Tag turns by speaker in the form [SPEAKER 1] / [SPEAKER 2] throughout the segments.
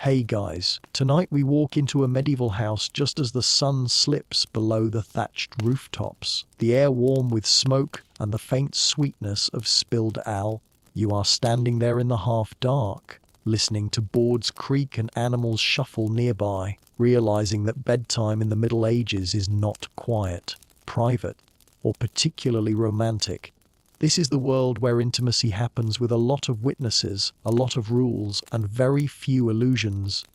[SPEAKER 1] Hey guys, tonight we walk into a medieval house just as the sun slips below the thatched rooftops, the air warm with smoke and the faint sweetness of spilled ale. You are standing there in the half-dark, listening to boards creak and animals shuffle nearby, realizing that bedtime in the Middle Ages is not quiet, private, or particularly romantic. This is the world where intimacy happens with a lot of witnesses, a lot of rules, and very few illusions.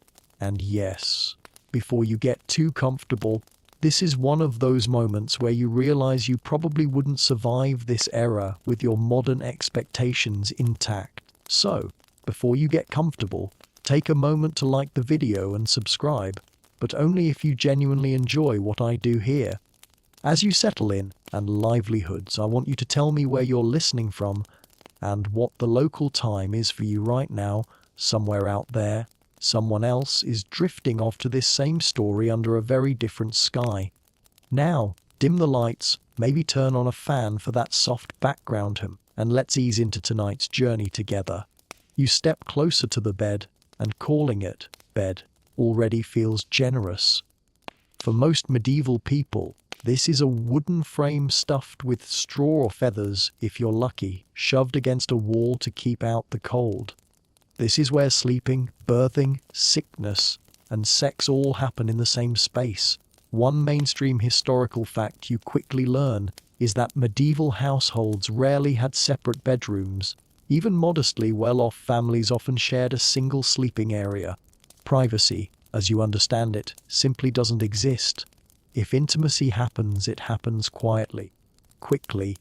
[SPEAKER 1] And yes, before you get too comfortable, this is one of those moments where you realize you probably wouldn't survive this era with your modern expectations intact. So, before you get comfortable, take a moment to like the video and subscribe, but only if you genuinely enjoy what I do here. As you settle in, and livelihoods, I want you to tell me where you're listening from and what the local time is for you right now. Somewhere out there, someone else is drifting off to this same story under a very different sky. Now, dim the lights, maybe turn on a fan for that soft background hum, and let's ease into tonight's journey together. You step closer to the bed, and calling it bed already feels generous. For most medieval people, this is a wooden frame stuffed with straw or feathers, if you're lucky, shoved against a wall to keep out the cold. This is where sleeping, birthing, sickness, and sex all happen in the same space. One mainstream historical fact you quickly learn is that medieval households rarely had separate bedrooms. Even modestly well-off families often shared a single sleeping area. Privacy, as you understand it, simply doesn't exist. If intimacy happens, it happens quietly, quickly,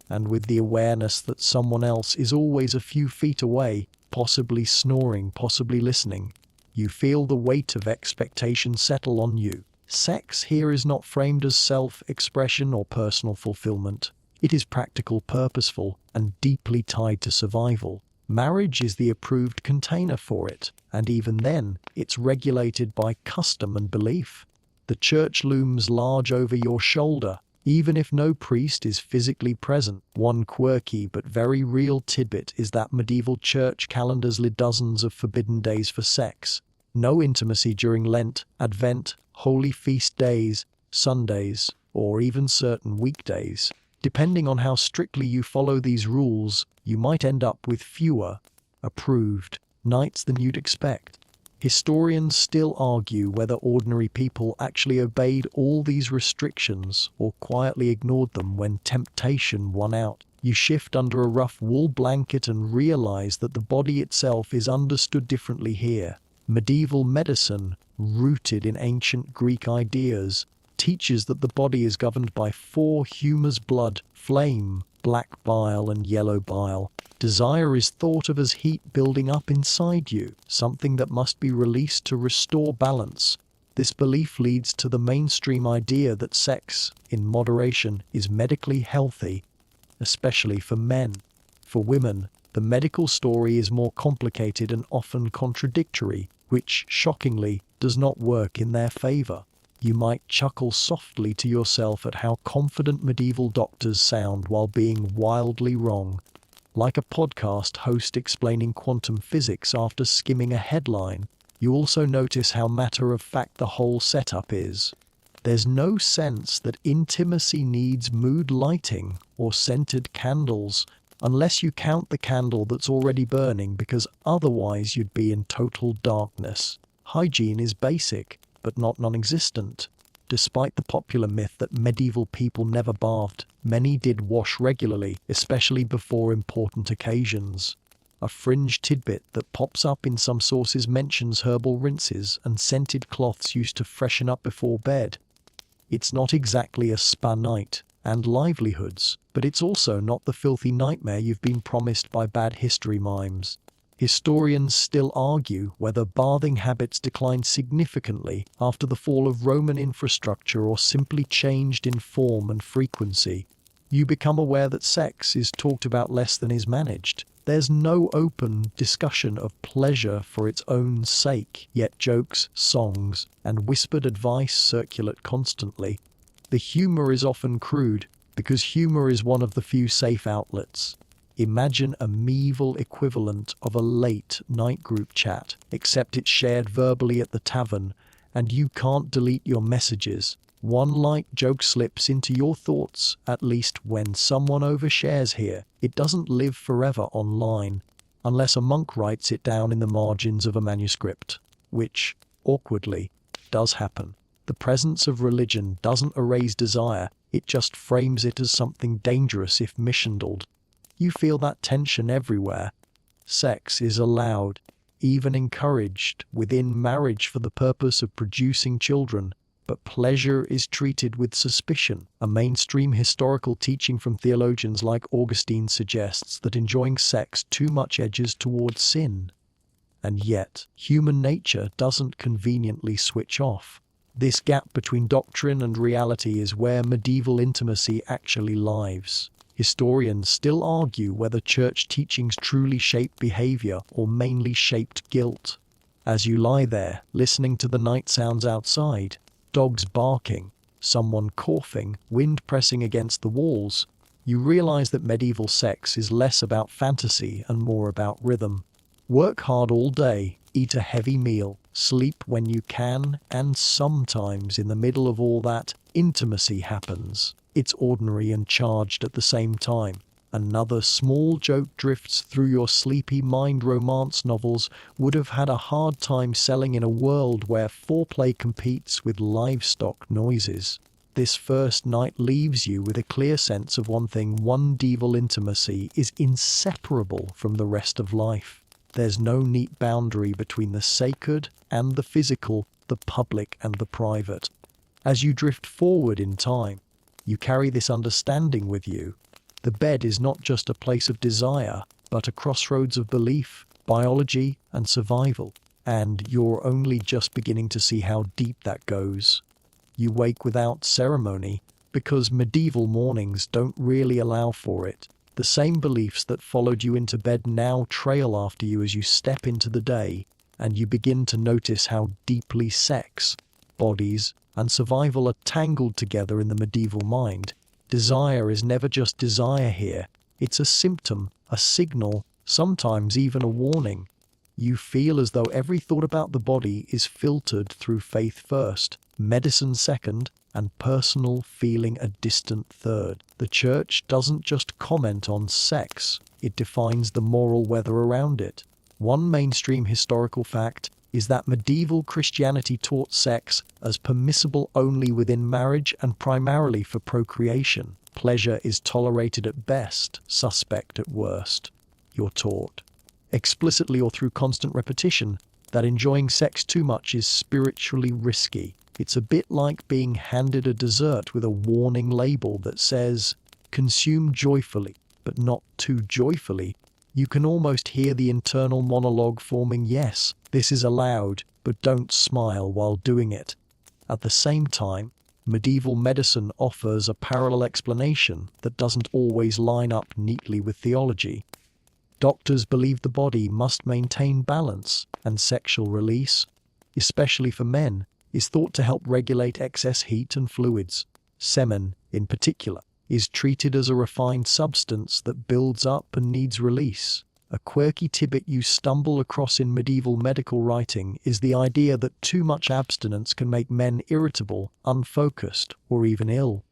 [SPEAKER 1] and with the awareness that someone else is always a few feet away, possibly snoring, possibly listening. You feel the weight of expectation settle on you. Sex here is not framed as self-expression or personal fulfillment. It is practical, purposeful, and deeply tied to survival. Marriage is the approved container for it, and even then, it's regulated by custom and belief. The church looms large over your shoulder, even if no priest is physically present. One quirky but very real tidbit is that medieval church calendars list dozens of forbidden days for sex. No intimacy during Lent, Advent, holy feast days, Sundays, or even certain weekdays. Depending on how strictly you follow these rules, you might end up with fewer approved nights than you'd expect. Historians still argue whether ordinary people actually obeyed all these restrictions or quietly ignored them when temptation won out. You shift under a rough wool blanket and realize that the body itself is understood differently here. Medieval medicine, rooted in ancient Greek ideas, teaches that the body is governed by four humors: blood, flame, black bile, and yellow bile. Desire is thought of as heat building up inside you, something that must be released to restore balance. This belief leads to the mainstream idea that sex, in moderation, is medically healthy, especially for men. For women, the medical story is more complicated and often contradictory, which, shockingly, does not work in their favor. You might chuckle softly to yourself at how confident medieval doctors sound while being wildly wrong. Like a podcast host explaining quantum physics after skimming a headline, you also notice how matter-of-fact the whole setup is. There's no sense that intimacy needs mood lighting or scented candles, unless you count the candle that's already burning, because otherwise you'd be in total darkness. Hygiene is basic, but not non-existent. Despite the popular myth that medieval people never bathed, many did wash regularly, especially before important occasions. A fringe tidbit that pops up in some sources mentions herbal rinses and scented cloths used to freshen up before bed. It's not exactly a spa night and livelihoods, but it's also not the filthy nightmare you've been promised by bad history mimes. Historians still argue whether bathing habits declined significantly after the fall of Roman infrastructure or simply changed in form and frequency. You become aware that sex is talked about less than is managed. There's no open discussion of pleasure for its own sake, yet jokes, songs, and whispered advice circulate constantly. The humor is often crude, because humor is one of the few safe outlets. Imagine a medieval equivalent of a late-night group chat, except it's shared verbally at the tavern, and you can't delete your messages. One light joke slips into your thoughts, at least when someone overshares here. It doesn't live forever online, unless a monk writes it down in the margins of a manuscript, which, awkwardly, does happen. The presence of religion doesn't erase desire, it just frames it as something dangerous if mishandled. You feel that tension everywhere. Sex is allowed, even encouraged, within marriage for the purpose of producing children, but pleasure is treated with suspicion. A mainstream historical teaching from theologians like Augustine suggests that enjoying sex too much edges towards sin. And yet, human nature doesn't conveniently switch off. This gap between doctrine and reality is where medieval intimacy actually lives. Historians still argue whether church teachings truly shaped behavior or mainly shaped guilt. As you lie there, listening to the night sounds outside, dogs barking, someone coughing, wind pressing against the walls, you realize that medieval sex is less about fantasy and more about rhythm. Work hard all day, eat a heavy meal, sleep when you can, and sometimes in the middle of all that, intimacy happens. It's ordinary and charged at the same time. Another small joke drifts through your sleepy mind. Romance novels would have had a hard time selling in a world where foreplay competes with livestock noises. This first night leaves you with a clear sense of one thing: medieval intimacy is inseparable from the rest of life. There's no neat boundary between the sacred and the physical, the public and the private. As you drift forward in time, you carry this understanding with you. The bed is not just a place of desire, but a crossroads of belief, biology, and survival. And you're only just beginning to see how deep that goes. You wake without ceremony, because medieval mornings don't really allow for it. The same beliefs that followed you into bed now trail after you as you step into the day, and you begin to notice how deeply sex, bodies, and survival are tangled together in the medieval mind. Desire is never just desire here. It's a symptom, a signal, sometimes even a warning. You feel as though every thought about the body is filtered through faith first, medicine second, and personal feeling a distant third. The church doesn't just comment on sex, it defines the moral weather around it. One mainstream historical fact is that medieval Christianity taught sex as permissible only within marriage and primarily for procreation. Pleasure is tolerated at best, suspect at worst. You're taught, explicitly or through constant repetition, that enjoying sex too much is spiritually risky. It's a bit like being handed a dessert with a warning label that says, "Consume joyfully, but not too joyfully." You can almost hear the internal monologue forming: yes, this is allowed, but don't smile while doing it. At the same time, medieval medicine offers a parallel explanation that doesn't always line up neatly with theology. Doctors believe the body must maintain balance, and sexual release, especially for men, is thought to help regulate excess heat and fluids. Semen, in particular, is treated as a refined substance that builds up and needs release. A quirky tidbit you stumble across in medieval medical writing is the idea that too much abstinence can make men irritable, unfocused, or even ill.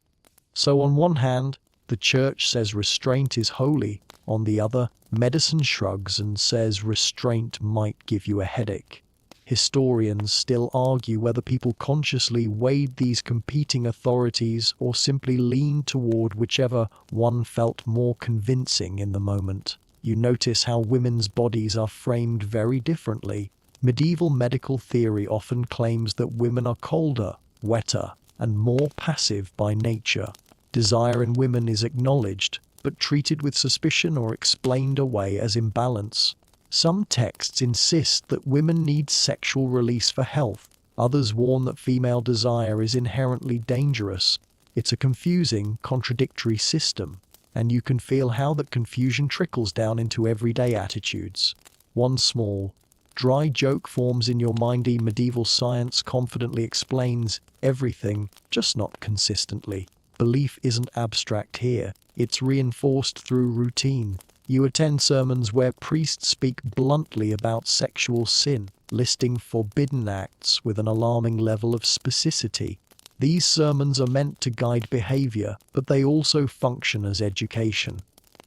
[SPEAKER 1] So on one hand, the church says restraint is holy. On the other, medicine shrugs and says restraint might give you a headache. Historians still argue whether people consciously weighed these competing authorities or simply leaned toward whichever one felt more convincing in the moment. You notice how women's bodies are framed very differently. Medieval medical theory often claims that women are colder, wetter, and more passive by nature. Desire in women is acknowledged, but treated with suspicion or explained away as imbalance. Some texts insist that women need sexual release for health. Others warn that female desire is inherently dangerous. It's a confusing, contradictory system, and you can feel how that confusion trickles down into everyday attitudes. One small, dry joke forms in your mind. Medieval science confidently explains everything, just not consistently. Belief isn't abstract here. It's reinforced through routine. You attend sermons where priests speak bluntly about sexual sin, listing forbidden acts with an alarming level of specificity. These sermons are meant to guide behavior, but they also function as education.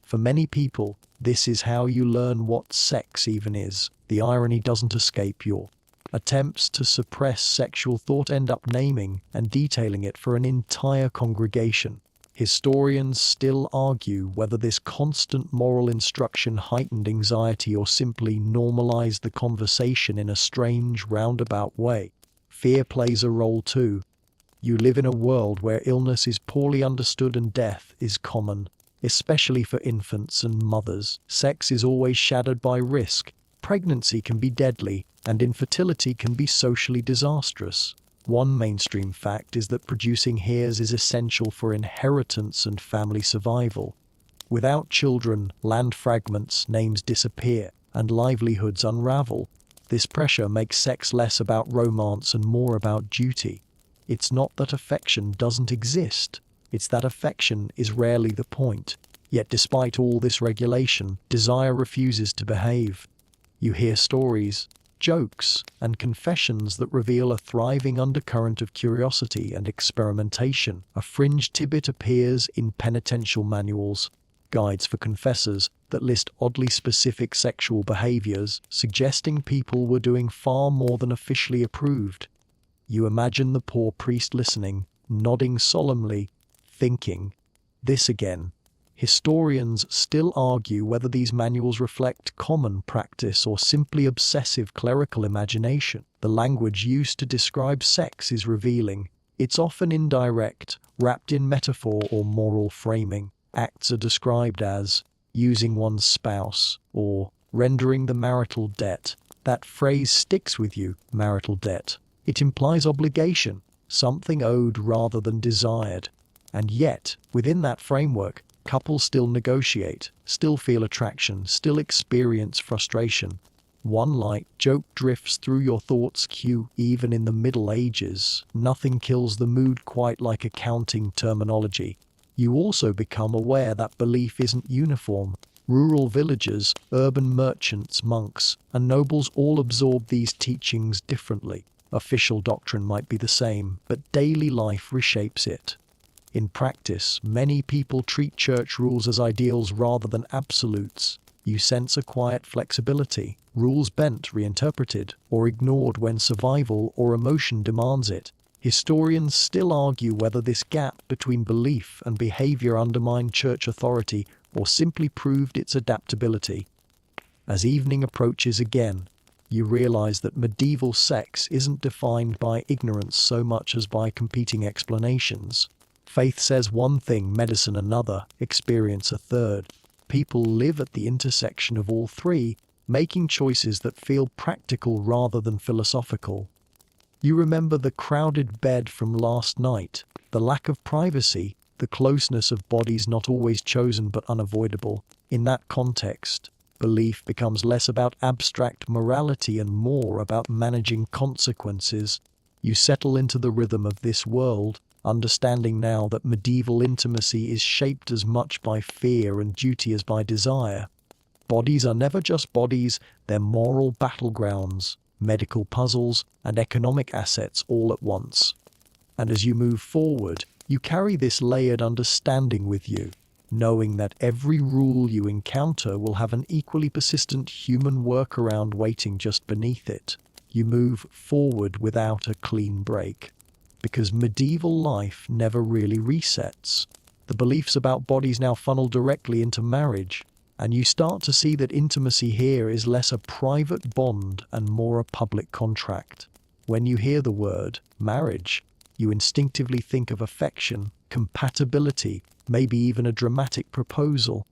[SPEAKER 1] For many people, this is how you learn what sex even is. The irony doesn't escape your attempts to suppress sexual thought end up naming and detailing it for an entire congregation. Historians still argue whether this constant moral instruction heightened anxiety or simply normalized the conversation in a strange, roundabout way. Fear plays a role too. You live in a world where illness is poorly understood and death is common, especially for infants and mothers. Sex is always shadowed by risk. Pregnancy can be deadly, and infertility can be socially disastrous. One mainstream fact is that producing heirs is essential for inheritance and family survival. Without children, land fragments, names disappear, and livelihoods unravel. This pressure makes sex less about romance and more about duty. It's not that affection doesn't exist, it's that affection is rarely the point. Yet despite all this regulation, desire refuses to behave. You hear stories, jokes, and confessions that reveal a thriving undercurrent of curiosity and experimentation. A fringe tidbit appears in penitential manuals, guides for confessors that list oddly specific sexual behaviors, suggesting people were doing far more than officially approved. You imagine the poor priest listening, nodding solemnly, thinking, "This again." Historians still argue whether these manuals reflect common practice or simply obsessive clerical imagination. The language used to describe sex is revealing. It's often indirect, wrapped in metaphor or moral framing. Acts are described as using one's spouse or rendering the marital debt. That phrase sticks with you, marital debt. It implies obligation, something owed rather than desired. And yet, within that framework, couples still negotiate, still feel attraction, still experience frustration. One light joke drifts through your thoughts queue. Even in the Middle Ages, nothing kills the mood quite like accounting terminology. You also become aware that belief isn't uniform. Rural villagers, urban merchants, monks, and nobles all absorb these teachings differently. Official doctrine might be the same, but daily life reshapes it. In practice, many people treat church rules as ideals rather than absolutes. You sense a quiet flexibility, rules bent, reinterpreted, or ignored when survival or emotion demands it. Historians still argue whether this gap between belief and behavior undermined church authority or simply proved its adaptability. As evening approaches again, you realize that medieval sex isn't defined by ignorance so much as by competing explanations. Faith says one thing, medicine another, experience a third. People live at the intersection of all three, making choices that feel practical rather than philosophical. You remember the crowded bed from last night, the lack of privacy, the closeness of bodies not always chosen but unavoidable. In that context, belief becomes less about abstract morality and more about managing consequences. You settle into the rhythm of this world, understanding now that medieval intimacy is shaped as much by fear and duty as by desire. Bodies are never just bodies, they're moral battlegrounds, medical puzzles, and economic assets all at once. And as you move forward, you carry this layered understanding with you, knowing that every rule you encounter will have an equally persistent human workaround waiting just beneath it. You move forward without a clean break. Because medieval life never really resets. The beliefs about bodies now funnel directly into marriage, and you start to see that intimacy here is less a private bond and more a public contract. When you hear the word marriage, you instinctively think of affection, compatibility, maybe even a dramatic proposal.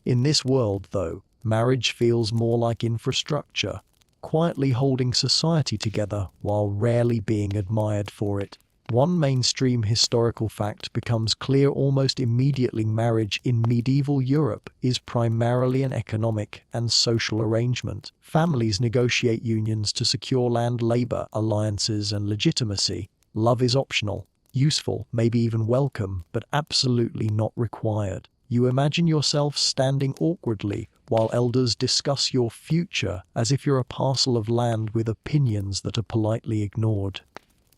[SPEAKER 1] In this world, though, marriage feels more like infrastructure, quietly holding society together while rarely being admired for it. One mainstream historical fact becomes clear almost immediately: marriage in medieval Europe is primarily an economic and social arrangement. Families negotiate unions to secure land, labor, alliances, and legitimacy. Love is optional, useful, maybe even welcome, but absolutely not required. You imagine yourself standing awkwardly while elders discuss your future as if you're a parcel of land with opinions that are politely ignored.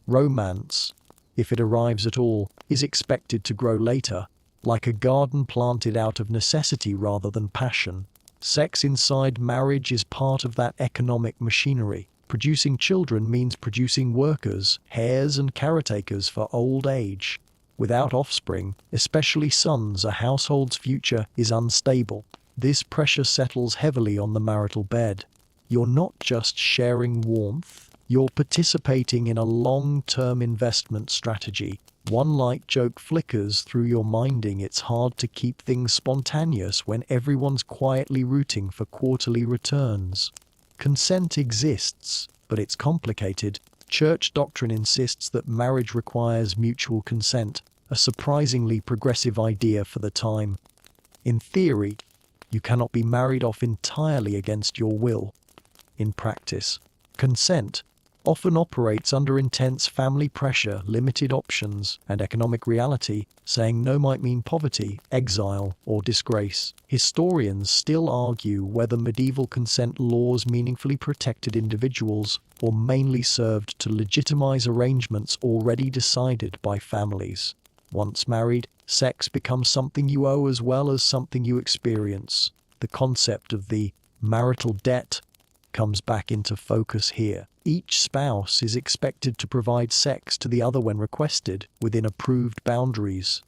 [SPEAKER 1] Romance, if it arrives at all, is expected to grow later, like a garden planted out of necessity rather than passion. Sex inside marriage is part of that economic machinery. Producing children means producing workers, heirs and caretakers for old age. Without offspring, especially sons, a household's future is unstable. This pressure settles heavily on the marital bed. You're not just sharing warmth, you're participating in a long-term investment strategy. One light joke flickers through your minding. It's hard to keep things spontaneous when everyone's quietly rooting for quarterly returns. Consent exists, but it's complicated. Church doctrine insists that marriage requires mutual consent, a surprisingly progressive idea for the time. In theory, you cannot be married off entirely against your will. In practice, consent often operates under intense family pressure, limited options, and economic reality. Saying no might mean poverty, exile, or disgrace. Historians still argue whether medieval consent laws meaningfully protected individuals or mainly served to legitimize arrangements already decided by families. Once married, sex becomes something you owe as well as something you experience. The concept of the marital debt comes back into focus here. Each spouse is expected to provide sex to the other when requested, within approved boundaries.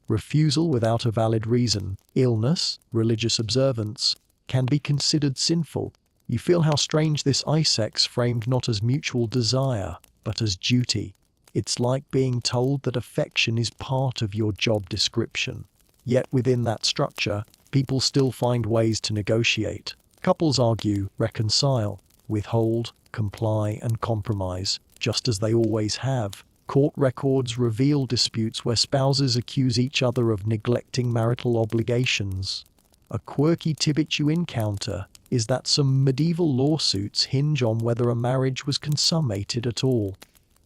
[SPEAKER 1] Refusal without a valid reason, illness, religious observance, can be considered sinful. You feel how strange this sex framed not as mutual desire, but as duty. It's like being told that affection is part of your job description. Yet within that structure, people still find ways to negotiate. Couples argue, reconcile, withhold, comply, and compromise, just as they always have. Court records reveal disputes where spouses accuse each other of neglecting marital obligations. A quirky tidbit you encounter is that some medieval lawsuits hinge on whether a marriage was consummated at all.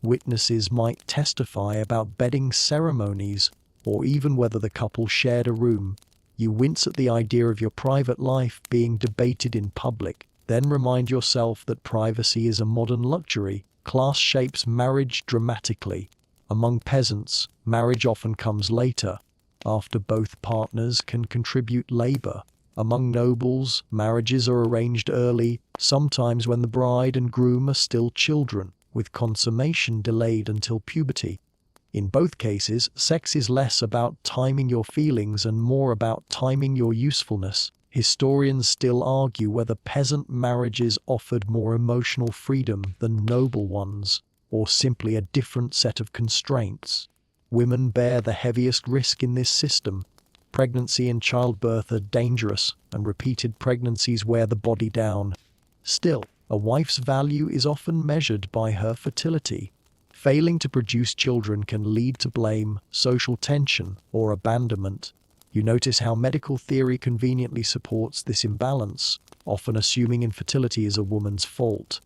[SPEAKER 1] Witnesses might testify about bedding ceremonies, or even whether the couple shared a room. You wince at the idea of your private life being debated in public, then remind yourself that privacy is a modern luxury. Class shapes marriage dramatically. Among peasants, marriage often comes later, after both partners can contribute labor. Among nobles, marriages are arranged early, sometimes when the bride and groom are still children, with consummation delayed until puberty. In both cases, sex is less about timing your feelings and more about timing your usefulness. Historians still argue whether peasant marriages offered more emotional freedom than noble ones, or simply a different set of constraints. Women bear the heaviest risk in this system. Pregnancy and childbirth are dangerous, and repeated pregnancies wear the body down. Still, a wife's value is often measured by her fertility. Failing to produce children can lead to blame, social tension, or abandonment. You notice how medical theory conveniently supports this imbalance, often assuming infertility is a woman's fault.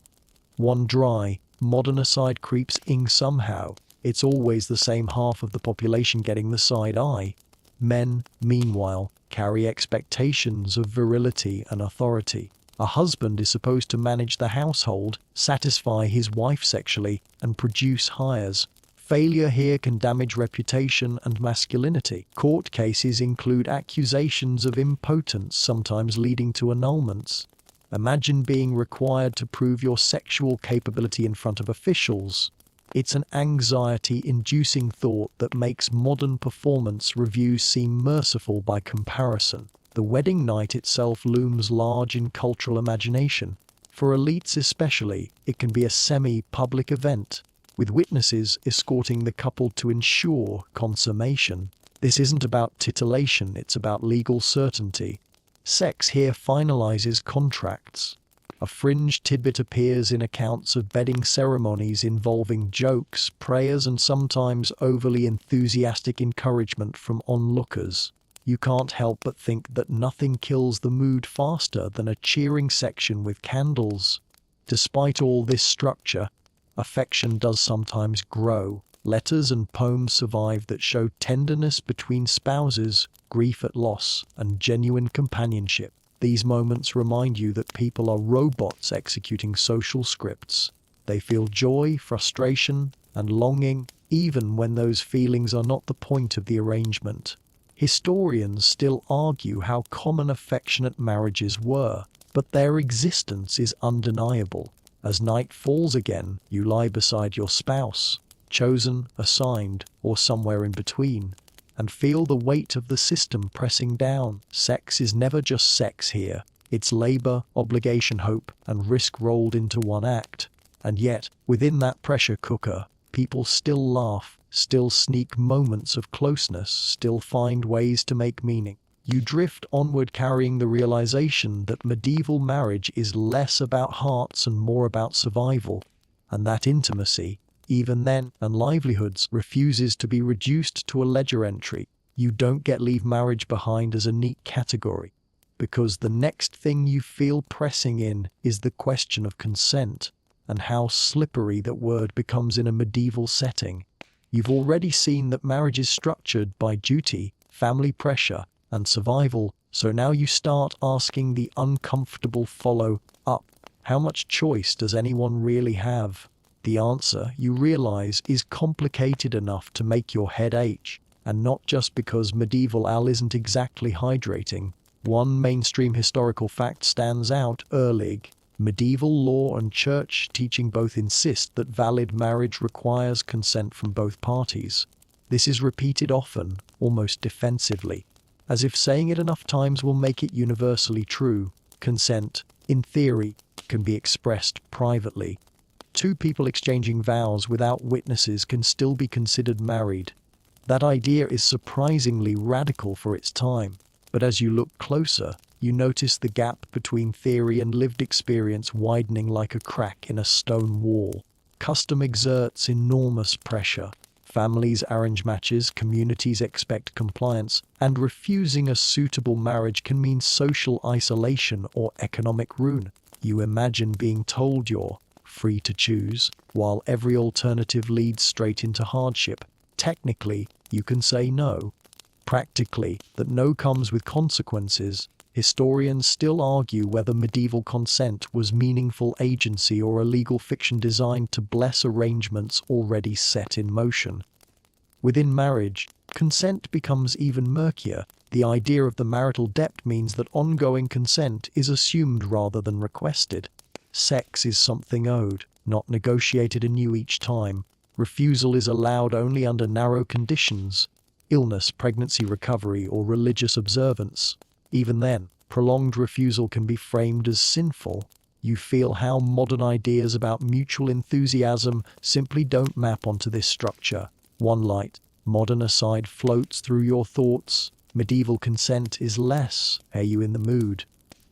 [SPEAKER 1] One dry, modern aside creeps in somehow. It's always the same half of the population getting the side eye. Men, meanwhile, carry expectations of virility and authority. A husband is supposed to manage the household, satisfy his wife sexually, and produce hires. Failure here can damage reputation and masculinity. Court cases include accusations of impotence, sometimes leading to annulments. Imagine being required to prove your sexual capability in front of officials. It's an anxiety-inducing thought that makes modern performance reviews seem merciful by comparison. The wedding night itself looms large in cultural imagination. For elites especially, it can be a semi-public event, with witnesses escorting the couple to ensure consummation. This isn't about titillation, it's about legal certainty. Sex here finalizes contracts. A fringe tidbit appears in accounts of bedding ceremonies involving jokes, prayers, and sometimes overly enthusiastic encouragement from onlookers. You can't help but think that nothing kills the mood faster than a cheering section with candles. Despite all this structure, affection does sometimes grow. Letters and poems survive that show tenderness between spouses, grief at loss, and genuine companionship. These moments remind you that people are robots executing social scripts. They feel joy, frustration, and longing, even when those feelings are not the point of the arrangement. Historians still argue how common affectionate marriages were, but their existence is undeniable. As night falls again, you lie beside your spouse, chosen, assigned, or somewhere in between, and feel the weight of the system pressing down. Sex is never just sex here. It's labor, obligation, hope, and risk rolled into one act. And yet, within that pressure cooker, people still laugh, still sneak moments of closeness, still find ways to make meaning. You drift onward carrying the realization that medieval marriage is less about hearts and more about survival, and that intimacy, even then, and livelihoods, refuses to be reduced to a ledger entry. You don't leave marriage behind as a neat category, because the next thing you feel pressing in is the question of consent, and how slippery that word becomes in a medieval setting. You've already seen that marriage is structured by duty, family pressure, and survival, so now you start asking the uncomfortable follow-up. How much choice does anyone really have? The answer, you realize, is complicated enough to make your head ache, and not just because medieval ale isn't exactly hydrating. One mainstream historical fact stands out early. Medieval law and church teaching both insist that valid marriage requires consent from both parties. This is repeated often, almost defensively, as if saying it enough times will make it universally true. Consent, in theory, can be expressed privately. Two people exchanging vows without witnesses can still be considered married. That idea is surprisingly radical for its time, but as you look closer, you notice the gap between theory and lived experience widening like a crack in a stone wall. Custom exerts enormous pressure. Families arrange matches, communities expect compliance, and refusing a suitable marriage can mean social isolation or economic ruin. You imagine being told you're free to choose, while every alternative leads straight into hardship. Technically, you can say no. Practically, that no comes with consequences. Historians still argue whether medieval consent was meaningful agency or a legal fiction designed to bless arrangements already set in motion. Within marriage, consent becomes even murkier. The idea of the marital debt means that ongoing consent is assumed rather than requested. Sex is something owed, not negotiated anew each time. Refusal is allowed only under narrow conditions: illness, pregnancy recovery, or religious observance. Even then, prolonged refusal can be framed as sinful. You feel how modern ideas about mutual enthusiasm simply don't map onto this structure. One light, modern aside floats through your thoughts. Medieval consent is less, "Are you in the mood?"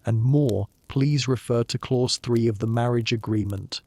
[SPEAKER 1] and more, "Please refer to Clause 3 of the marriage agreement."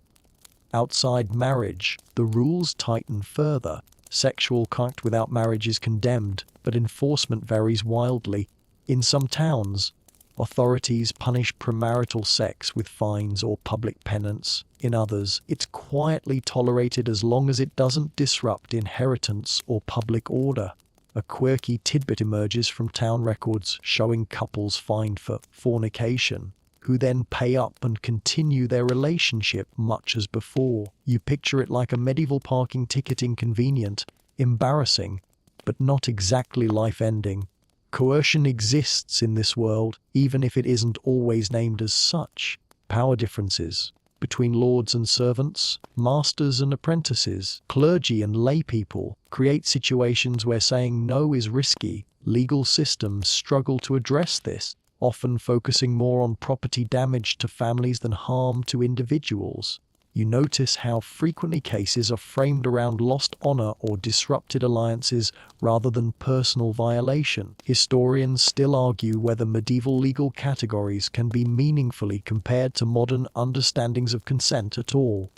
[SPEAKER 1] Outside marriage, the rules tighten further. Sexual contact without marriage is condemned, but enforcement varies wildly. In some towns, authorities punish premarital sex with fines or public penance. In others, it's quietly tolerated as long as it doesn't disrupt inheritance or public order. A quirky tidbit emerges from town records showing couples fined for fornication, who then pay up and continue their relationship much as before. You picture it like a medieval parking ticket, inconvenient, embarrassing, but not exactly life-ending. Coercion exists in this world, even if it isn't always named as such. Power differences between lords and servants, masters and apprentices, clergy and laypeople create situations where saying no is risky. Legal systems struggle to address this, often focusing more on property damage to families than harm to individuals. You notice how frequently cases are framed around lost honor or disrupted alliances rather than personal violation. Historians still argue whether medieval legal categories can be meaningfully compared to modern understandings of consent at all.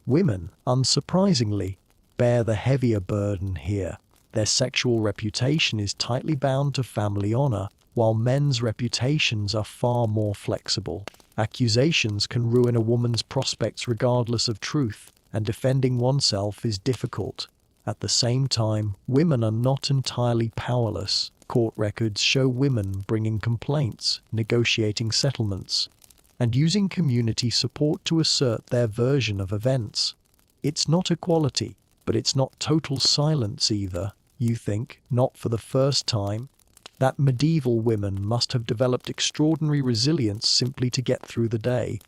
[SPEAKER 1] Women, unsurprisingly, bear the heavier burden here. Their sexual reputation is tightly bound to family honor, while men's reputations are far more flexible. Accusations can ruin a woman's prospects regardless of truth, and defending oneself is difficult. At the same time, women are not entirely powerless. Court records show women bringing complaints, negotiating settlements, and using community support to assert their version of events. It's not equality, but it's not total silence either. You think, not for the first time, that medieval women must have developed extraordinary resilience simply to get through the day.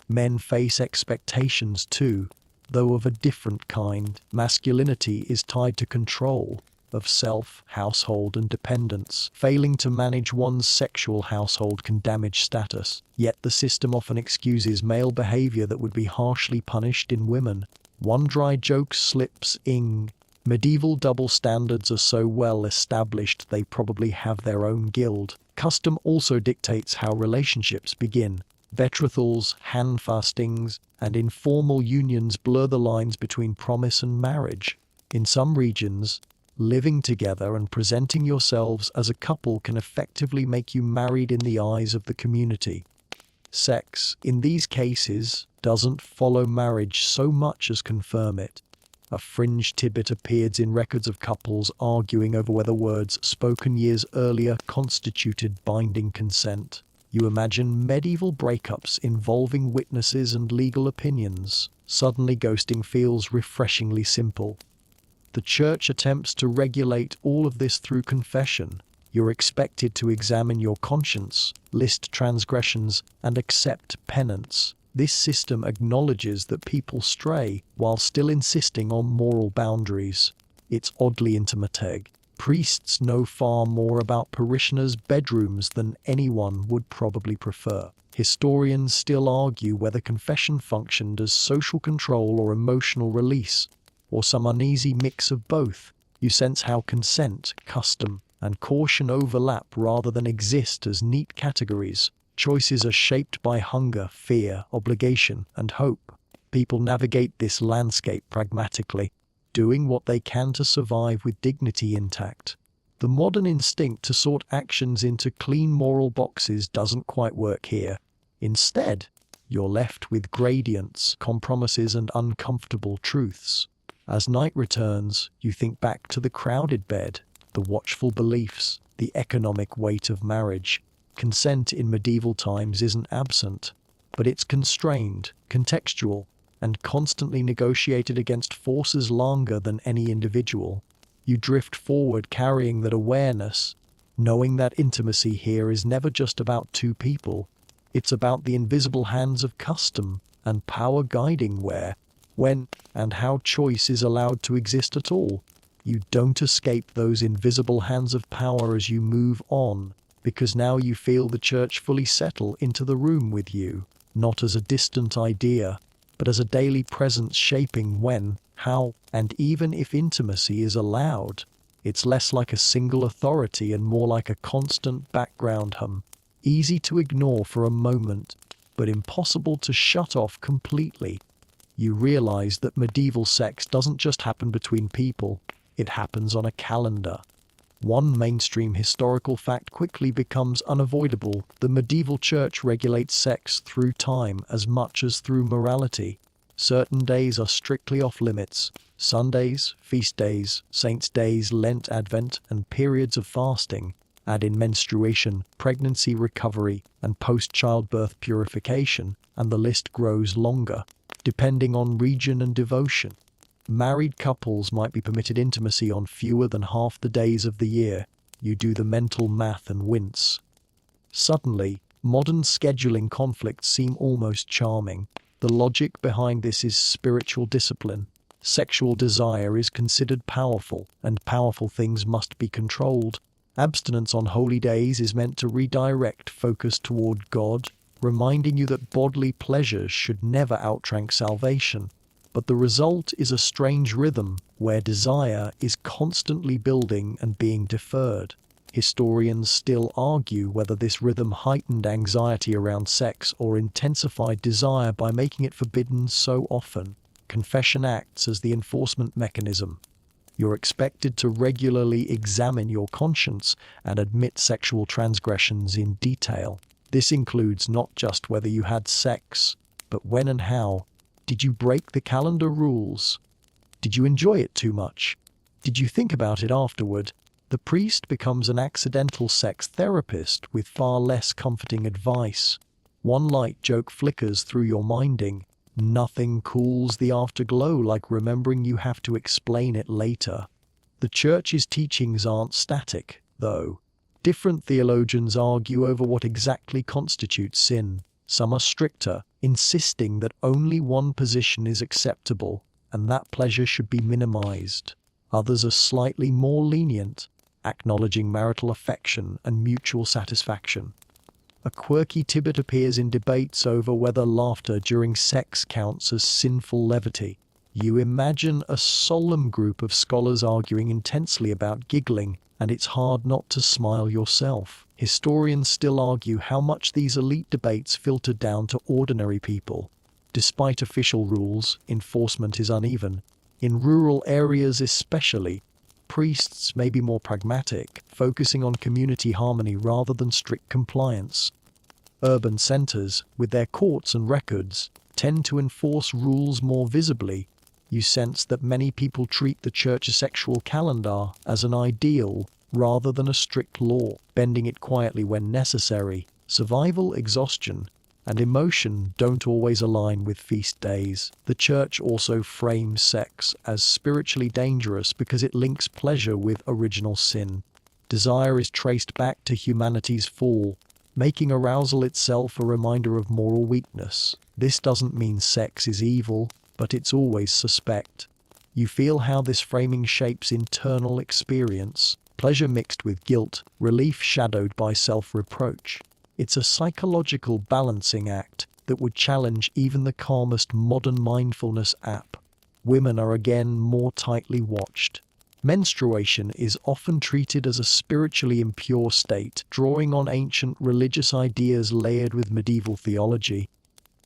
[SPEAKER 1] Men face expectations too, though of a different kind. Masculinity is tied to control of self, household, and dependence. Failing to manage one's sexual household can damage status, yet the system often excuses male behavior that would be harshly punished in women. One dry joke slips in. Medieval double standards are so well established they probably have their own guild. Custom also dictates how relationships begin. Betrothals, handfastings, and informal unions blur the lines between promise and marriage. In some regions, living together and presenting yourselves as a couple can effectively make you married in the eyes of the community. Sex, in these cases, doesn't follow marriage so much as confirm it. A fringe tidbit appears in records of couples arguing over whether words spoken years earlier constituted binding consent. You imagine medieval breakups involving witnesses and legal opinions. Suddenly ghosting feels refreshingly simple. The church attempts to regulate all of this through confession. You're expected to examine your conscience, list transgressions, and accept penance. This system acknowledges that people stray while still insisting on moral boundaries. It's oddly intimate. Priests know far more about parishioners' bedrooms than anyone would probably prefer. Historians still argue whether confession functioned as social control or emotional release, or some uneasy mix of both. You sense how consent, custom, and caution overlap rather than exist as neat categories. Choices are shaped by hunger, fear, obligation, and hope. People navigate this landscape pragmatically, doing what they can to survive with dignity intact. The modern instinct to sort actions into clean moral boxes doesn't quite work here. Instead, you're left with gradients, compromises, and uncomfortable truths. As night returns, you think back to the crowded bed, the watchful beliefs, the economic weight of marriage. Consent in medieval times isn't absent, but it's constrained, contextual, and constantly negotiated against forces longer than any individual. You drift forward carrying that awareness, knowing that intimacy here is never just about two people. It's about the invisible hands of custom and power guiding where, when, and how choice is allowed to exist at all. You don't escape those invisible hands of power as you move on, because now you feel the church fully settle into the room with you, not as a distant idea, but as a daily presence shaping when, how, and even if intimacy is allowed. It's less like a single authority and more like a constant background hum, easy to ignore for a moment, but impossible to shut off completely. You realize that medieval sex doesn't just happen between people, it happens on a calendar. One mainstream historical fact quickly becomes unavoidable. The medieval church regulates sex through time as much as through morality. Certain days are strictly off limits. Sundays, feast days, saints' days, Lent, Advent, and periods of fasting. Add in menstruation, pregnancy recovery, and post-childbirth purification, and the list grows longer, depending on region and devotion. Married couples might be permitted intimacy on fewer than half the days of the year. You do the mental math and wince. Suddenly, modern scheduling conflicts seem almost charming. The logic behind this is spiritual discipline. Sexual desire is considered powerful, and powerful things must be controlled. Abstinence on holy days is meant to redirect focus toward God, reminding you that bodily pleasures should never outrank salvation. But the result is a strange rhythm where desire is constantly building and being deferred. Historians still argue whether this rhythm heightened anxiety around sex or intensified desire by making it forbidden so often. Confession acts as the enforcement mechanism. You're expected to regularly examine your conscience and admit sexual transgressions in detail. This includes not just whether you had sex, but when and how. Did you break the calendar rules? Did you enjoy it too much? Did you think about it afterward? The priest becomes an accidental sex therapist with far less comforting advice. One light joke flickers through your minding. Nothing cools the afterglow like remembering you have to explain it later. The church's teachings aren't static, though. Different theologians argue over what exactly constitutes sin. Some are stricter, insisting that only one position is acceptable, and that pleasure should be minimized. Others are slightly more lenient, acknowledging marital affection and mutual satisfaction. A quirky tidbit appears in debates over whether laughter during sex counts as sinful levity. You imagine a solemn group of scholars arguing intensely about giggling, and it's hard not to smile yourself. Historians still argue how much these elite debates filter down to ordinary people. Despite official rules, enforcement is uneven. In rural areas especially, priests may be more pragmatic, focusing on community harmony rather than strict compliance. Urban centers, with their courts and records, tend to enforce rules more visibly. You sense that many people treat the church's sexual calendar as an ideal rather than a strict law, bending it quietly when necessary. Survival, exhaustion, and emotion don't always align with feast days. The church also frames sex as spiritually dangerous because it links pleasure with original sin. Desire is traced back to humanity's fall, making arousal itself a reminder of moral weakness. This doesn't mean sex is evil, but it's always suspect. You feel how this framing shapes internal experience, pleasure mixed with guilt, relief shadowed by self-reproach. It's a psychological balancing act that would challenge even the calmest modern mindfulness app. Women are again more tightly watched. Menstruation is often treated as a spiritually impure state, drawing on ancient religious ideas layered with medieval theology.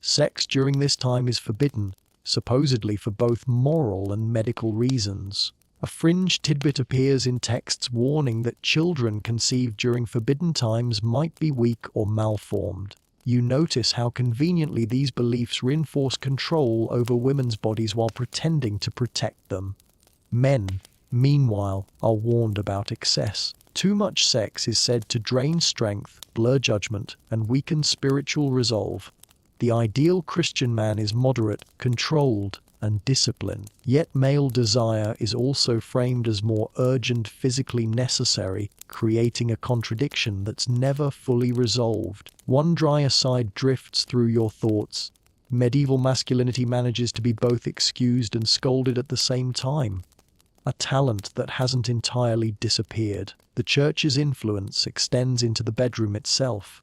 [SPEAKER 1] Sex during this time is forbidden, supposedly for both moral and medical reasons. A fringe tidbit appears in texts warning that children conceived during forbidden times might be weak or malformed. You notice how conveniently these beliefs reinforce control over women's bodies while pretending to protect them. Men, meanwhile, are warned about excess. Too much sex is said to drain strength, blur judgment, and weaken spiritual resolve. The ideal Christian man is moderate, controlled, and disciplined. Yet male desire is also framed as more urgent, physically necessary, creating a contradiction that's never fully resolved. One dry aside drifts through your thoughts. Medieval masculinity manages to be both excused and scolded at the same time. A talent that hasn't entirely disappeared. The church's influence extends into the bedroom itself.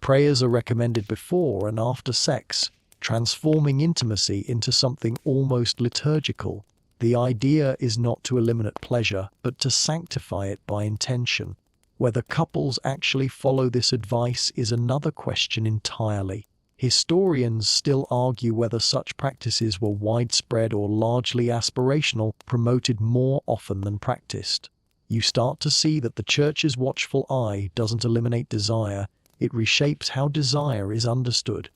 [SPEAKER 1] Prayers are recommended before and after sex, transforming intimacy into something almost liturgical. The idea is not to eliminate pleasure, but to sanctify it by intention. Whether couples actually follow this advice is another question entirely. Historians still argue whether such practices were widespread or largely aspirational, promoted more often than practiced. You start to see that the church's watchful eye doesn't eliminate desire, it reshapes how desire is understood.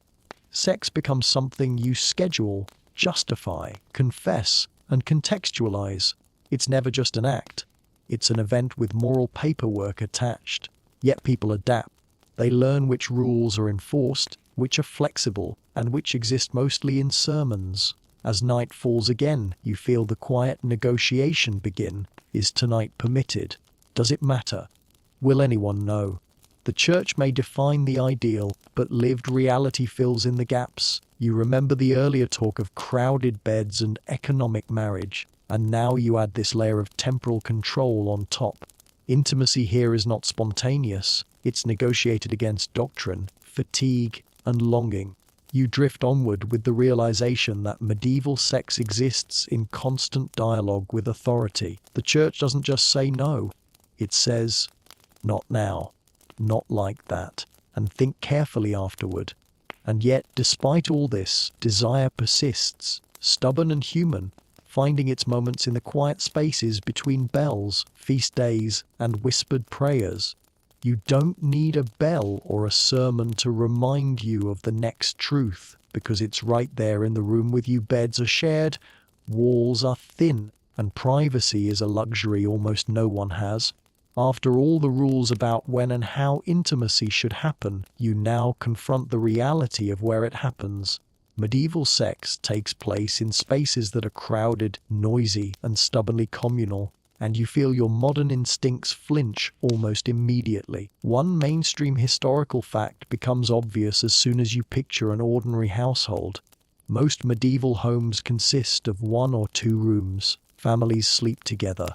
[SPEAKER 1] Sex becomes something you schedule, justify, confess, and contextualize. It's never just an act. It's an event with moral paperwork attached. Yet people adapt. They learn which rules are enforced, which are flexible, and which exist mostly in sermons. As night falls again, you feel the quiet negotiation begin. Is tonight permitted? Does it matter? Will anyone know? The church may define the ideal, but lived reality fills in the gaps. You remember the earlier talk of crowded beds and economic marriage, and now you add this layer of temporal control on top. Intimacy here is not spontaneous, it's negotiated against doctrine, fatigue, and longing. You drift onward with the realization that medieval sex exists in constant dialogue with authority. The church doesn't just say no, it says, not now. Not like that, and think carefully afterward. And yet, despite all this, desire persists, stubborn and human, finding its moments in the quiet spaces between bells, feast days, and whispered prayers. You don't need a bell or a sermon to remind you of the next truth, because it's right there in the room with you. Beds are shared, walls are thin, And privacy is a luxury almost no one has. After all the rules about when and how intimacy should happen, you now confront the reality of where it happens. Medieval sex takes place in spaces that are crowded, noisy, and stubbornly communal, and you feel your modern instincts flinch almost immediately. One mainstream historical fact becomes obvious as soon as you picture an ordinary household. Most medieval homes consist of 1 or 2 rooms. Families sleep together.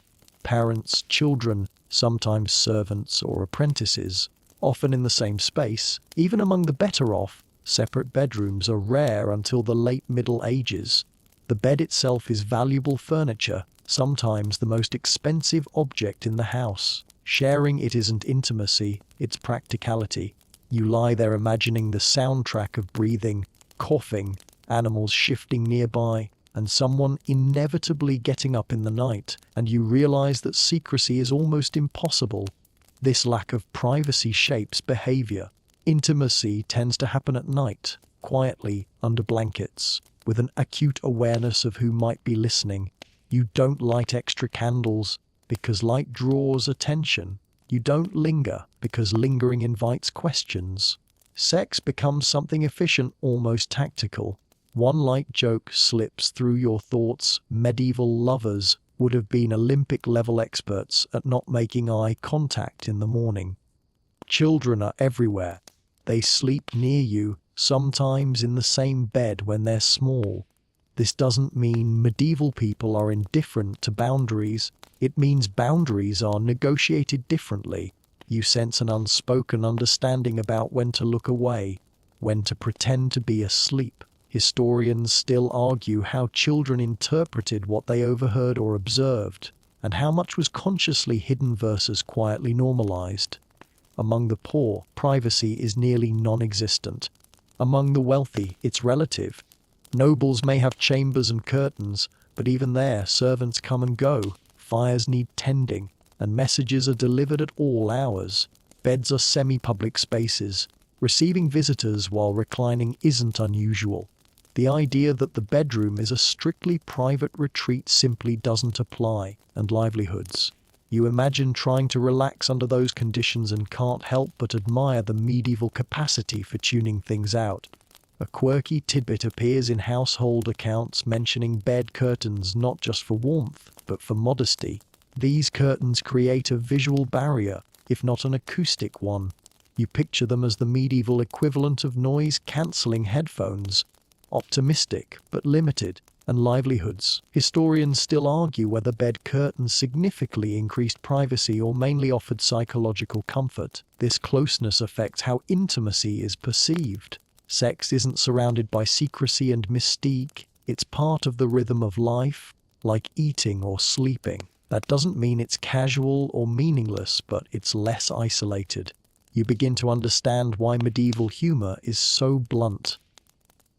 [SPEAKER 1] Parents, children, sometimes servants or apprentices, often in the same space. Even among the better off, separate bedrooms are rare until the late Middle Ages. The bed itself is valuable furniture, sometimes the most expensive object in the house. Sharing it isn't intimacy, it's practicality. You lie there imagining the soundtrack of breathing, coughing, animals shifting nearby, and someone inevitably getting up in the night, and you realize that secrecy is almost impossible. This lack of privacy shapes behavior. Intimacy tends to happen at night, quietly, under blankets, with an acute awareness of who might be listening. You don't light extra candles because light draws attention. You don't linger because lingering invites questions. Sex becomes something efficient, almost tactical. One light joke slips through your thoughts. Medieval lovers would have been Olympic-level experts at not making eye contact in the morning. Children are everywhere. They sleep near you, sometimes in the same bed when they're small. This doesn't mean medieval people are indifferent to boundaries. It means boundaries are negotiated differently. You sense an unspoken understanding about when to look away, when to pretend to be asleep. Historians still argue how children interpreted what they overheard or observed, and how much was consciously hidden versus quietly normalized. Among the poor, privacy is nearly non-existent. Among the wealthy, it's relative. Nobles may have chambers and curtains, but even there, servants come and go, fires need tending, and messages are delivered at all hours. Beds are semi-public spaces. Receiving visitors while reclining isn't unusual. The idea that the bedroom is a strictly private retreat simply doesn't apply. And livelihoods. You imagine trying to relax under those conditions and can't help but admire the medieval capacity for tuning things out. A quirky tidbit appears in household accounts mentioning bed curtains not just for warmth, but for modesty. These curtains create a visual barrier, if not an acoustic one. You picture them as the medieval equivalent of noise-cancelling headphones. Optimistic, but limited. And livelihoods. Historians still argue whether bed curtains significantly increased privacy or mainly offered psychological comfort. This closeness affects how intimacy is perceived. Sex isn't surrounded by secrecy and mystique. It's part of the rhythm of life, like eating or sleeping. That doesn't mean it's casual or meaningless, but it's less isolated. You begin to understand why medieval humor is so blunt.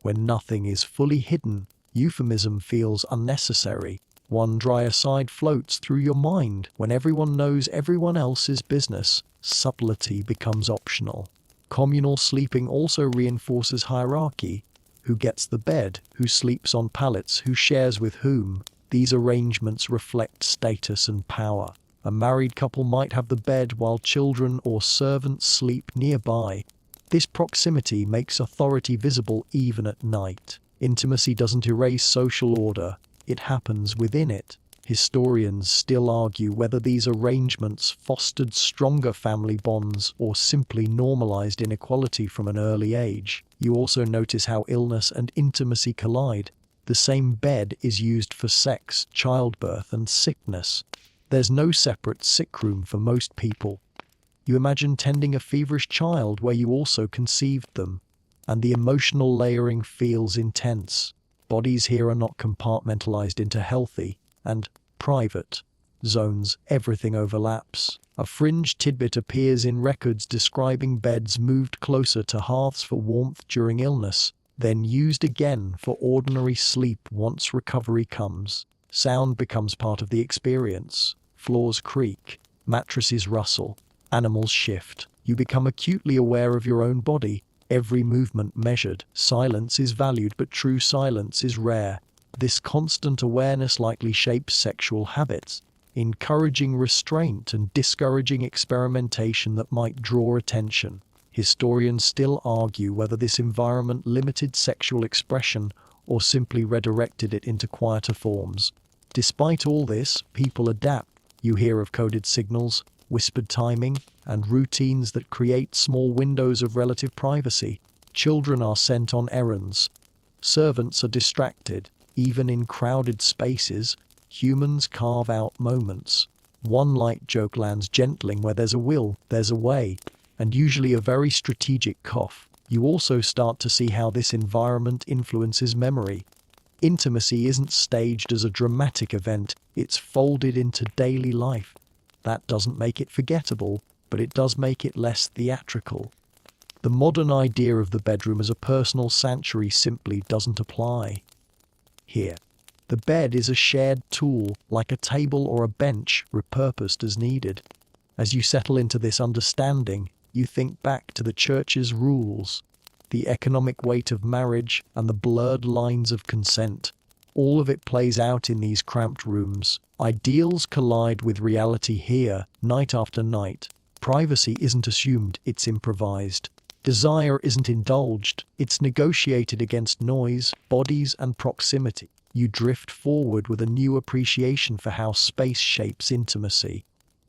[SPEAKER 1] When nothing is fully hidden, euphemism feels unnecessary. One dry aside floats through your mind. When everyone knows everyone else's business, subtlety becomes optional. Communal sleeping also reinforces hierarchy. Who gets the bed? Who sleeps on pallets? Who shares with whom? These arrangements reflect status and power. A married couple might have the bed while children or servants sleep nearby. This proximity makes authority visible even at night. Intimacy doesn't erase social order, it happens within it. Historians still argue whether these arrangements fostered stronger family bonds or simply normalized inequality from an early age. You also notice how illness and intimacy collide. The same bed is used for sex, childbirth, and sickness. There's no separate sick room for most people. You imagine tending a feverish child where you also conceived them, and the emotional layering feels intense. Bodies here are not compartmentalized into healthy and private zones. Everything overlaps. A fringe tidbit appears in records describing beds moved closer to hearths for warmth during illness, then used again for ordinary sleep once recovery comes. Sound becomes part of the experience. Floors creak, mattresses rustle, animals shift. You become acutely aware of your own body, every movement measured. Silence is valued, but true silence is rare. This constant awareness likely shapes sexual habits, encouraging restraint and discouraging experimentation that might draw attention. Historians still argue whether this environment limited sexual expression or simply redirected it into quieter forms. Despite all this, people adapt. You hear of coded signals, whispered timing, and routines that create small windows of relative privacy. Children are sent on errands. Servants are distracted. Even in crowded spaces, humans carve out moments. One light joke lands gentling where there's a will, there's a way, and usually a very strategic cough. You also start to see how this environment influences memory. Intimacy isn't staged as a dramatic event, it's folded into daily life. That doesn't make it forgettable, but it does make it less theatrical. The modern idea of the bedroom as a personal sanctuary simply doesn't apply here. The bed is a shared tool, like a table or a bench, repurposed as needed. As you settle into this understanding, you think back to the church's rules, the economic weight of marriage, and the blurred lines of consent. All of it plays out in these cramped rooms. Ideals collide with reality here, night after night. Privacy isn't assumed, it's improvised. Desire isn't indulged, it's negotiated against noise, bodies, and proximity. You drift forward with a new appreciation for how space shapes intimacy.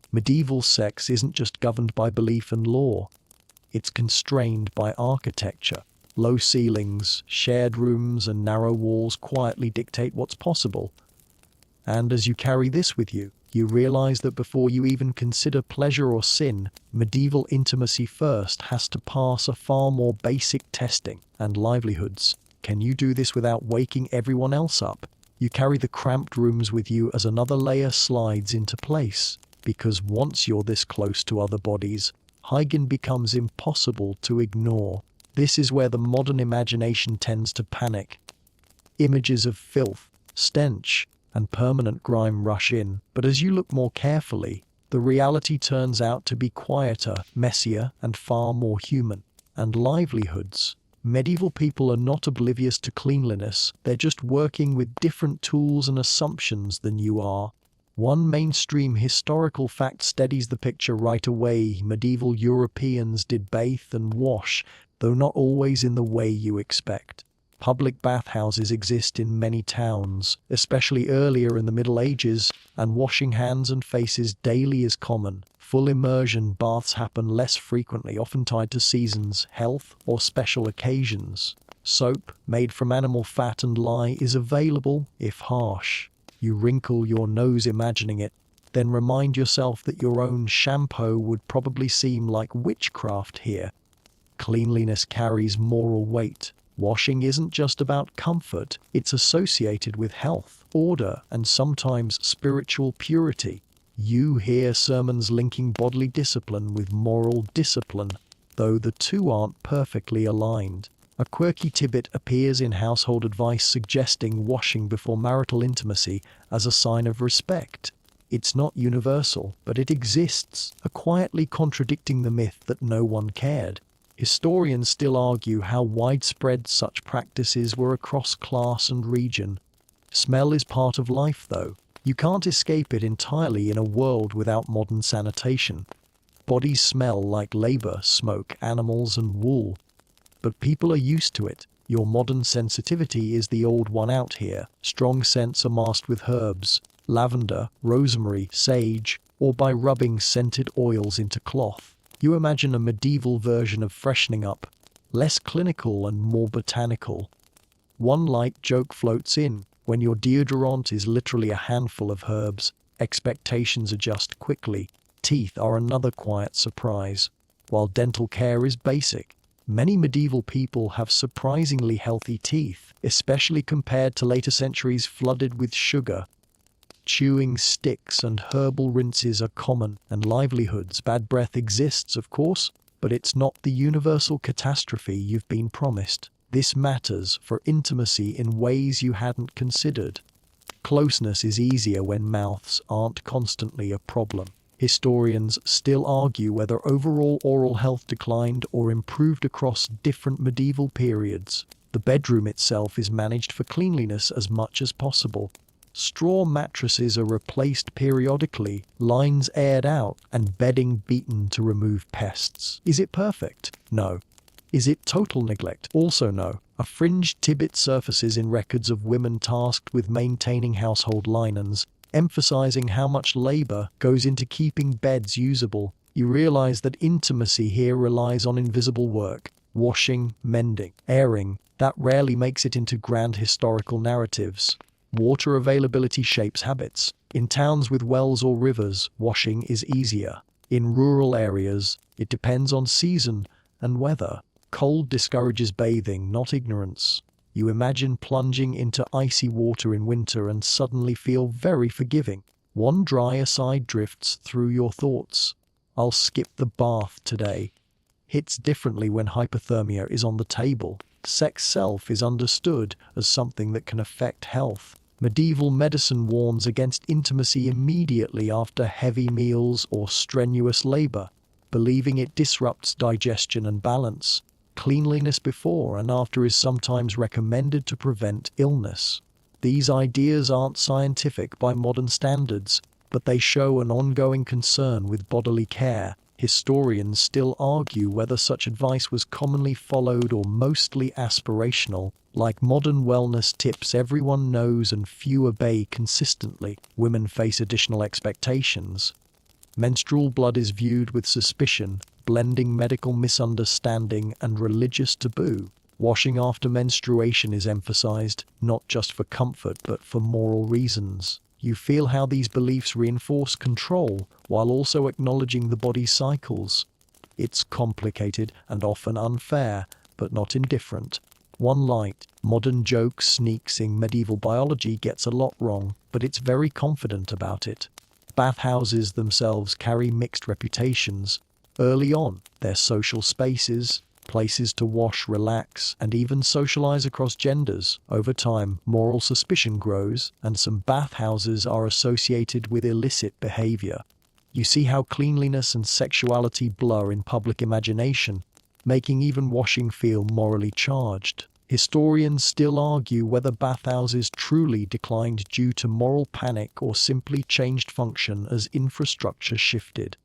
[SPEAKER 1] Medieval sex isn't just governed by belief and law. It's constrained by architecture. Low ceilings, shared rooms, and narrow walls quietly dictate what's possible. And as you carry this with you, you realize that before you even consider pleasure or sin, medieval intimacy first has to pass a far more basic testing and livelihoods. Can you do this without waking everyone else up? You carry the cramped rooms with you as another layer slides into place, because once you're this close to other bodies, hygiene becomes impossible to ignore. This is where the modern imagination tends to panic. Images of filth, stench, and permanent grime rush in, but as you look more carefully, the reality turns out to be quieter, messier, and far more human. And livelihoods. Medieval people are not oblivious to cleanliness, they're just working with different tools and assumptions than you are. One mainstream historical fact steadies the picture right away. Medieval Europeans did bathe and wash, though not always in the way you expect. Public bathhouses exist in many towns, especially earlier in the Middle Ages, and washing hands and faces daily is common. Full immersion baths happen less frequently, often tied to seasons, health, or special occasions. Soap, made from animal fat and lye, is available, if harsh. You wrinkle your nose imagining it, then remind yourself that your own shampoo would probably seem like witchcraft here. Cleanliness carries moral weight. Washing isn't just about comfort, it's associated with health, order, and sometimes spiritual purity. You hear sermons linking bodily discipline with moral discipline, though the two aren't perfectly aligned. A quirky tidbit appears in household advice suggesting washing before marital intimacy as a sign of respect. It's not universal, but it exists, quietly contradicting the myth that no one cared. Historians still argue how widespread such practices were across class and region. Smell is part of life, though. You can't escape it entirely in a world without modern sanitation. Bodies smell like labor, smoke, animals, and wool. But people are used to it. Your modern sensitivity is the old one out here. Strong scents are masked with herbs, lavender, rosemary, sage, or by rubbing scented oils into cloth. You imagine a medieval version of freshening up, less clinical and more botanical. One light joke floats in. When your deodorant is literally a handful of herbs, expectations adjust quickly. Teeth are another quiet surprise. While dental care is basic, many medieval people have surprisingly healthy teeth, especially compared to later centuries flooded with sugar. Chewing sticks and herbal rinses are common, and livelihoods. Bad breath exists, of course, but it's not the universal catastrophe you've been promised. This matters for intimacy in ways you hadn't considered. Closeness is easier when mouths aren't constantly a problem. Historians still argue whether overall oral health declined or improved across different medieval periods. The bedroom itself is managed for cleanliness as much as possible. Straw mattresses are replaced periodically, lines aired out, and bedding beaten to remove pests. Is it perfect? No. Is it total neglect? Also no. A fringed tidbit surfaces in records of women tasked with maintaining household linens, emphasizing how much labor goes into keeping beds usable. You realize that intimacy here relies on invisible work, washing, mending, airing, that rarely makes it into grand historical narratives. Water availability shapes habits. In towns with wells or rivers, washing is easier. In rural areas, it depends on season and weather. Cold discourages bathing, not ignorance. You imagine plunging into icy water in winter and suddenly feel very forgiving. One dry aside drifts through your thoughts. I'll skip the bath today. Hits differently when hypothermia is on the table. Sex self is understood as something that can affect health. Medieval medicine warns against intimacy immediately after heavy meals or strenuous labor, believing it disrupts digestion and balance. Cleanliness before and after is sometimes recommended to prevent illness. These ideas aren't scientific by modern standards, but they show an ongoing concern with bodily care. Historians still argue whether such advice was commonly followed or mostly aspirational. Like modern wellness tips everyone knows and few obey consistently, women face additional expectations. Menstrual blood is viewed with suspicion, blending medical misunderstanding and religious taboo. Washing after menstruation is emphasized, not just for comfort but for moral reasons. You feel how these beliefs reinforce control while also acknowledging the body's cycles. It's complicated and often unfair, but not indifferent. One light, modern joke sneaks in medieval biology gets a lot wrong, but it's very confident about it. Bathhouses themselves carry mixed reputations. Early on, they're social spaces, places to wash, relax, and even socialize across genders. Over time, moral suspicion grows, and some bathhouses are associated with illicit behavior. You see how cleanliness and sexuality blur in public imagination, making even washing feel morally charged. Historians still argue whether bathhouses truly declined due to moral panic or simply changed function as infrastructure shifted.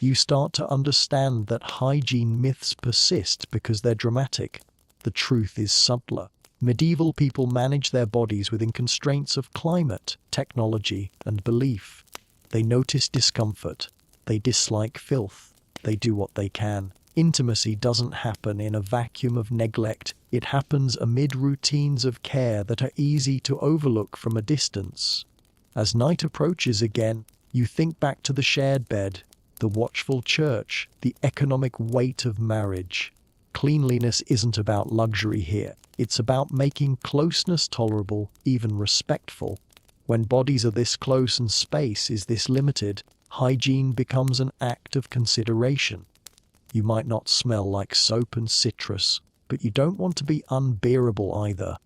[SPEAKER 1] You start to understand that hygiene myths persist because they're dramatic. The truth is subtler. Medieval people manage their bodies within constraints of climate, technology, and belief. They notice discomfort. They dislike filth. They do what they can. Intimacy doesn't happen in a vacuum of neglect. It happens amid routines of care that are easy to overlook from a distance. As night approaches again, you think back to the shared bed, the watchful church, the economic weight of marriage. Cleanliness isn't about luxury here. It's about making closeness tolerable, even respectful. When bodies are this close and space is this limited, hygiene becomes an act of consideration. You might not smell like soap and citrus, but you don't want to be unbearable either.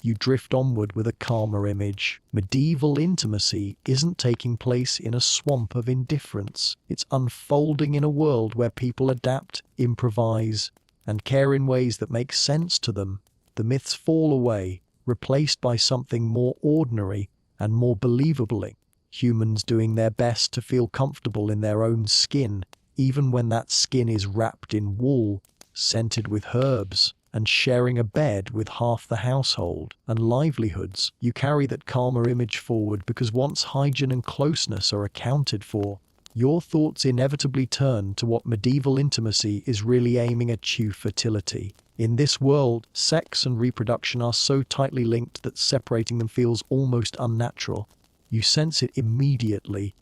[SPEAKER 1] You drift onward with a calmer image. Medieval intimacy isn't taking place in a swamp of indifference. It's unfolding in a world where people adapt, improvise, and care in ways that make sense to them. The myths fall away, replaced by something more ordinary and more believable. Humans doing their best to feel comfortable in their own skin, even when that skin is wrapped in wool, scented with herbs, and sharing a bed with half the household and livelihoods. You carry that calmer image forward because once hygiene and closeness are accounted for, your thoughts inevitably turn to what medieval intimacy is really aiming at: fertility. In this world, sex and reproduction are so tightly linked that separating them feels almost unnatural. You sense it immediately.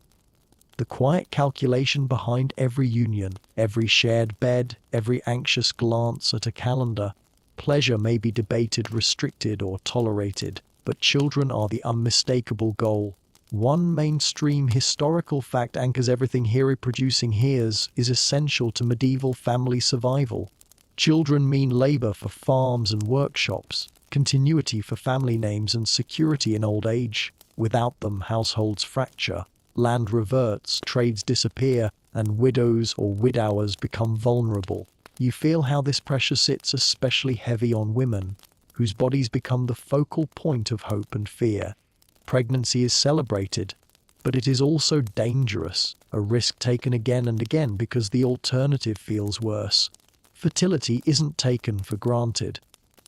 [SPEAKER 1] The quiet calculation behind every union, every shared bed, every anxious glance at a calendar. Pleasure may be debated, restricted, or tolerated, but children are the unmistakable goal. One mainstream historical fact anchors everything here: reproducing heirs is essential to medieval family survival. Children mean labor for farms and workshops, continuity for family names, and security in old age. Without them, households fracture. Land reverts, trades disappear, and widows or widowers become vulnerable. You feel how this pressure sits especially heavy on women. whose bodies become the focal point of hope and fear. Pregnancy is celebrated, but it is also dangerous, a risk taken again and again because the alternative feels worse. Fertility isn't taken for granted.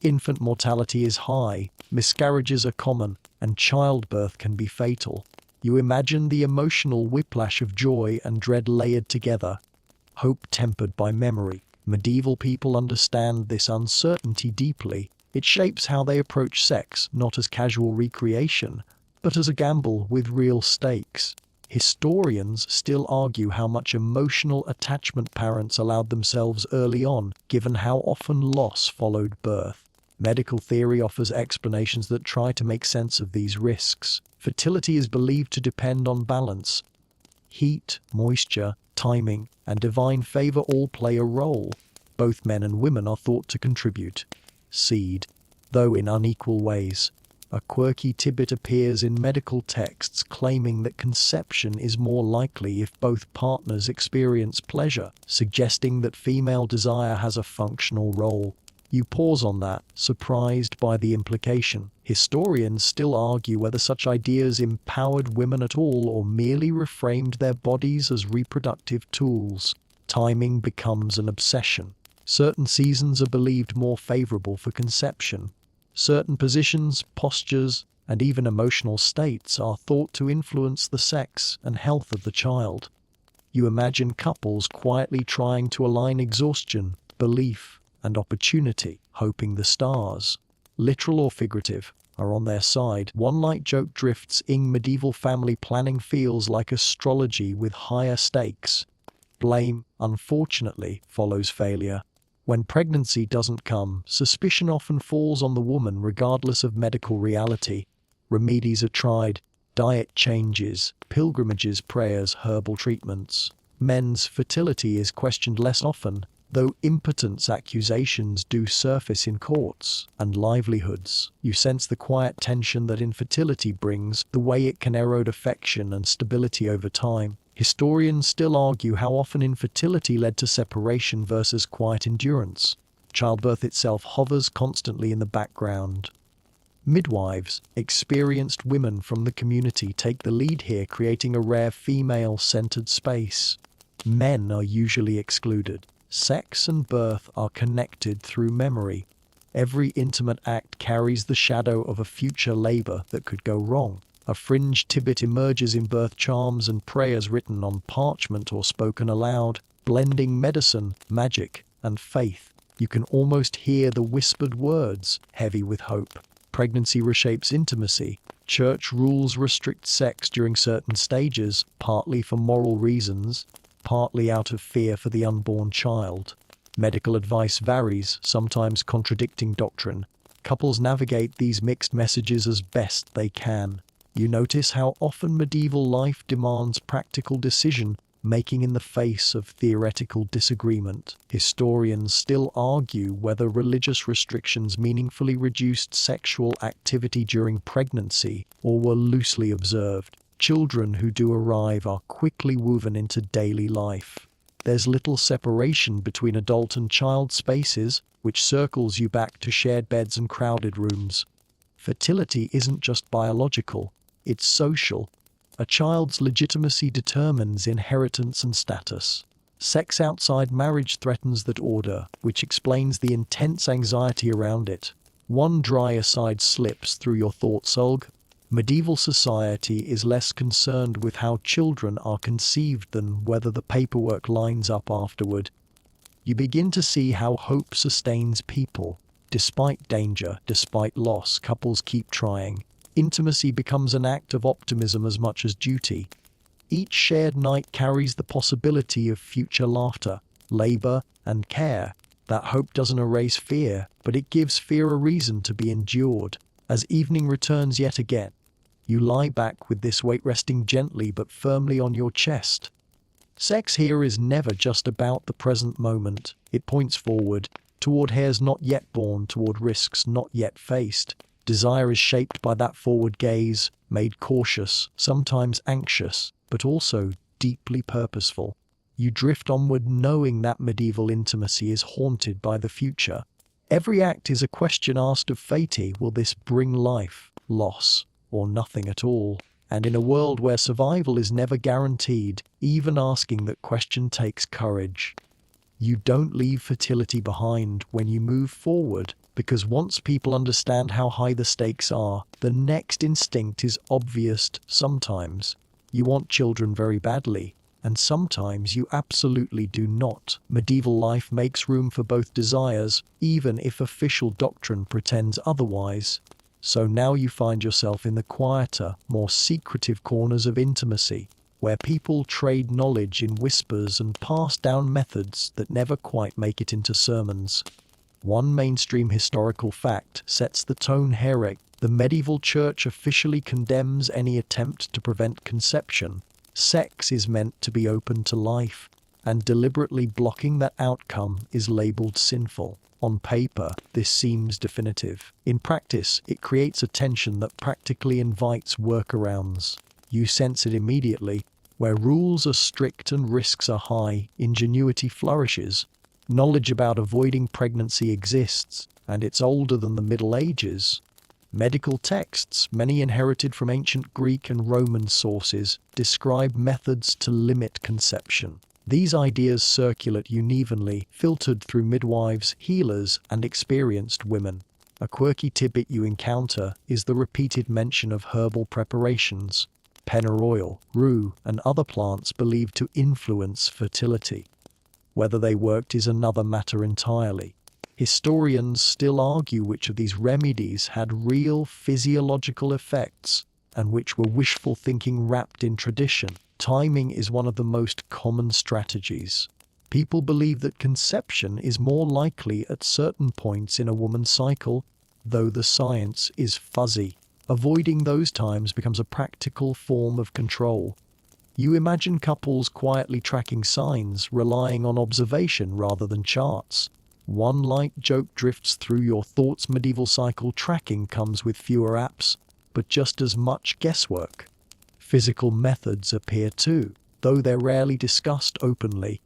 [SPEAKER 1] Infant mortality is high, miscarriages are common, and childbirth can be fatal. You imagine the emotional whiplash of joy and dread layered together, hope tempered by memory. Medieval people understand this uncertainty deeply. It shapes how they approach sex, not as casual recreation, but as a gamble with real stakes. Historians still argue how much emotional attachment parents allowed themselves early on, given how often loss followed birth. Medical theory offers explanations that try to make sense of these risks. Fertility is believed to depend on balance. Heat, moisture, timing, and divine favor all play a role. Both men and women are thought to contribute. Seed, though in unequal ways. A quirky tidbit appears in medical texts claiming that conception is more likely if both partners experience pleasure, suggesting that female desire has a functional role. You pause on that, surprised by the implication. Historians still argue whether such ideas empowered women at all or merely reframed their bodies as reproductive tools. Timing becomes an obsession. Certain seasons are believed more favorable for conception. Certain positions, postures, and even emotional states are thought to influence the sex and health of the child. You imagine couples quietly trying to align exhaustion, belief, and opportunity, hoping the stars, literal or figurative, are on their side. One light joke drifts in: medieval family planning feels like astrology with higher stakes. Blame, unfortunately, follows failure. When pregnancy doesn't come, suspicion often falls on the woman regardless of medical reality. Remedies are tried, diet changes, pilgrimages, prayers, herbal treatments. Men's fertility is questioned less often, though impotence accusations do surface in courts and livelihoods. You sense the quiet tension that infertility brings, the way it can erode affection and stability over time. Historians still argue how often infertility led to separation versus quiet endurance. Childbirth itself hovers constantly in the background. Midwives, experienced women from the community, take the lead here, creating a rare female-centered space. Men are usually excluded. Sex and birth are connected through memory. Every intimate act carries the shadow of a future labor that could go wrong. A fringe tidbit emerges in birth charms and prayers written on parchment or spoken aloud, blending medicine, magic, and faith. You can almost hear the whispered words, heavy with hope. Pregnancy reshapes intimacy. Church rules restrict sex during certain stages, partly for moral reasons, partly out of fear for the unborn child. Medical advice varies, sometimes contradicting doctrine. Couples navigate these mixed messages as best they can. You notice how often medieval life demands practical decision-making in the face of theoretical disagreement. Historians still argue whether religious restrictions meaningfully reduced sexual activity during pregnancy or were loosely observed. Children who do arrive are quickly woven into daily life. There's little separation between adult and child spaces, which circles you back to shared beds and crowded rooms. Fertility isn't just biological, it's social. A child's legitimacy determines inheritance and status. Sex outside marriage threatens that order, which explains the intense anxiety around it. One dry aside slips through your thoughts, Olg. Medieval society is less concerned with how children are conceived than whether the paperwork lines up afterward. You begin to see how hope sustains people. Despite danger, despite loss, couples keep trying. Intimacy becomes an act of optimism as much as duty. Each shared night carries the possibility of future laughter, labor, and care. That hope doesn't erase fear, but it gives fear a reason to be endured. As evening returns yet again, you lie back with this weight resting gently but firmly on your chest. Sex here is never just about the present moment. It points forward, toward heirs not yet born, toward risks not yet faced. Desire is shaped by that forward gaze, made cautious, sometimes anxious, but also deeply purposeful. You drift onward knowing that medieval intimacy is haunted by the future. Every act is a question asked of fate: will this bring life, loss, or nothing at all? And in a world where survival is never guaranteed, even asking that question takes courage. You don't leave fertility behind when you move forward, because once people understand how high the stakes are, the next instinct is obvious. Sometimes you want children very badly, and sometimes you absolutely do not. Medieval life makes room for both desires, even if official doctrine pretends otherwise. So now you find yourself in the quieter, more secretive corners of intimacy, where people trade knowledge in whispers and pass down methods that never quite make it into sermons. One mainstream historical fact sets the tone here: the medieval church officially condemns any attempt to prevent conception. Sex is meant to be open to life, and deliberately blocking that outcome is labeled sinful. On paper, this seems definitive. In practice, it creates a tension that practically invites workarounds. You sense it immediately. Where rules are strict and risks are high, ingenuity flourishes. Knowledge about avoiding pregnancy exists, and it's older than the Middle Ages. Medical texts, many inherited from ancient Greek and Roman sources, describe methods to limit conception. These ideas circulate unevenly, filtered through midwives, healers, and experienced women. A quirky tidbit you encounter is the repeated mention of herbal preparations, penna oil, rue, and other plants believed to influence fertility. Whether they worked is another matter entirely. Historians still argue which of these remedies had real physiological effects and which were wishful thinking wrapped in tradition. Timing is one of the most common strategies. People believe that conception is more likely at certain points in a woman's cycle, though the science is fuzzy. Avoiding those times becomes a practical form of control. You imagine couples quietly tracking signs, relying on observation rather than charts. One light joke drifts through your thoughts. Medieval cycle tracking comes with fewer apps, but just as much guesswork. Physical methods appear too, though they're rarely discussed openly.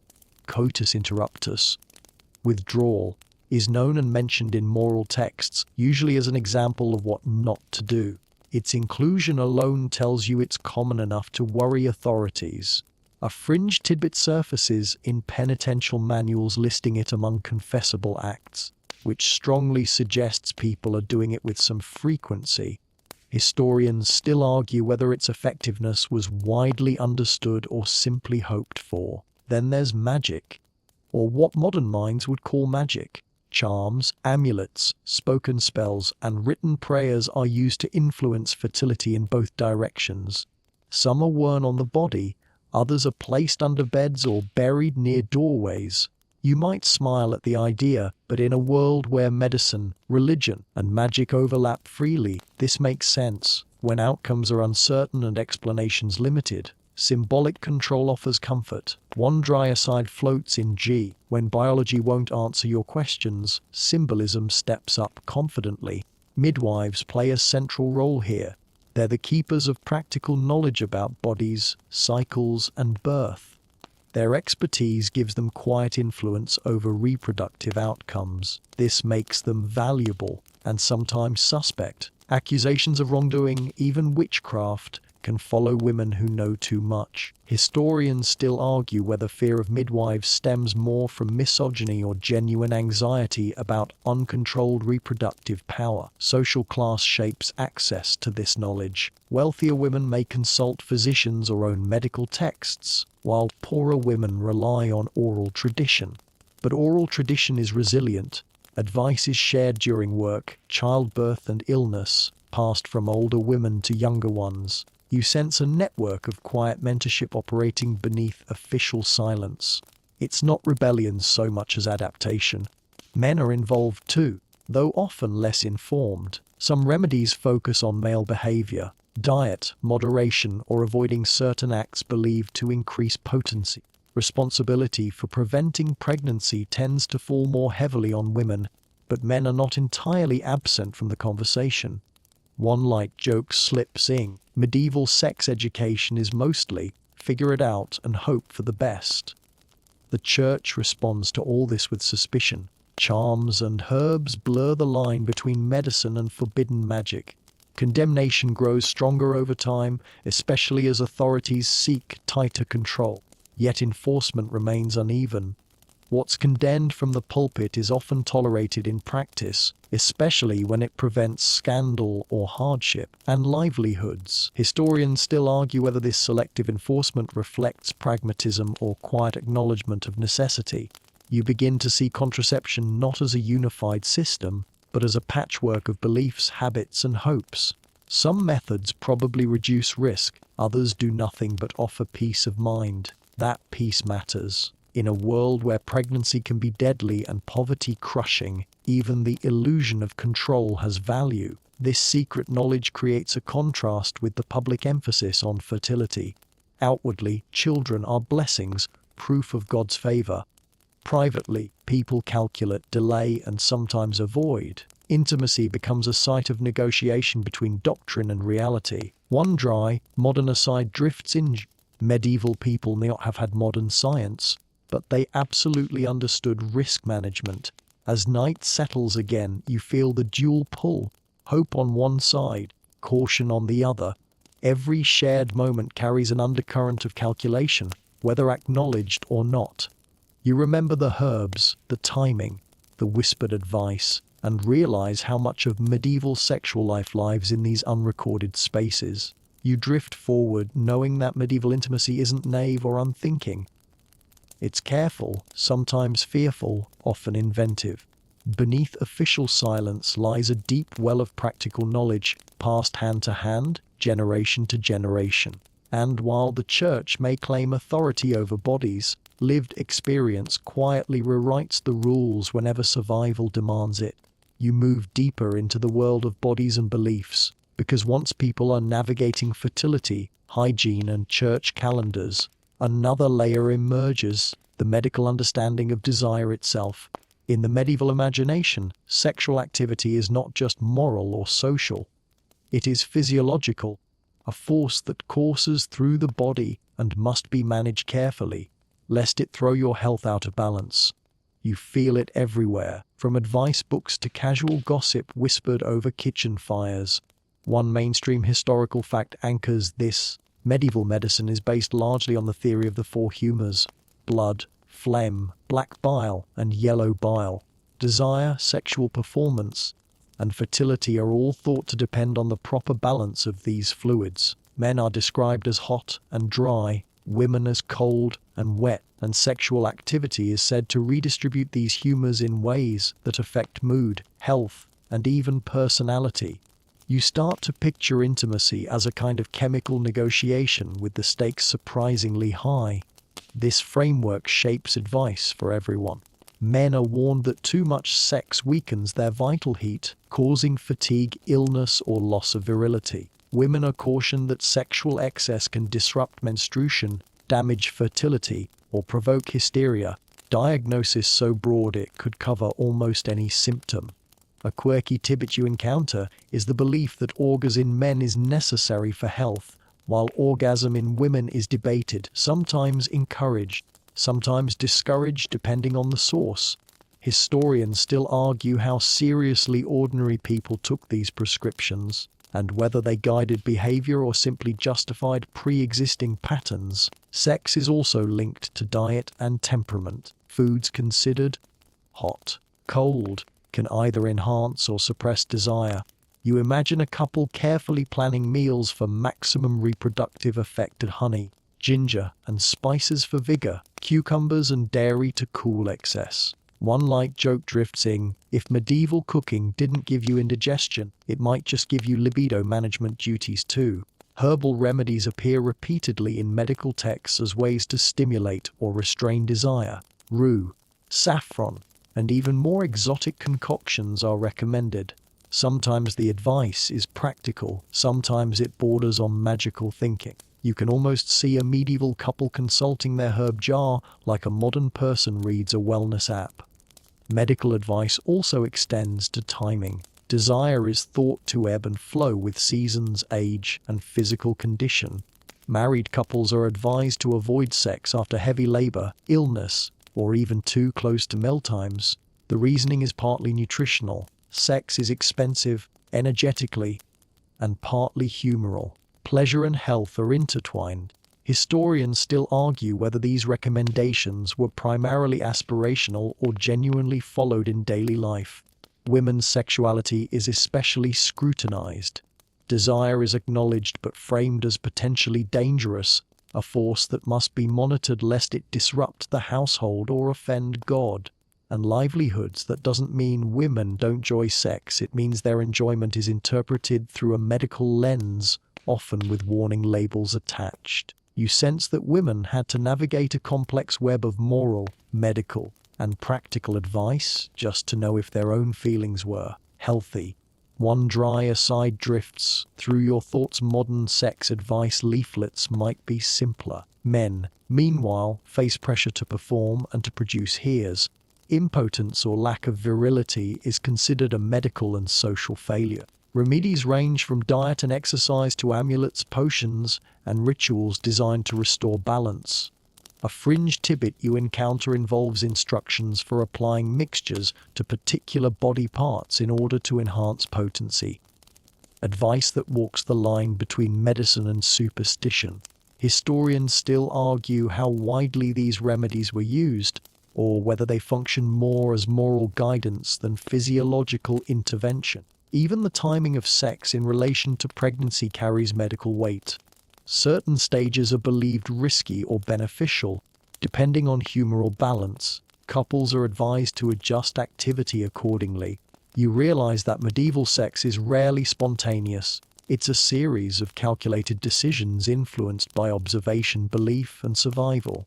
[SPEAKER 1] Coitus interruptus, withdrawal, is known and mentioned in moral texts, usually as an example of what not to do. Its inclusion alone tells you it's common enough to worry authorities. A fringe tidbit surfaces in penitential manuals listing it among confessable acts, which strongly suggests people are doing it with some frequency. Historians still argue whether its effectiveness was widely understood or simply hoped for. Then there's magic, or what modern minds would call magic. Charms, amulets, spoken spells, and written prayers are used to influence fertility in both directions. Some are worn on the body, others are placed under beds or buried near doorways. You might smile at the idea, but in a world where medicine, religion, and magic overlap freely, this makes sense. When outcomes are uncertain and explanations limited, symbolic control offers comfort. One dry aside floats in G. When biology won't answer your questions, symbolism steps up confidently. Midwives play a central role here. They're the keepers of practical knowledge about bodies, cycles, and birth. Their expertise gives them quiet influence over reproductive outcomes. This makes them valuable and sometimes suspect. Accusations of wrongdoing, even witchcraft, can follow women who know too much. Historians still argue whether fear of midwives stems more from misogyny or genuine anxiety about uncontrolled reproductive power. Social class shapes access to this knowledge. Wealthier women may consult physicians or own medical texts, while poorer women rely on oral tradition. But oral tradition is resilient. Advice is shared during work, childbirth, and illness, passed from older women to younger ones. You sense a network of quiet mentorship operating beneath official silence. It's not rebellion so much as adaptation. Men are involved too, though often less informed. Some remedies focus on male behavior, diet, moderation, or avoiding certain acts believed to increase potency. Responsibility for preventing pregnancy tends to fall more heavily on women, but men are not entirely absent from the conversation. One light joke slips in. Medieval sex education is mostly figure it out and hope for the best. The church responds to all this with suspicion. Charms and herbs blur the line between medicine and forbidden magic. Condemnation grows stronger over time, especially as authorities seek tighter control. Yet enforcement remains uneven. What's condemned from the pulpit is often tolerated in practice, especially when it prevents scandal or hardship and livelihoods. Historians still argue whether this selective enforcement reflects pragmatism or quiet acknowledgement of necessity. You begin to see contraception not as a unified system, but as a patchwork of beliefs, habits, and hopes. Some methods probably reduce risk, others do nothing but offer peace of mind. That peace matters. In a world where pregnancy can be deadly and poverty crushing, even the illusion of control has value. This secret knowledge creates a contrast with the public emphasis on fertility. Outwardly, children are blessings, proof of God's favor. Privately, people calculate, delay, and sometimes avoid. Intimacy becomes a site of negotiation between doctrine and reality. One dry, modern aside drifts in. Medieval people may not have had modern science, but they absolutely understood risk management. As night settles again, you feel the dual pull, hope on one side, caution on the other. Every shared moment carries an undercurrent of calculation, whether acknowledged or not. You remember the herbs, the timing, the whispered advice, and realize how much of medieval sexual life lives in these unrecorded spaces. You drift forward knowing that medieval intimacy isn't naive or unthinking. It's careful, sometimes fearful, often inventive. Beneath official silence lies a deep well of practical knowledge, passed hand to hand, generation to generation. And while the church may claim authority over bodies, lived experience quietly rewrites the rules whenever survival demands it. You move deeper into the world of bodies and beliefs, because once people are navigating fertility, hygiene, and church calendars, another layer emerges, the medical understanding of desire itself. In the medieval imagination, sexual activity is not just moral or social. It is physiological, a force that courses through the body and must be managed carefully, lest it throw your health out of balance. You feel it everywhere, from advice books to casual gossip whispered over kitchen fires. One mainstream historical fact anchors this. Medieval medicine is based largely on the theory of the four humors: blood, phlegm, black bile, and yellow bile. Desire, sexual performance, and fertility are all thought to depend on the proper balance of these fluids. Men are described as hot and dry, women as cold and wet, and sexual activity is said to redistribute these humors in ways that affect mood, health, and even personality. You start to picture intimacy as a kind of chemical negotiation with the stakes surprisingly high. This framework shapes advice for everyone. Men are warned that too much sex weakens their vital heat, causing fatigue, illness, or loss of virility. Women are cautioned that sexual excess can disrupt menstruation, damage fertility, or provoke hysteria. Diagnosis so broad it could cover almost any symptom. A quirky tidbit you encounter is the belief that orgasm in men is necessary for health, while orgasm in women is debated, sometimes encouraged, sometimes discouraged depending on the source. Historians still argue how seriously ordinary people took these prescriptions, and whether they guided behavior or simply justified pre-existing patterns. Sex is also linked to diet and temperament. Foods considered hot, cold, can either enhance or suppress desire. You imagine a couple carefully planning meals for maximum reproductive effect: honey, ginger, and spices for vigor, cucumbers and dairy to cool excess. One light joke drifts in: if medieval cooking didn't give you indigestion, it might just give you libido management duties too. Herbal remedies appear repeatedly in medical texts as ways to stimulate or restrain desire. Rue, saffron, and even more exotic concoctions are recommended. Sometimes the advice is practical, sometimes it borders on magical thinking. You can almost see a medieval couple consulting their herb jar like a modern person reads a wellness app. Medical advice also extends to timing. Desire is thought to ebb and flow with seasons, age, and physical condition. Married couples are advised to avoid sex after heavy labor, illness, or even too close to mealtimes. The reasoning is partly nutritional. Sex is expensive, energetically, and partly humoral. Pleasure and health are intertwined. Historians still argue whether these recommendations were primarily aspirational or genuinely followed in daily life. Women's sexuality is especially scrutinized. Desire is acknowledged but framed as potentially dangerous, a force that must be monitored lest it disrupt the household or offend God. And livelihoods, that doesn't mean women don't enjoy sex, it means their enjoyment is interpreted through a medical lens, often with warning labels attached. You sense that women had to navigate a complex web of moral, medical, and practical advice just to know if their own feelings were healthy. One dry aside drifts through your thoughts. Modern sex advice leaflets might be simpler. Men, meanwhile, face pressure to perform and to produce heirs. Impotence or lack of virility is considered a medical and social failure. Remedies range from diet and exercise to amulets, potions, and rituals designed to restore balance. A fringe tidbit you encounter involves instructions for applying mixtures to particular body parts in order to enhance potency. Advice that walks the line between medicine and superstition. Historians still argue how widely these remedies were used, or whether they function more as moral guidance than physiological intervention. Even the timing of sex in relation to pregnancy carries medical weight. Certain stages are believed risky or beneficial. Depending on humoral balance, couples are advised to adjust activity accordingly. You realize that medieval sex is rarely spontaneous. It's a series of calculated decisions influenced by observation, belief, and survival.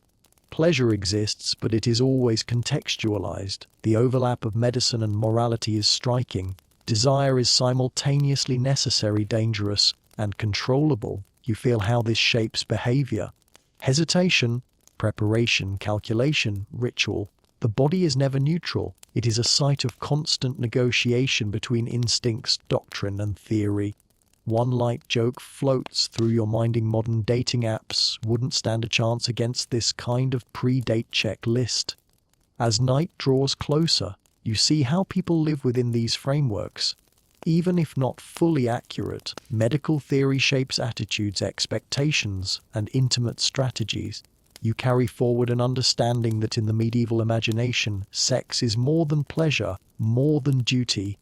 [SPEAKER 1] Pleasure exists, but it is always contextualized. The overlap of medicine and morality is striking. Desire is simultaneously necessary, dangerous, and controllable. You feel how this shapes behavior. Hesitation, preparation, calculation, ritual. The body is never neutral. It is a site of constant negotiation between instincts, doctrine, and theory. One light joke floats through your mind. Modern dating apps wouldn't stand a chance against this kind of pre-date checklist. As night draws closer, you see how people live within these frameworks. Even if not fully accurate, medical theory shapes attitudes, expectations, and intimate strategies. You carry forward an understanding that in the medieval imagination, sex is more than pleasure, more than duty.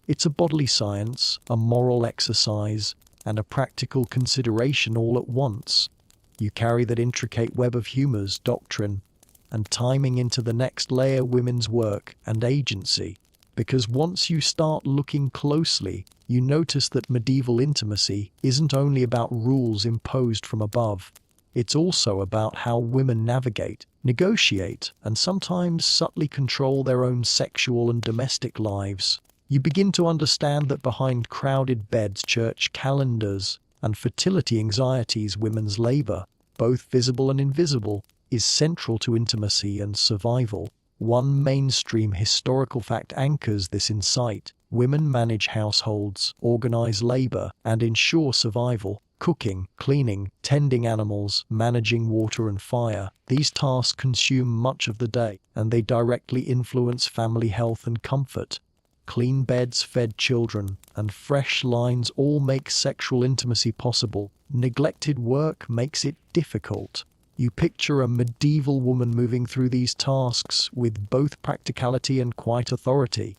[SPEAKER 1] It's a bodily science, a moral exercise, and a practical consideration all at once. You carry that intricate web of humors, doctrine, and timing into the next layer, women's work and agency. Because once you start looking closely, you notice that medieval intimacy isn't only about rules imposed from above. It's also about how women navigate, negotiate, and sometimes subtly control their own sexual and domestic lives. You begin to understand that behind crowded beds, church calendars, and fertility anxieties, women's labor, both visible and invisible, is central to intimacy and survival. One mainstream historical fact anchors this insight. Women manage households, organize labor, and ensure survival. Cooking, cleaning, tending animals, managing water and fire. These tasks consume much of the day, and they directly influence family health and comfort. Clean beds, fed children, and fresh lines all make sexual intimacy possible. Neglected work makes it difficult. You picture a medieval woman moving through these tasks with both practicality and quiet authority.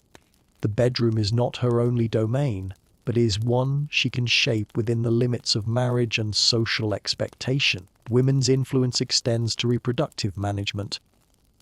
[SPEAKER 1] The bedroom is not her only domain, but is one she can shape within the limits of marriage and social expectation. Women's influence extends to reproductive management.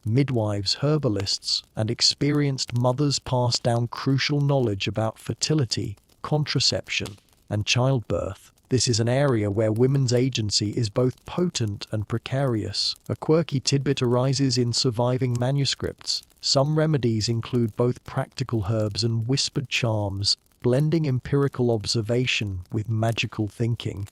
[SPEAKER 1] Midwives, herbalists, and experienced mothers pass down crucial knowledge about fertility, contraception, and childbirth. This is an area where women's agency is both potent and precarious. A quirky tidbit arises in surviving manuscripts. Some remedies include both practical herbs and whispered charms, blending empirical observation with magical thinking.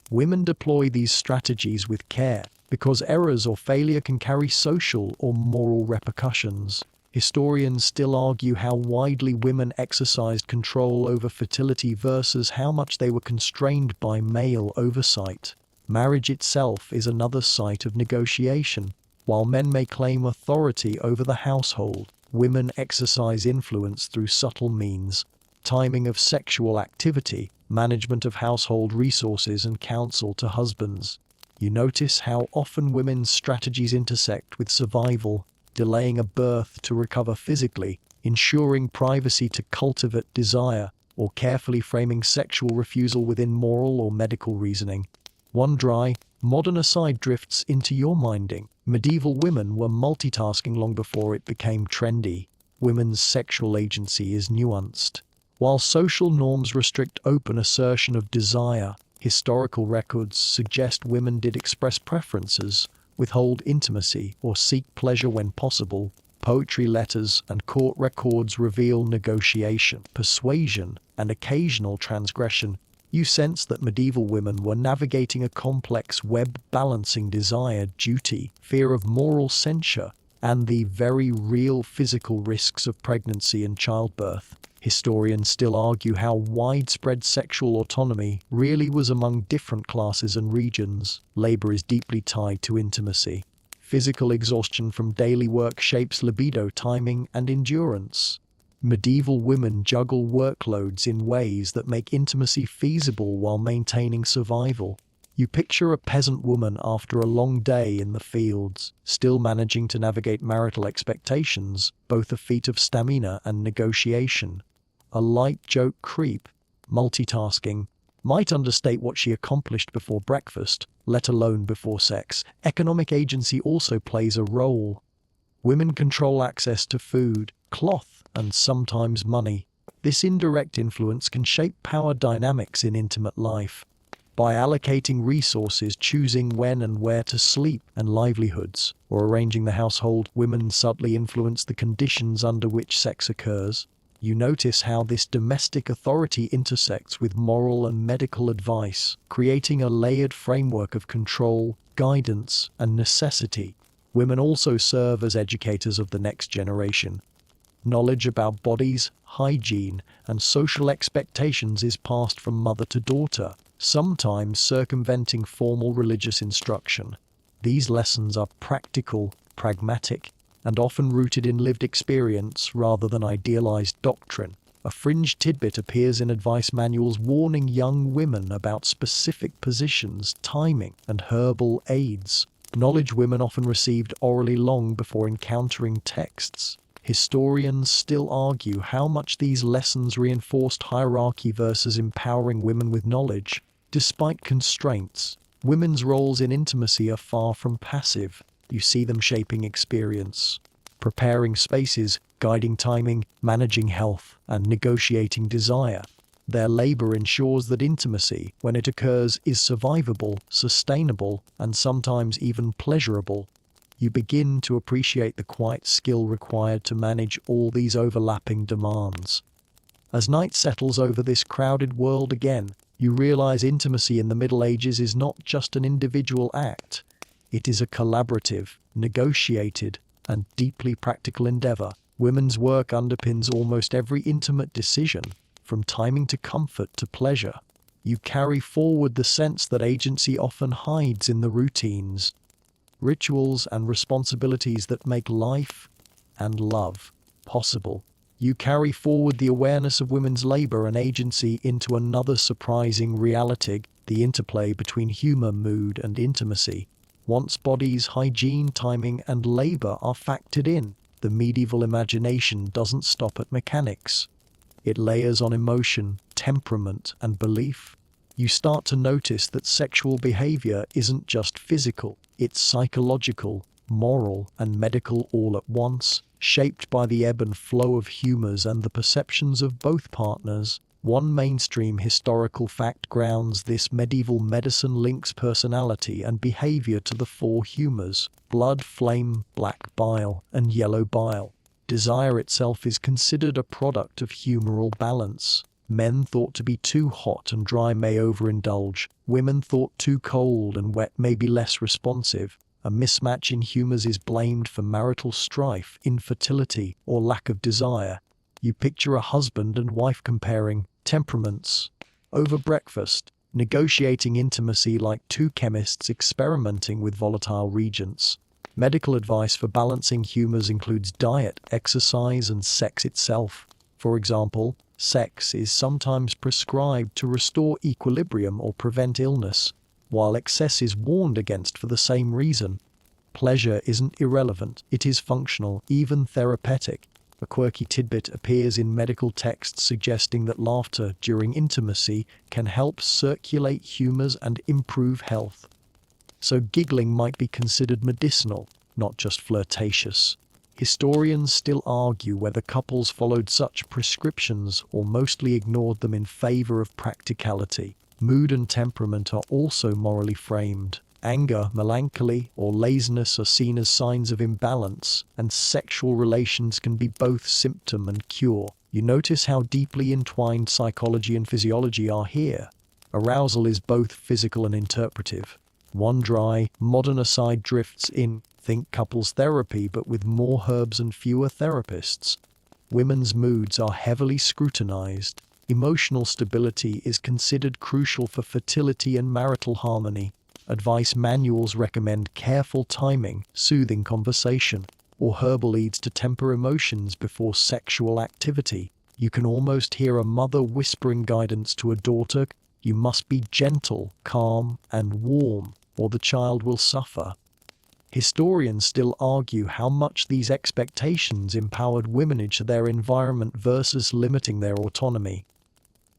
[SPEAKER 1] Women deploy these strategies with care, because errors or failure can carry social or moral repercussions. Historians still argue how widely women exercised control over fertility versus how much they were constrained by male oversight. Marriage itself is another site of negotiation. While men may claim authority over the household, women exercise influence through subtle means: timing of sexual activity, management of household resources, and counsel to husbands. You notice how often women's strategies intersect with survival, delaying a birth to recover physically, ensuring privacy to cultivate desire, or carefully framing sexual refusal within moral or medical reasoning. One dry, modern aside drifts into your minding. Medieval women were multitasking long before it became trendy. Women's sexual agency is nuanced. While social norms restrict open assertion of desire, historical records suggest women did express preferences, withhold intimacy, or seek pleasure when possible. Poetry, letters, and court records reveal negotiation, persuasion, and occasional transgression. You sense that medieval women were navigating a complex web balancing desire, duty, fear of moral censure, and the very real physical risks of pregnancy and childbirth. Historians still argue how widespread sexual autonomy really was among different classes and regions. Labor is deeply tied to intimacy. Physical exhaustion from daily work shapes libido, timing, and endurance. Medieval women juggle workloads in ways that make intimacy feasible while maintaining survival. You picture a peasant woman after a long day in the fields, still managing to navigate marital expectations, both a feat of stamina and negotiation. A light joke creep, multitasking, might understate what she accomplished before breakfast, let alone before sex. Economic agency also plays a role. Women control access to food, cloth, and sometimes money. This indirect influence can shape power dynamics in intimate life. By allocating resources, choosing when and where to sleep, and livelihoods, or arranging the household, women subtly influence the conditions under which sex occurs. You notice how this domestic authority intersects with moral and medical advice, creating a layered framework of control, guidance, and necessity. Women also serve as educators of the next generation. Knowledge about bodies, hygiene, and social expectations is passed from mother to daughter, sometimes circumventing formal religious instruction. These lessons are practical, pragmatic, and often rooted in lived experience rather than idealized doctrine. A fringe tidbit appears in advice manuals warning young women about specific positions, timing, and herbal aids. Knowledge women often received orally long before encountering texts. Historians still argue how much these lessons reinforced hierarchy versus empowering women with knowledge. Despite constraints, women's roles in intimacy are far from passive. You see them shaping experience, preparing spaces, guiding timing, managing health, and negotiating desire. Their labor ensures that intimacy, when it occurs, is survivable, sustainable, and sometimes even pleasurable. You begin to appreciate the quiet skill required to manage all these overlapping demands. As night settles over this crowded world again, you realize intimacy in the Middle Ages is not just an individual act. It is a collaborative, negotiated, and deeply practical endeavor. Women's work underpins almost every intimate decision, from timing to comfort to pleasure. You carry forward the sense that agency often hides in the routines, rituals, and responsibilities that make life and love possible. You carry forward the awareness of women's labor and agency into another surprising reality: the interplay between humor, mood, and intimacy. Once bodies, hygiene, timing, and labor are factored in, the medieval imagination doesn't stop at mechanics. It layers on emotion, temperament, and belief. You start to notice that sexual behavior isn't just physical, it's psychological, moral, and medical all at once, shaped by the ebb and flow of humors and the perceptions of both partners. One mainstream historical fact grounds this: medieval medicine links personality and behavior to the four humors: blood, flame, black bile, and yellow bile. Desire itself is considered a product of humoral balance. Men thought to be too hot and dry may overindulge. Women thought too cold and wet may be less responsive. A mismatch in humors is blamed for marital strife, infertility, or lack of desire. You picture a husband and wife comparing temperaments over breakfast, negotiating intimacy like two chemists experimenting with volatile reagents. Medical advice for balancing humors includes diet, exercise, and sex itself. For example, sex is sometimes prescribed to restore equilibrium or prevent illness, while excess is warned against for the same reason. Pleasure isn't irrelevant, it is functional, even therapeutic. A quirky tidbit appears in medical texts suggesting that laughter during intimacy can help circulate humors and improve health. So giggling might be considered medicinal, not just flirtatious. Historians still argue whether couples followed such prescriptions or mostly ignored them in favor of practicality. Mood and temperament are also morally framed. Anger, melancholy, or laziness are seen as signs of imbalance, and sexual relations can be both symptom and cure. You notice how deeply entwined psychology and physiology are here. Arousal is both physical and interpretive. One dry, modern aside drifts in, think couples therapy but with more herbs and fewer therapists. Women's moods are heavily scrutinized. Emotional stability is considered crucial for fertility and marital harmony. Advice manuals recommend careful timing, soothing conversation, or herbal aids to temper emotions before sexual activity. You can almost hear a mother whispering guidance to a daughter: "You must be gentle, calm, and warm, or the child will suffer." Historians still argue how much these expectations empowered women into their environment versus limiting their autonomy.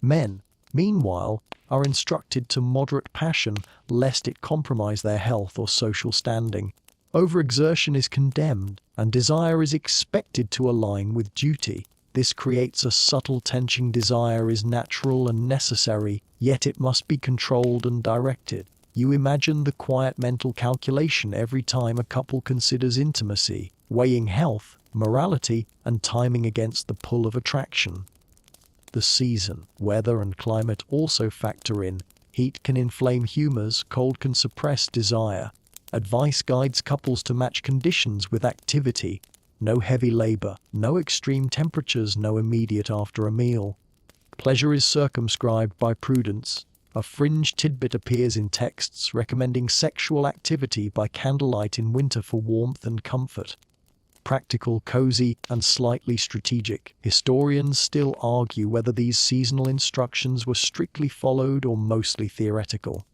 [SPEAKER 1] Men, meanwhile, are instructed to moderate passion lest it compromise their health or social standing. Overexertion is condemned, and desire is expected to align with duty. This creates a subtle tension. Desire is natural and necessary, yet it must be controlled and directed. You imagine the quiet mental calculation every time a couple considers intimacy, weighing health, morality, and timing against the pull of attraction. The season, weather, and climate also factor in. Heat can inflame humors, cold can suppress desire. Advice guides couples to match conditions with activity. No heavy labor, no extreme temperatures, no immediate after a meal. Pleasure is circumscribed by prudence. A fringe tidbit appears in texts recommending sexual activity by candlelight in winter for warmth and comfort. Practical, cozy, and slightly strategic. Historians still argue whether these seasonal instructions were strictly followed or mostly theoretical.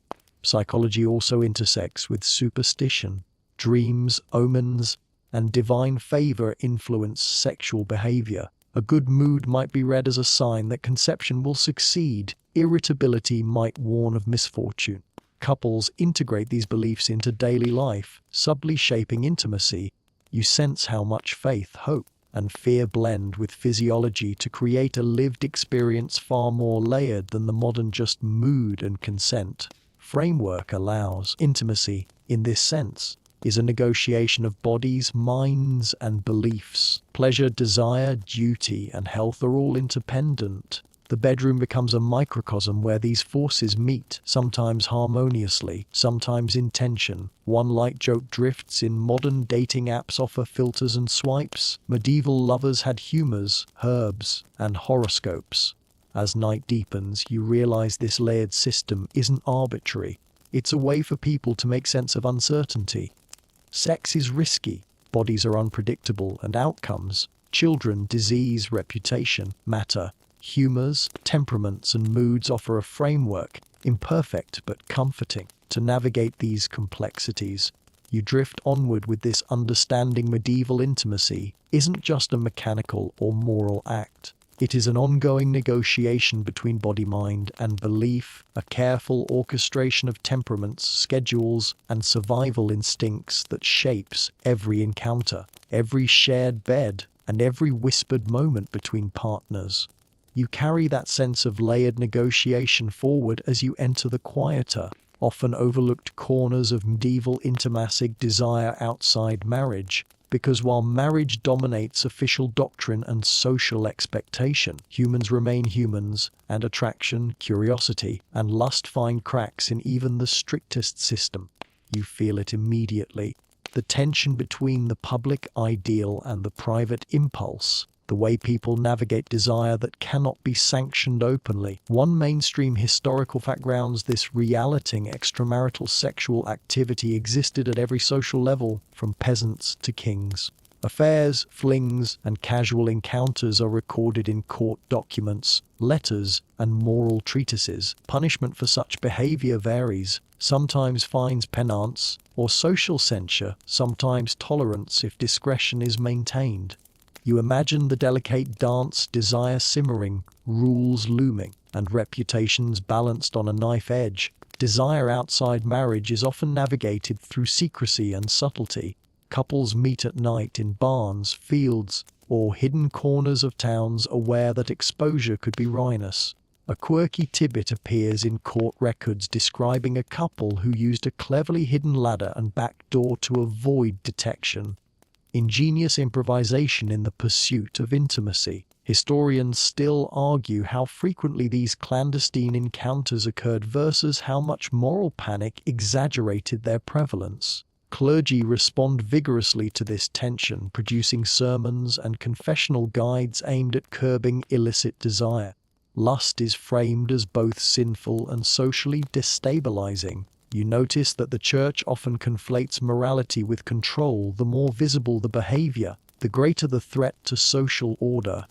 [SPEAKER 1] Psychology also intersects with superstition. Dreams, omens, and divine favor influence sexual behavior. A good mood might be read as a sign that conception will succeed. Irritability might warn of misfortune. Couples integrate these beliefs into daily life, subtly shaping intimacy. You sense how much faith, hope, and fear blend with physiology to create a lived experience far more layered than the modern just mood and consent framework allows. Intimacy, in this sense, is a negotiation of bodies, minds, and beliefs. Pleasure, desire, duty, and health are all interdependent. The bedroom becomes a microcosm where these forces meet, sometimes harmoniously, sometimes in tension. One light joke drifts in. Modern dating apps offer filters and swipes. Medieval lovers had humors, herbs, and horoscopes. As night deepens, you realize this layered system isn't arbitrary. It's a way for people to make sense of uncertainty. Sex is risky, bodies are unpredictable, and outcomes, children, disease, reputation, matter. Humors, temperaments, and moods offer a framework, imperfect but comforting, to navigate these complexities. You drift onward with this understanding. Medieval intimacy isn't just a mechanical or moral act. It is an ongoing negotiation between body, mind, and belief, a careful orchestration of temperaments, schedules, and survival instincts that shapes every encounter, every shared bed, and every whispered moment between partners. You carry that sense of layered negotiation forward as you enter the quieter, often overlooked corners of medieval intimacy. Desire outside marriage, because while marriage dominates official doctrine and social expectation, humans remain humans, and attraction, curiosity, and lust find cracks in even the strictest system. You feel it immediately. The tension between the public ideal and the private impulse. the way people navigate desire that cannot be sanctioned openly. One mainstream historical fact grounds this reality: extramarital sexual activity existed at every social level, from peasants to kings. Affairs, flings, and casual encounters are recorded in court documents, letters, and moral treatises. Punishment for such behavior varies, sometimes fines, penance, or social censure, sometimes tolerance if discretion is maintained. You imagine the delicate dance, desire simmering, rules looming, and reputations balanced on a knife edge. Desire outside marriage is often navigated through secrecy and subtlety. Couples meet at night in barns, fields, or hidden corners of towns, aware that exposure could be ruinous. A quirky tidbit appears in court records describing a couple who used a cleverly hidden ladder and back door to avoid detection. Ingenious improvisation in the pursuit of intimacy. Historians still argue how frequently these clandestine encounters occurred versus how much moral panic exaggerated their prevalence. Clergy respond vigorously to this tension, producing sermons and confessional guides aimed at curbing illicit desire. Lust is framed as both sinful and socially destabilizing. You notice that the church often conflates morality with control. The more visible the behavior, the greater the threat to social order.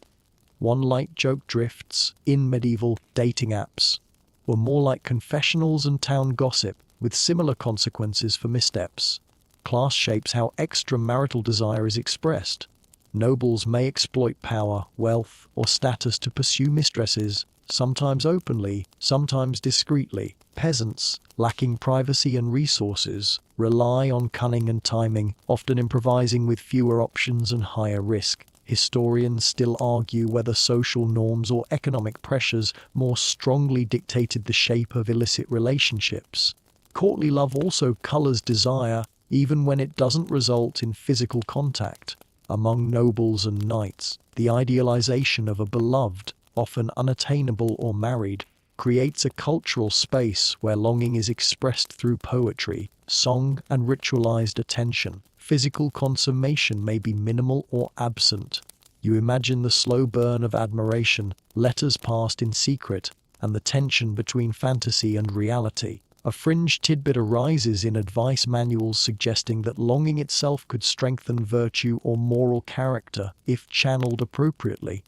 [SPEAKER 1] One light joke: drifts in medieval dating apps were more like confessionals and town gossip, with similar consequences for missteps. Class shapes how extramarital desire is expressed. Nobles may exploit power, wealth, or status to pursue mistresses, sometimes openly, sometimes discreetly. Peasants, lacking privacy and resources, rely on cunning and timing, often improvising with fewer options and higher risk. Historians still argue whether social norms or economic pressures more strongly dictated the shape of illicit relationships. Courtly love also colors desire, even when it doesn't result in physical contact. Among nobles and knights, the idealization of a beloved, often unattainable or married, creates a cultural space where longing is expressed through poetry, song, and ritualized attention. Physical consummation may be minimal or absent. You imagine the slow burn of admiration, letters passed in secret, and the tension between fantasy and reality. A fringe tidbit arises in advice manuals suggesting that longing itself could strengthen virtue or moral character if channeled appropriately.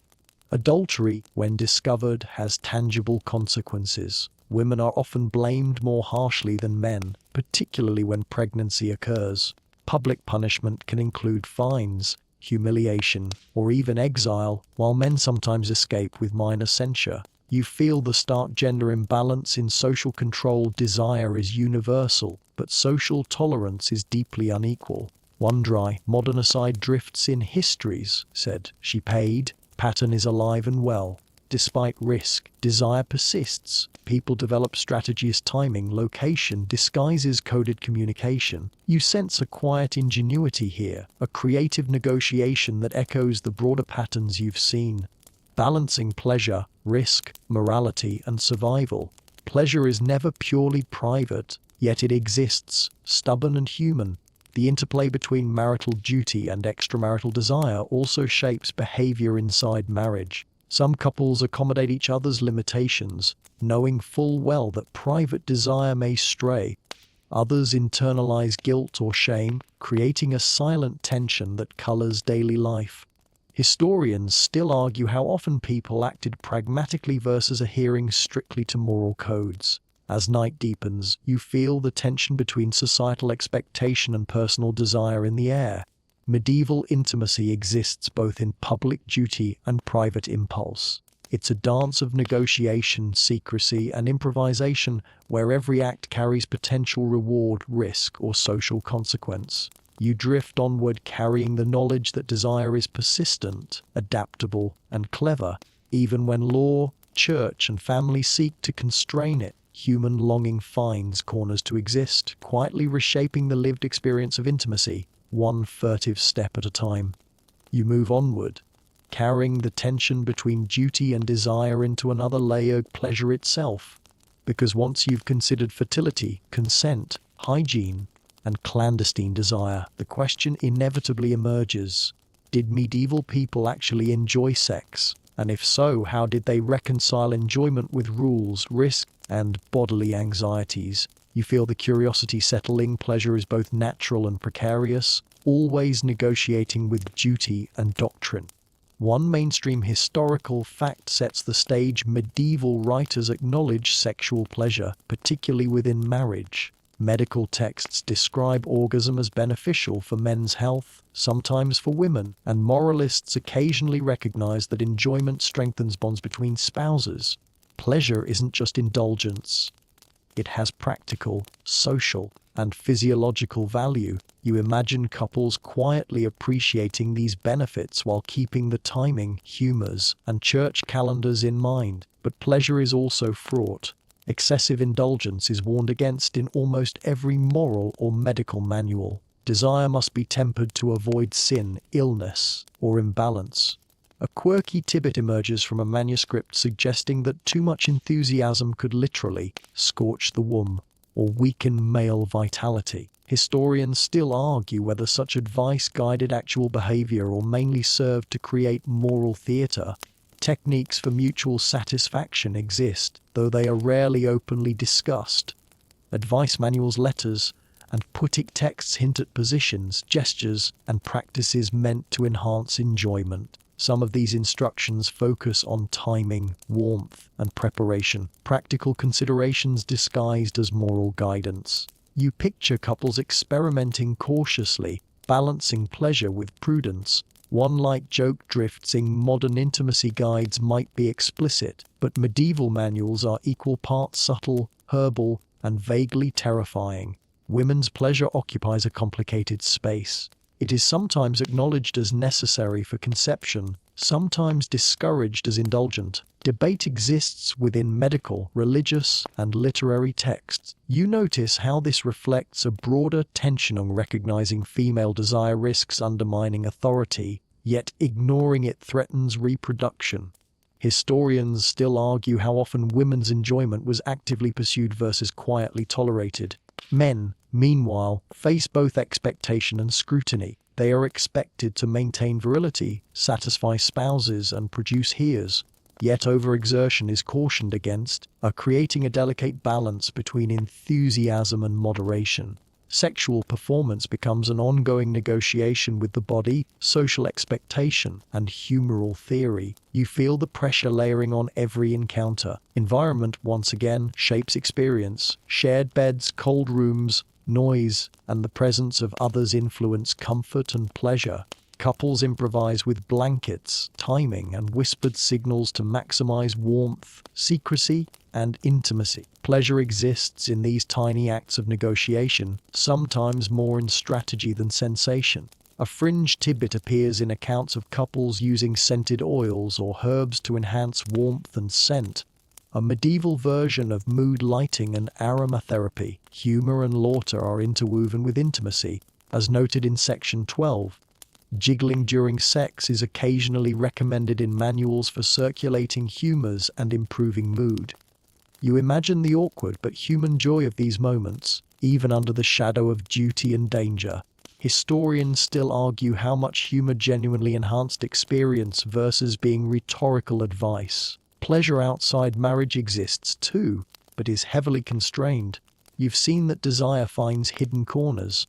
[SPEAKER 1] Adultery, when discovered, has tangible consequences. Women are often blamed more harshly than men, particularly when pregnancy occurs. Public punishment can include fines, humiliation, or even exile, while men sometimes escape with minor censure. You feel the stark gender imbalance in social control. Desire is universal, but social tolerance is deeply unequal. One dry, modern aside drifts in histories, said, "She paid. Pattern is alive and well. Despite risk, desire persists. People develop strategies, timing, location, disguises, coded communication." You sense a quiet ingenuity here, a creative negotiation that echoes the broader patterns you've seen. Balancing pleasure, risk, morality, and survival. Pleasure is never purely private, yet it exists, stubborn and human. The interplay between marital duty and extramarital desire also shapes behavior inside marriage. Some couples accommodate each other's limitations, knowing full well that private desire may stray. Others internalize guilt or shame, creating a silent tension that colors daily life. Historians still argue how often people acted pragmatically versus adhering strictly to moral codes. As night deepens, you feel the tension between societal expectation and personal desire in the air. Medieval intimacy exists both in public duty and private impulse. It's a dance of negotiation, secrecy, and improvisation where every act carries potential reward, risk, or social consequence. You drift onward carrying the knowledge that desire is persistent, adaptable, and clever, even when law, church, and family seek to constrain it. Human longing finds corners to exist, quietly reshaping the lived experience of intimacy, one furtive step at a time. You move onward, carrying the tension between duty and desire into another layer, pleasure itself. Because once you've considered fertility, consent, hygiene, and clandestine desire, the question inevitably emerges: Did medieval people actually enjoy sex? And if so, how did they reconcile enjoyment with rules, risk, and bodily anxieties? You feel the curiosity settling. Pleasure is both natural and precarious, always negotiating with duty and doctrine. One mainstream historical fact sets the stage. Medieval writers acknowledge sexual pleasure, particularly within marriage. Medical texts describe orgasm as beneficial for men's health, sometimes for women, and moralists occasionally recognize that enjoyment strengthens bonds between spouses. Pleasure isn't just indulgence. It has practical, social, and physiological value. You imagine couples quietly appreciating these benefits while keeping the timing, humors, and church calendars in mind. But pleasure is also fraught. Excessive indulgence is warned against in almost every moral or medical manual. Desire must be tempered to avoid sin, illness, or imbalance. A quirky tidbit emerges from a manuscript suggesting that too much enthusiasm could literally scorch the womb or weaken male vitality. Historians still argue whether such advice guided actual behavior or mainly served to create moral theater. Techniques for mutual satisfaction exist, though they are rarely openly discussed. Advice manuals, letters, and poetic texts hint at positions, gestures, and practices meant to enhance enjoyment. Some of these instructions focus on timing, warmth, and preparation, practical considerations disguised as moral guidance. You picture couples experimenting cautiously, balancing pleasure with prudence. One light joke drifts in. Modern intimacy guides might be explicit, but medieval manuals are equal parts subtle, herbal, and vaguely terrifying. Women's pleasure occupies a complicated space. It is sometimes acknowledged as necessary for conception, sometimes discouraged as indulgent. Debate exists within medical, religious, and literary texts. You notice how this reflects a broader tension on recognizing female desire risks undermining authority, yet ignoring it threatens reproduction. Historians still argue how often women's enjoyment was actively pursued versus quietly tolerated. Men, meanwhile, face both expectation and scrutiny. They are expected to maintain virility, satisfy spouses, and produce heirs. Yet overexertion is cautioned against, creating a delicate balance between enthusiasm and moderation. Sexual performance becomes an ongoing negotiation with the body, social expectation, and humoral theory. You feel the pressure layering on every encounter. Environment, once again, shapes experience. Shared beds, cold rooms, noise, and the presence of others influence comfort and pleasure. Couples improvise with blankets, timing, and whispered signals to maximize warmth, secrecy, and intimacy. Pleasure exists in these tiny acts of negotiation, sometimes more in strategy than sensation. A fringe tidbit appears in accounts of couples using scented oils or herbs to enhance warmth and scent. A medieval version of mood lighting and aromatherapy. Humor and laughter are interwoven with intimacy, as noted in section 12. Jiggling during sex is occasionally recommended in manuals for circulating humors and improving mood. You imagine the awkward but human joy of these moments, even under the shadow of duty and danger. Historians still argue how much humor genuinely enhanced experience versus being rhetorical advice. Pleasure outside marriage exists too, but is heavily constrained. You've seen that desire finds hidden corners.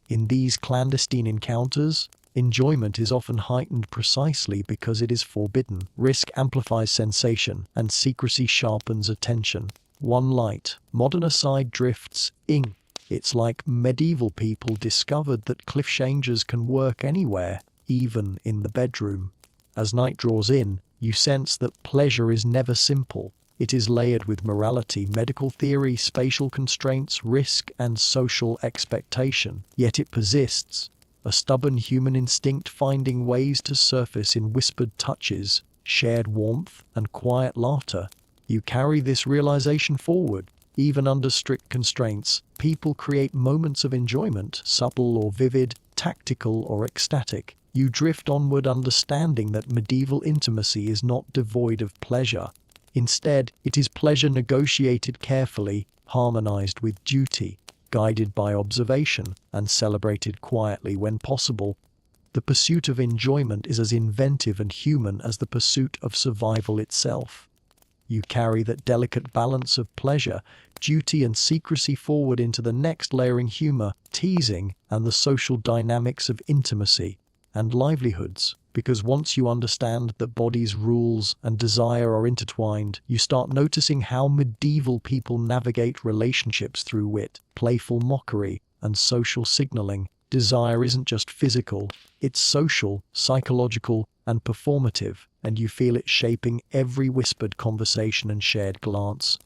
[SPEAKER 1] In these clandestine encounters, enjoyment is often heightened precisely because it is forbidden. Risk amplifies sensation, and secrecy sharpens attention. One light, modern aside drifts in. It's like medieval people discovered that cliff changes can work anywhere, even in the bedroom. As night draws in, you sense that pleasure is never simple. It is layered with morality, medical theory, spatial constraints, risk, and social expectation. Yet it persists. A stubborn human instinct finding ways to surface in whispered touches, shared warmth, and quiet laughter. You carry this realization forward. Even under strict constraints, people create moments of enjoyment, subtle or vivid, tactical or ecstatic. You drift onward understanding that medieval intimacy is not devoid of pleasure. Instead, it is pleasure negotiated carefully, harmonized with duty, guided by observation, and celebrated quietly when possible. The pursuit of enjoyment is as inventive and human as the pursuit of survival itself. You carry that delicate balance of pleasure, duty, and secrecy forward into the next, layering humor, teasing, and the social dynamics of intimacy and livelihoods. Because once you understand that bodies, rules, and desire are intertwined, you start noticing how medieval people navigate relationships through wit, playful mockery, and social signaling. Desire isn't just physical, it's social, psychological, and performative, and you feel it shaping every whispered conversation and shared glance.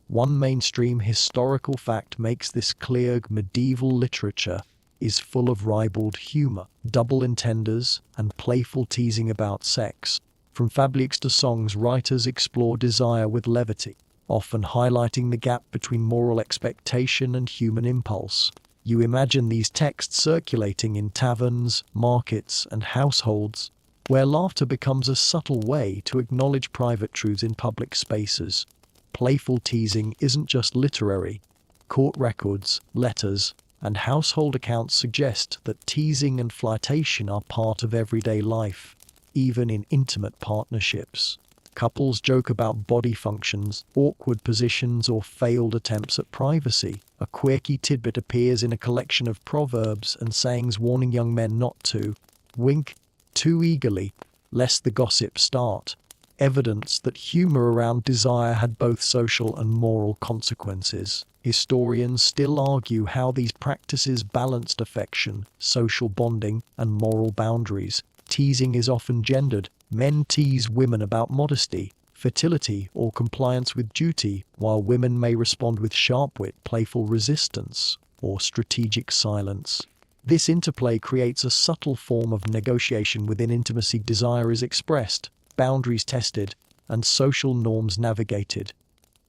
[SPEAKER 1] One mainstream historical fact makes this clear: medieval literature is full of ribald humor, double entendres, and playful teasing about sex. From fablics to songs, writers explore desire with levity, often highlighting the gap between moral expectation and human impulse. You imagine these texts circulating in taverns, markets, and households, where laughter becomes a subtle way to acknowledge private truths in public spaces. Playful teasing isn't just literary. Court records, letters, and household accounts suggest that teasing and flirtation are part of everyday life, even in intimate partnerships. Couples joke about body functions, awkward positions, or failed attempts at privacy. A quirky tidbit appears in a collection of proverbs and sayings warning young men not to wink too eagerly, lest the gossip start. Evidence that humor around desire had both social and moral consequences. Historians still argue how these practices balanced affection, social bonding, and moral boundaries. Teasing is often gendered. Men tease women about modesty, fertility, or compliance with duty, while women may respond with sharp wit, playful resistance, or strategic silence. This interplay creates a subtle form of negotiation within intimacy. Desire is expressed, boundaries tested, and social norms navigated,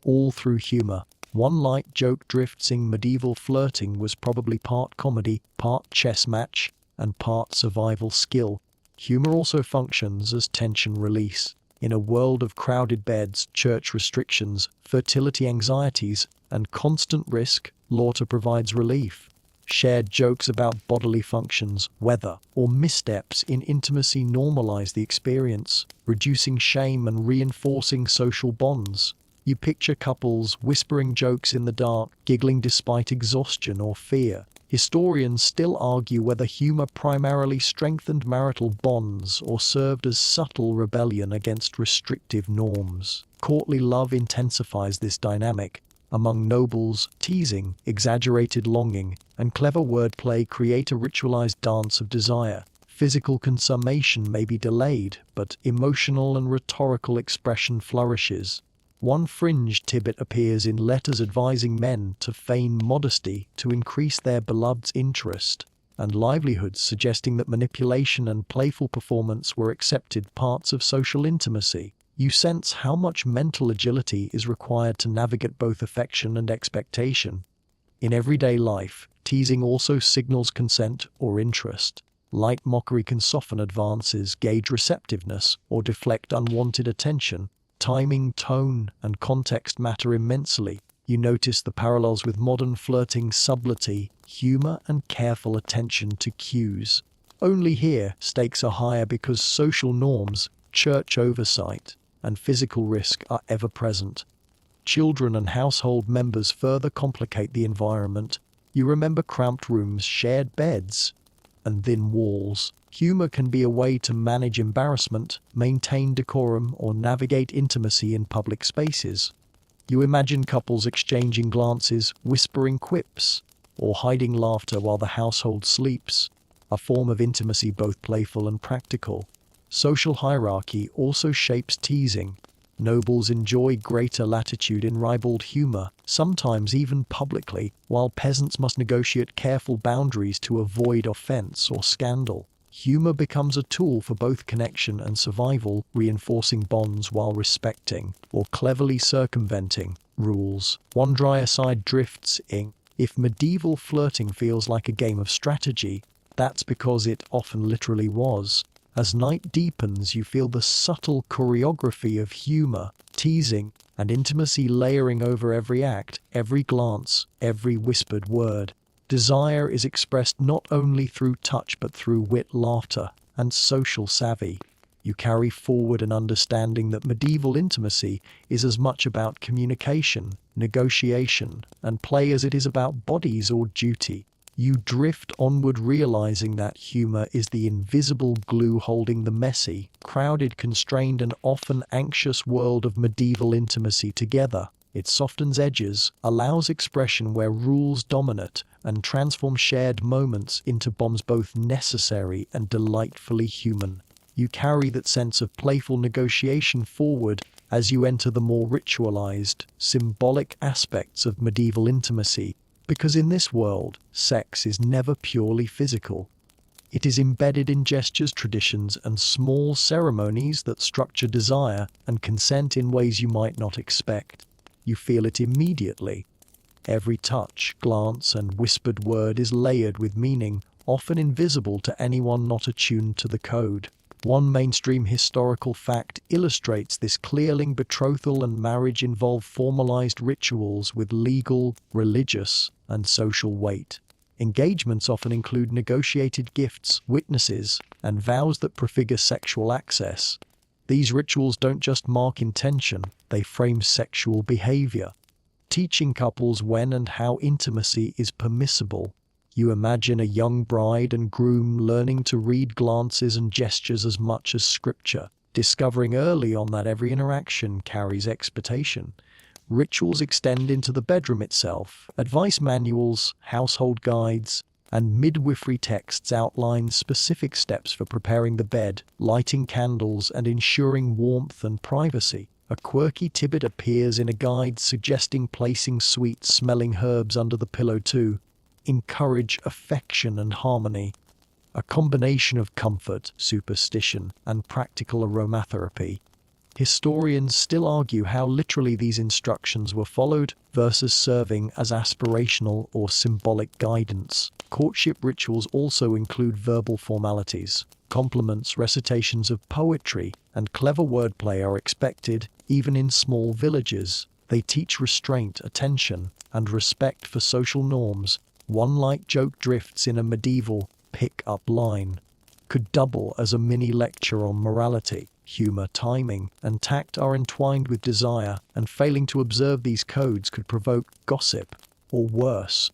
[SPEAKER 1] all through humor. One light joke drifts in: medieval flirting was probably part comedy, part chess match, and part survival skill. Humor also functions as tension release. In a world of crowded beds, church restrictions, fertility anxieties, and constant risk, laughter provides relief. Shared jokes about bodily functions, weather, or missteps in intimacy normalize the experience, reducing shame and reinforcing social bonds. You picture couples whispering jokes in the dark, giggling despite exhaustion or fear. Historians still argue whether humor primarily strengthened marital bonds or served as subtle rebellion against restrictive norms. Courtly love intensifies this dynamic. Among nobles, teasing, exaggerated longing, and clever wordplay create a ritualized dance of desire. Physical consummation may be delayed, but emotional and rhetorical expression flourishes. One fringe tidbit appears in letters advising men to feign modesty to increase their beloved's interest, and livelihoods suggesting that manipulation and playful performance were accepted parts of social intimacy. You sense how much mental agility is required to navigate both affection and expectation. In everyday life, teasing also signals consent or interest. Light mockery can soften advances, gauge receptiveness, or deflect unwanted attention. Timing, tone, and context matter immensely. You notice the parallels with modern flirting: subtlety, humor, and careful attention to cues. Only here, stakes are higher because social norms, church oversight, and physical risk are ever present. Children and household members further complicate the environment. You remember cramped rooms, shared beds, and thin walls. Humor can be a way to manage embarrassment, maintain decorum, or navigate intimacy in public spaces. You imagine couples exchanging glances, whispering quips, or hiding laughter while the household sleeps, a form of intimacy both playful and practical. Social hierarchy also shapes teasing. Nobles enjoy greater latitude in ribald humor, sometimes even publicly, while peasants must negotiate careful boundaries to avoid offense or scandal. Humor becomes a tool for both connection and survival, reinforcing bonds while respecting, or cleverly circumventing, rules. One dry aside drifts in: if medieval flirting feels like a game of strategy, that's because it often literally was. As night deepens, you feel the subtle choreography of humor, teasing, and intimacy layering over every act, every glance, every whispered word. Desire is expressed not only through touch but through wit, laughter, and social savvy. You carry forward an understanding that medieval intimacy is as much about communication, negotiation, and play as it is about bodies or duty. You drift onward realizing that humor is the invisible glue holding the messy, crowded, constrained, and often anxious world of medieval intimacy together. It softens edges, allows expression where rules dominate, and transforms shared moments into bonds both necessary and delightfully human. You carry that sense of playful negotiation forward as you enter the more ritualized, symbolic aspects of medieval intimacy, because in this world, sex is never purely physical. It is embedded in gestures, traditions, and small ceremonies that structure desire and consent in ways you might not expect. You feel it immediately. Every touch, glance, and whispered word is layered with meaning, often invisible to anyone not attuned to the code. One mainstream historical fact illustrates this clearly: betrothal and marriage involve formalized rituals with legal, religious, and social weight. Engagements often include negotiated gifts, witnesses, and vows that prefigure sexual access. These rituals don't just mark intention, they frame sexual behavior, teaching couples when and how intimacy is permissible. You imagine a young bride and groom learning to read glances and gestures as much as scripture, discovering early on that every interaction carries expectation. Rituals extend into the bedroom itself. Advice manuals, household guides, and midwifery texts outline specific steps for preparing the bed, lighting candles, and ensuring warmth and privacy. A quirky tidbit appears in a guide suggesting placing sweet-smelling herbs under the pillow to encourage affection and harmony. A combination of comfort, superstition, and practical aromatherapy. Historians still argue how literally these instructions were followed versus serving as aspirational or symbolic guidance. Courtship rituals also include verbal formalities. Compliments, recitations of poetry, and clever wordplay are expected, even in small villages. They teach restraint, attention, and respect for social norms. One light joke drifts in a medieval pick-up line could double as a mini lecture on morality. Humor, timing, and tact are entwined with desire, and failing to observe these codes could provoke gossip, or worse.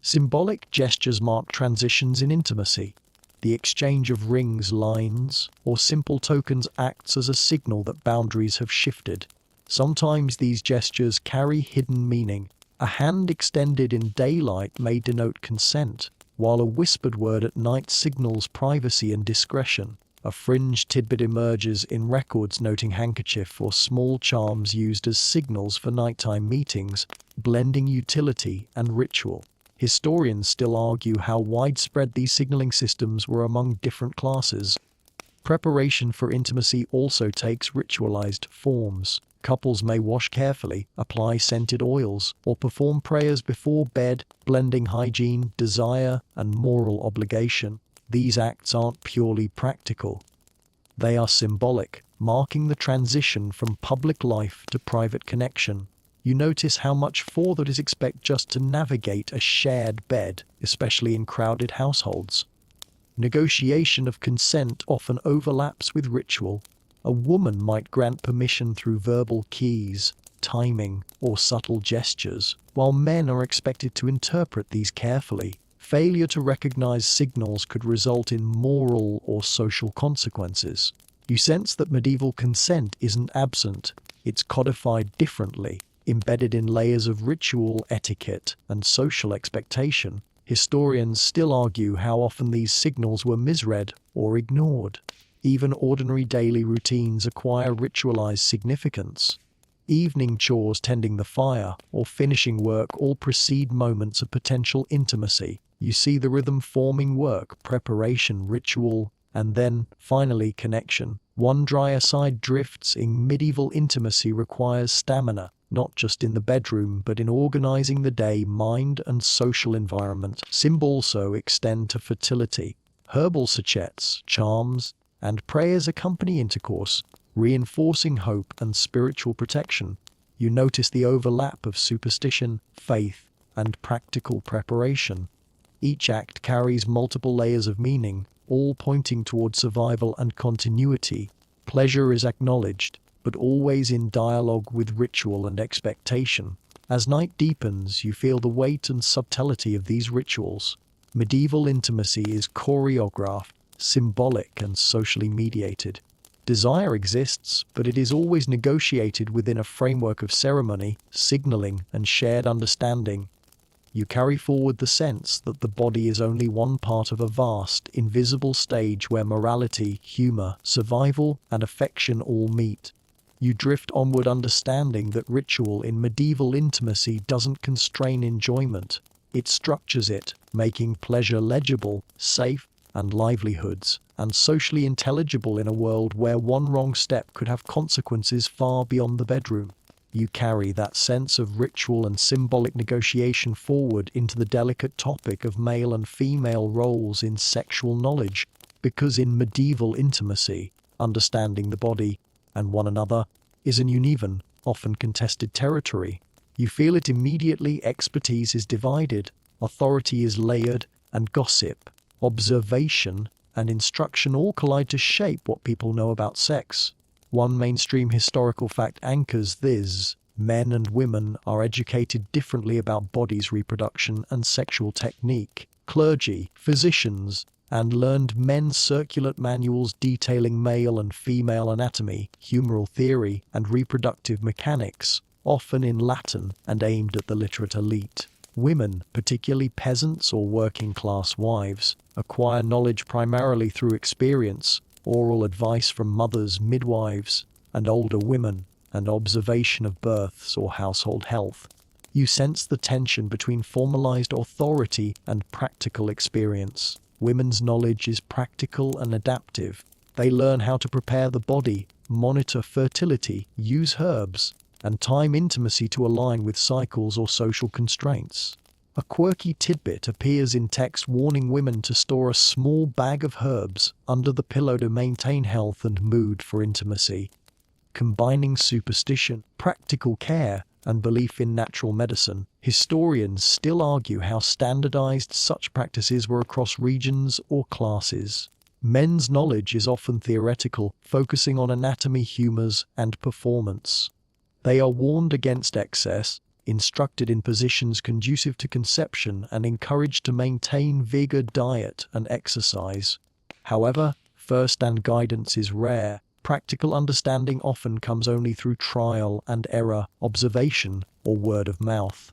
[SPEAKER 1] Symbolic gestures mark transitions in intimacy. The exchange of rings, lines, or simple tokens acts as a signal that boundaries have shifted. Sometimes these gestures carry hidden meaning. A hand extended in daylight may denote consent, while a whispered word at night signals privacy and discretion. A fringe tidbit emerges in records noting handkerchief or small charms used as signals for nighttime meetings, blending utility and ritual. Historians still argue how widespread these signaling systems were among different classes. Preparation for intimacy also takes ritualized forms. Couples may wash carefully, apply scented oils, or perform prayers before bed, blending hygiene, desire, and moral obligation. These acts aren't purely practical. They are symbolic, marking the transition from public life to private connection. You notice how much forethought is expected just to navigate a shared bed, especially in crowded households. Negotiation of consent often overlaps with ritual. A woman might grant permission through verbal keys, timing, or subtle gestures, while men are expected to interpret these carefully. Failure to recognize signals could result in moral or social consequences. You sense that medieval consent isn't absent, it's codified differently, embedded in layers of ritual, etiquette, and social expectation. Historians still argue how often these signals were misread or ignored. Even ordinary daily routines acquire ritualized significance. Evening chores, tending the fire, or finishing work all precede moments of potential intimacy. You see the rhythm forming: work, preparation, ritual, and then, finally, connection. One dry aside drifts in medieval intimacy requires stamina, not just in the bedroom but in organizing the day, mind, and social environment. Symbols also extend to fertility. Herbal sachets, charms, and prayers accompany intercourse, reinforcing hope and spiritual protection. You notice the overlap of superstition, faith, and practical preparation. Each act carries multiple layers of meaning, all pointing toward survival and continuity. Pleasure is acknowledged, but always in dialogue with ritual and expectation. As night deepens, you feel the weight and subtlety of these rituals. Medieval intimacy is choreographed, symbolic, and socially mediated. Desire exists, but it is always negotiated within a framework of ceremony, signaling, and shared understanding. You carry forward the sense that the body is only one part of a vast, invisible stage where morality, humor, survival, and affection all meet. You drift onward understanding that ritual in medieval intimacy doesn't constrain enjoyment. It structures it, making pleasure legible, safe, and livelihoods, and socially intelligible in a world where one wrong step could have consequences far beyond the bedroom. You carry that sense of ritual and symbolic negotiation forward into the delicate topic of male and female roles in sexual knowledge, because in medieval intimacy, understanding the body and one another is an uneven, often contested territory. You feel it immediately. Expertise is divided, authority is layered, and gossip, observation, and instruction all collide to shape what people know about sex. One mainstream historical fact anchors this: men and women are educated differently about bodies, reproduction, and sexual technique. Clergy, physicians, and learned men circulate manuals detailing male and female anatomy, humoral theory, and reproductive mechanics, often in Latin and aimed at the literate elite. Women, particularly peasants or working-class wives, acquire knowledge primarily through experience, oral advice from mothers, midwives, and older women, and observation of births or household health. You sense the tension between formalized authority and practical experience. Women's knowledge is practical and adaptive. They learn how to prepare the body, monitor fertility, use herbs, and time intimacy to align with cycles or social constraints. A quirky tidbit appears in text warning women to store a small bag of herbs under the pillow to maintain health and mood for intimacy. Combining superstition, practical care, and belief in natural medicine, historians still argue how standardized such practices were across regions or classes. Men's knowledge is often theoretical, focusing on anatomy, humors, and performance. They are warned against excess, instructed in positions conducive to conception, and encouraged to maintain vigor, diet, and exercise. However, first-hand guidance is rare. Practical understanding often comes only through trial and error, observation, or word of mouth.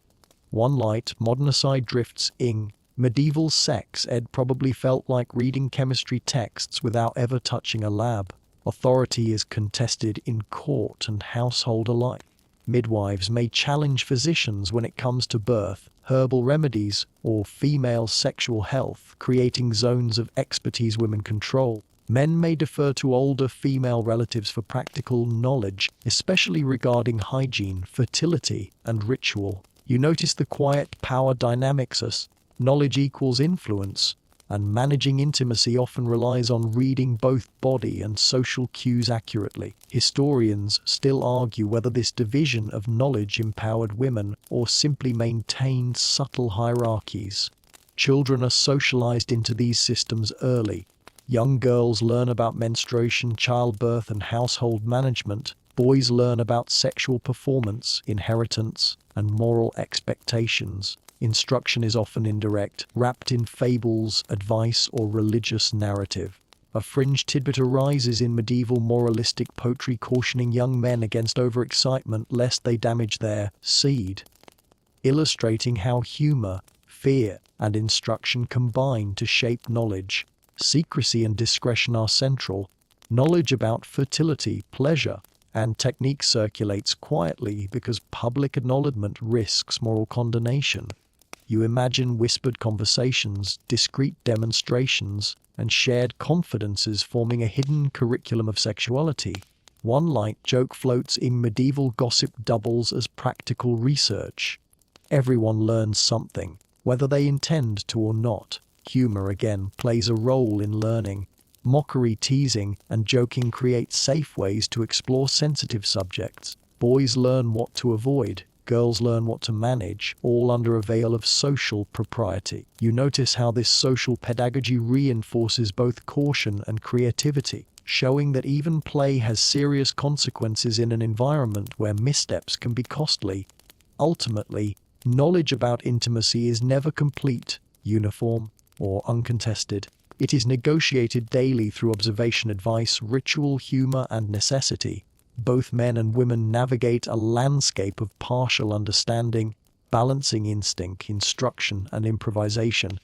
[SPEAKER 1] One light, modern aside drifts in. Medieval sex ed probably felt like reading chemistry texts without ever touching a lab. Authority is contested in court and household alike. Midwives may challenge physicians when it comes to birth, herbal remedies, or female sexual health, creating zones of expertise women control. Men may defer to older female relatives for practical knowledge, especially regarding hygiene, fertility, and ritual. You notice the quiet power dynamics as knowledge equals influence, and managing intimacy often relies on reading both body and social cues accurately. Historians still argue whether this division of knowledge empowered women or simply maintained subtle hierarchies. Children are socialized into these systems early. Young girls learn about menstruation, childbirth, and household management. Boys learn about sexual performance, inheritance, and moral expectations. Instruction is often indirect, wrapped in fables, advice, or religious narrative. A fringe tidbit arises in medieval moralistic poetry cautioning young men against overexcitement lest they damage their seed, illustrating how humor, fear, and instruction combine to shape knowledge. Secrecy and discretion are central. Knowledge about fertility, pleasure, and technique circulates quietly because public acknowledgement risks moral condemnation. You imagine whispered conversations, discreet demonstrations, and shared confidences forming a hidden curriculum of sexuality. One light joke floats in medieval gossip doubles as practical research. Everyone learns something, whether they intend to or not. Humor again plays a role in learning. Mockery, teasing, and joking create safe ways to explore sensitive subjects. Boys learn what to avoid. girls learn what to manage, all under a veil of social propriety. You notice how this social pedagogy reinforces both caution and creativity, showing that even play has serious consequences in an environment where missteps can be costly. Ultimately, knowledge about intimacy is never complete, uniform, or uncontested. It is negotiated daily through observation, advice, ritual, humor, and necessity. Both men and women navigate a landscape of partial understanding, balancing instinct, instruction, and improvisation.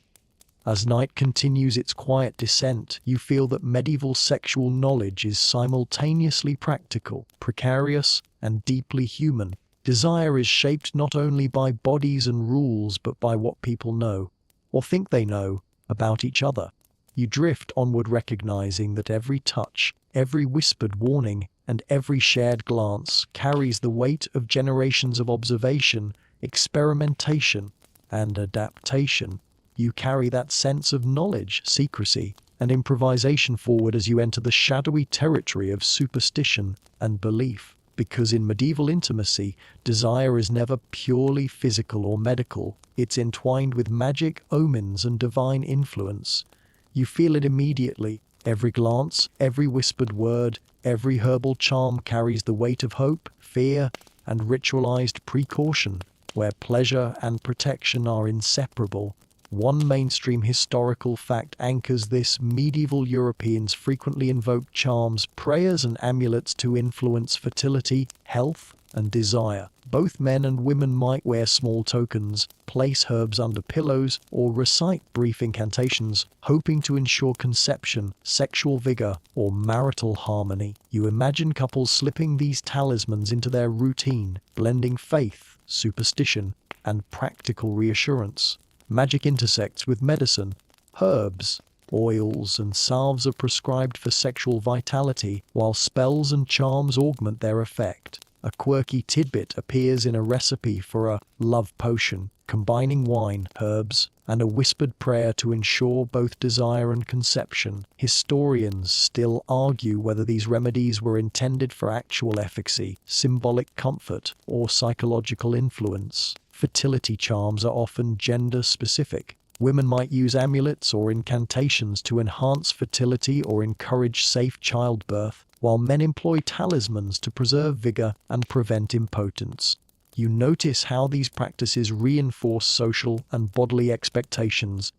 [SPEAKER 1] As night continues its quiet descent, you feel that medieval sexual knowledge is simultaneously practical, precarious, and deeply human. Desire is shaped not only by bodies and rules, but by what people know, or think they know, about each other. You drift onward, recognizing that every touch, every whispered warning, and every shared glance carries the weight of generations of observation, experimentation, and adaptation. You carry that sense of knowledge, secrecy, and improvisation forward as you enter the shadowy territory of superstition and belief. Because in medieval intimacy, desire is never purely physical or medical. It's entwined with magic, omens, and divine influence. You feel it immediately. Every glance, every whispered word, every herbal charm carries the weight of hope, fear, and ritualized precaution, where pleasure and protection are inseparable. One mainstream historical fact anchors this: medieval Europeans frequently invoked charms, prayers, and amulets to influence fertility, health, and desire. Both men and women might wear small tokens, place herbs under pillows, or recite brief incantations, hoping to ensure conception, sexual vigor, or marital harmony. You imagine couples slipping these talismans into their routine, blending faith, superstition, and practical reassurance. Magic intersects with medicine. Herbs, oils, and salves are prescribed for sexual vitality, while spells and charms augment their effect. A quirky tidbit appears in a recipe for a love potion, combining wine, herbs, and a whispered prayer to ensure both desire and conception. Historians still argue whether these remedies were intended for actual efficacy, symbolic comfort, or psychological influence. Fertility charms are often gender-specific. Women might use amulets or incantations to enhance fertility or encourage safe childbirth, while men employ talismans to preserve vigor and prevent impotence. You notice how these practices reinforce social and bodily expectations.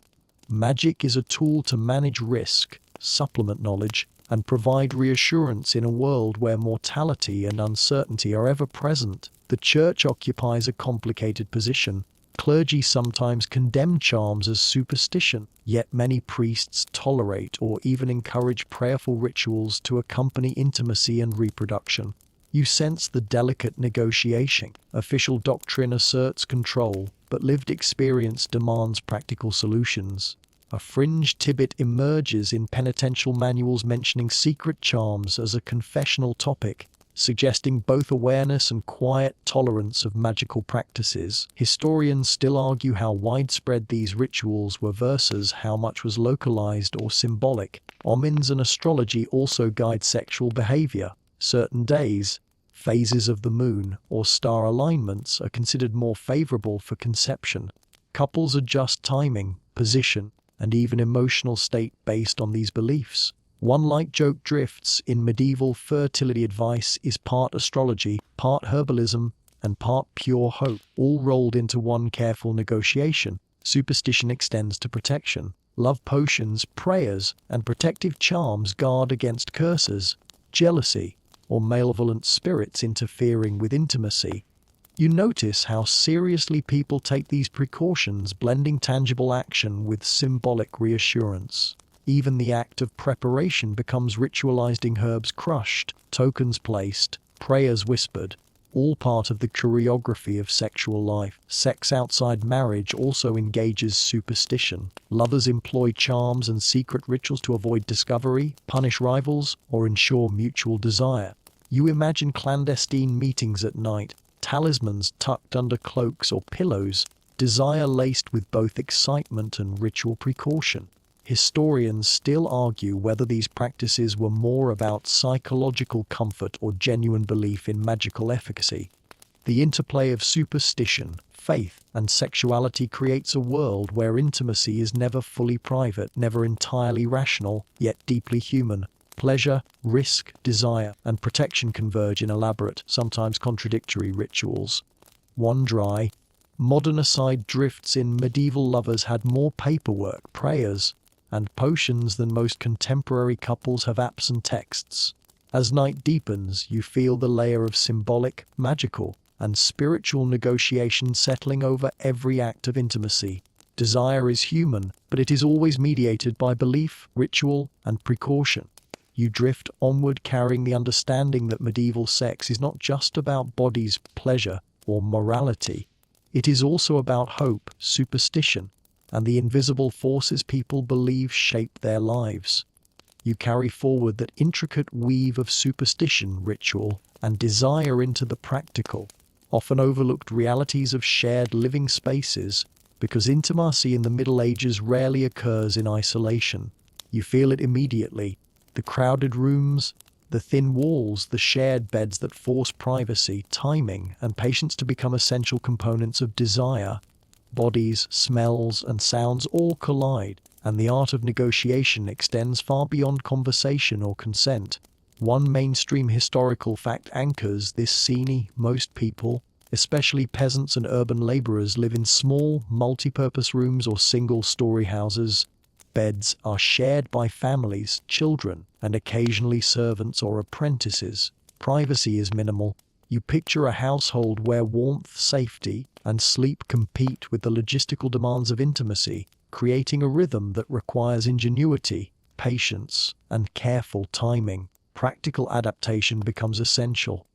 [SPEAKER 1] Magic is a tool to manage risk, supplement knowledge, and provide reassurance in a world where mortality and uncertainty are ever present. The church occupies a complicated position. Clergy sometimes condemn charms as superstition, yet many priests tolerate or even encourage prayerful rituals to accompany intimacy and reproduction. You sense the delicate negotiation. Official doctrine asserts control, but lived experience demands practical solutions. A fringe tidbit emerges in penitential manuals mentioning secret charms as a confessional topic, suggesting both awareness and quiet tolerance of magical practices. Historians still argue how widespread these rituals were versus how much was localized or symbolic. Omens and astrology also guide sexual behavior. Certain days, phases of the moon, or star alignments are considered more favorable for conception. Couples adjust timing, position, and even emotional state based on these beliefs. One light joke drifts in medieval fertility advice is part astrology, part herbalism, and part pure hope, all rolled into one careful negotiation. Superstition extends to protection. Love potions, prayers, and protective charms guard against curses, jealousy, or malevolent spirits interfering with intimacy. You notice how seriously people take these precautions, blending tangible action with symbolic reassurance. Even the act of preparation becomes ritualized: herbs crushed, tokens placed, prayers whispered, all part of the choreography of sexual life. Sex outside marriage also engages superstition. Lovers employ charms and secret rituals to avoid discovery, punish rivals, or ensure mutual desire. You imagine clandestine meetings at night, talismans tucked under cloaks or pillows, desire laced with both excitement and ritual precaution. Historians still argue whether these practices were more about psychological comfort or genuine belief in magical efficacy. The interplay of superstition, faith, and sexuality creates a world where intimacy is never fully private, never entirely rational, yet deeply human. Pleasure, risk, desire, and protection converge in elaborate, sometimes contradictory rituals. One dry, modern aside drifts in: medieval lovers had more paperwork, prayers, and potions than most contemporary couples have apps and texts. As night deepens, you feel the layer of symbolic, magical, and spiritual negotiation settling over every act of intimacy. Desire is human, but it is always mediated by belief, ritual, and precaution. You drift onward carrying the understanding that medieval sex is not just about bodies, pleasure, or morality. It is also about hope, superstition, and the invisible forces people believe shape their lives. You carry forward that intricate weave of superstition, ritual, and desire into the practical, often overlooked realities of shared living spaces, because intimacy in the Middle Ages rarely occurs in isolation. You feel it immediately: the crowded rooms, the thin walls, the shared beds that force privacy, timing, and patience to become essential components of desire. Bodies, smells, and sounds all collide, and the art of negotiation extends far beyond conversation or consent. One mainstream historical fact anchors this scene: most people, especially peasants and urban laborers, live in small, multi-purpose rooms or single-story houses. Beds are shared by families, children, and occasionally servants or apprentices. Privacy is minimal. You picture a household where warmth, safety, and sleep compete with the logistical demands of intimacy, creating a rhythm that requires ingenuity, patience, and careful timing. Practical adaptation becomes essential.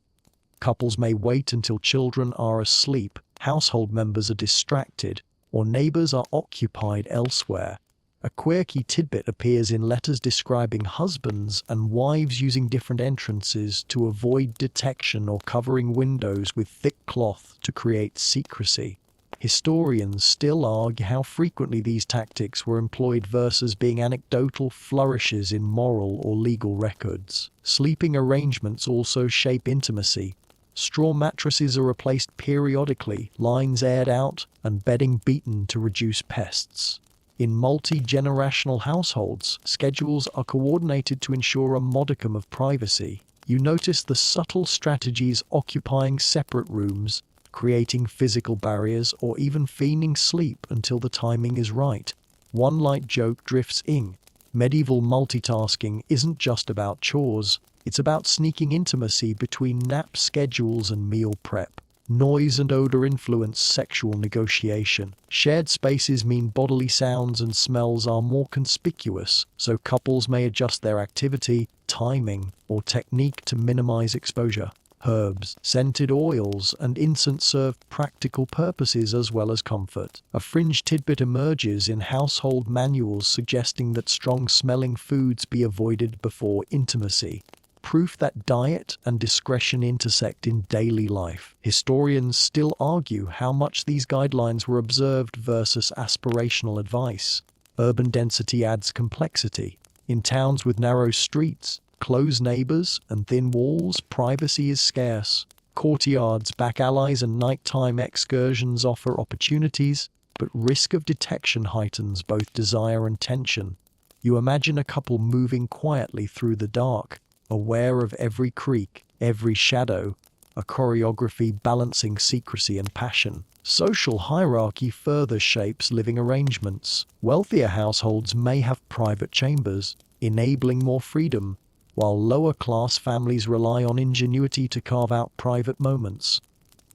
[SPEAKER 1] Couples may wait until children are asleep, household members are distracted, or neighbors are occupied elsewhere. A quirky tidbit appears in letters describing husbands and wives using different entrances to avoid detection or covering windows with thick cloth to create secrecy. Historians still argue how frequently these tactics were employed versus being anecdotal flourishes in moral or legal records. Sleeping arrangements also shape intimacy. Straw mattresses are replaced periodically, lines aired out, and bedding beaten to reduce pests. In multi-generational households, schedules are coordinated to ensure a modicum of privacy. You notice the subtle strategies: occupying separate rooms, creating physical barriers, or even feigning sleep until the timing is right. One light joke drifts in: medieval multitasking isn't just about chores, it's about sneaking intimacy between nap schedules and meal prep. Noise and odor influence sexual negotiation. Shared spaces mean bodily sounds and smells are more conspicuous, so couples may adjust their activity, timing, or technique to minimize exposure. Herbs, scented oils, and incense serve practical purposes as well as comfort. A fringe tidbit emerges in household manuals suggesting that strong-smelling foods be avoided before intimacy. Proof that diet and discretion intersect in daily life. Historians still argue how much these guidelines were observed versus aspirational advice. Urban density adds complexity. In towns with narrow streets, close neighbors, and thin walls, privacy is scarce. Courtyards, back alleys, and nighttime excursions offer opportunities, but risk of detection heightens both desire and tension. You imagine a couple moving quietly through the dark, aware of every creak, every shadow, a choreography balancing secrecy and passion. Social hierarchy further shapes living arrangements. Wealthier households may have private chambers, enabling more freedom, while lower-class families rely on ingenuity to carve out private moments.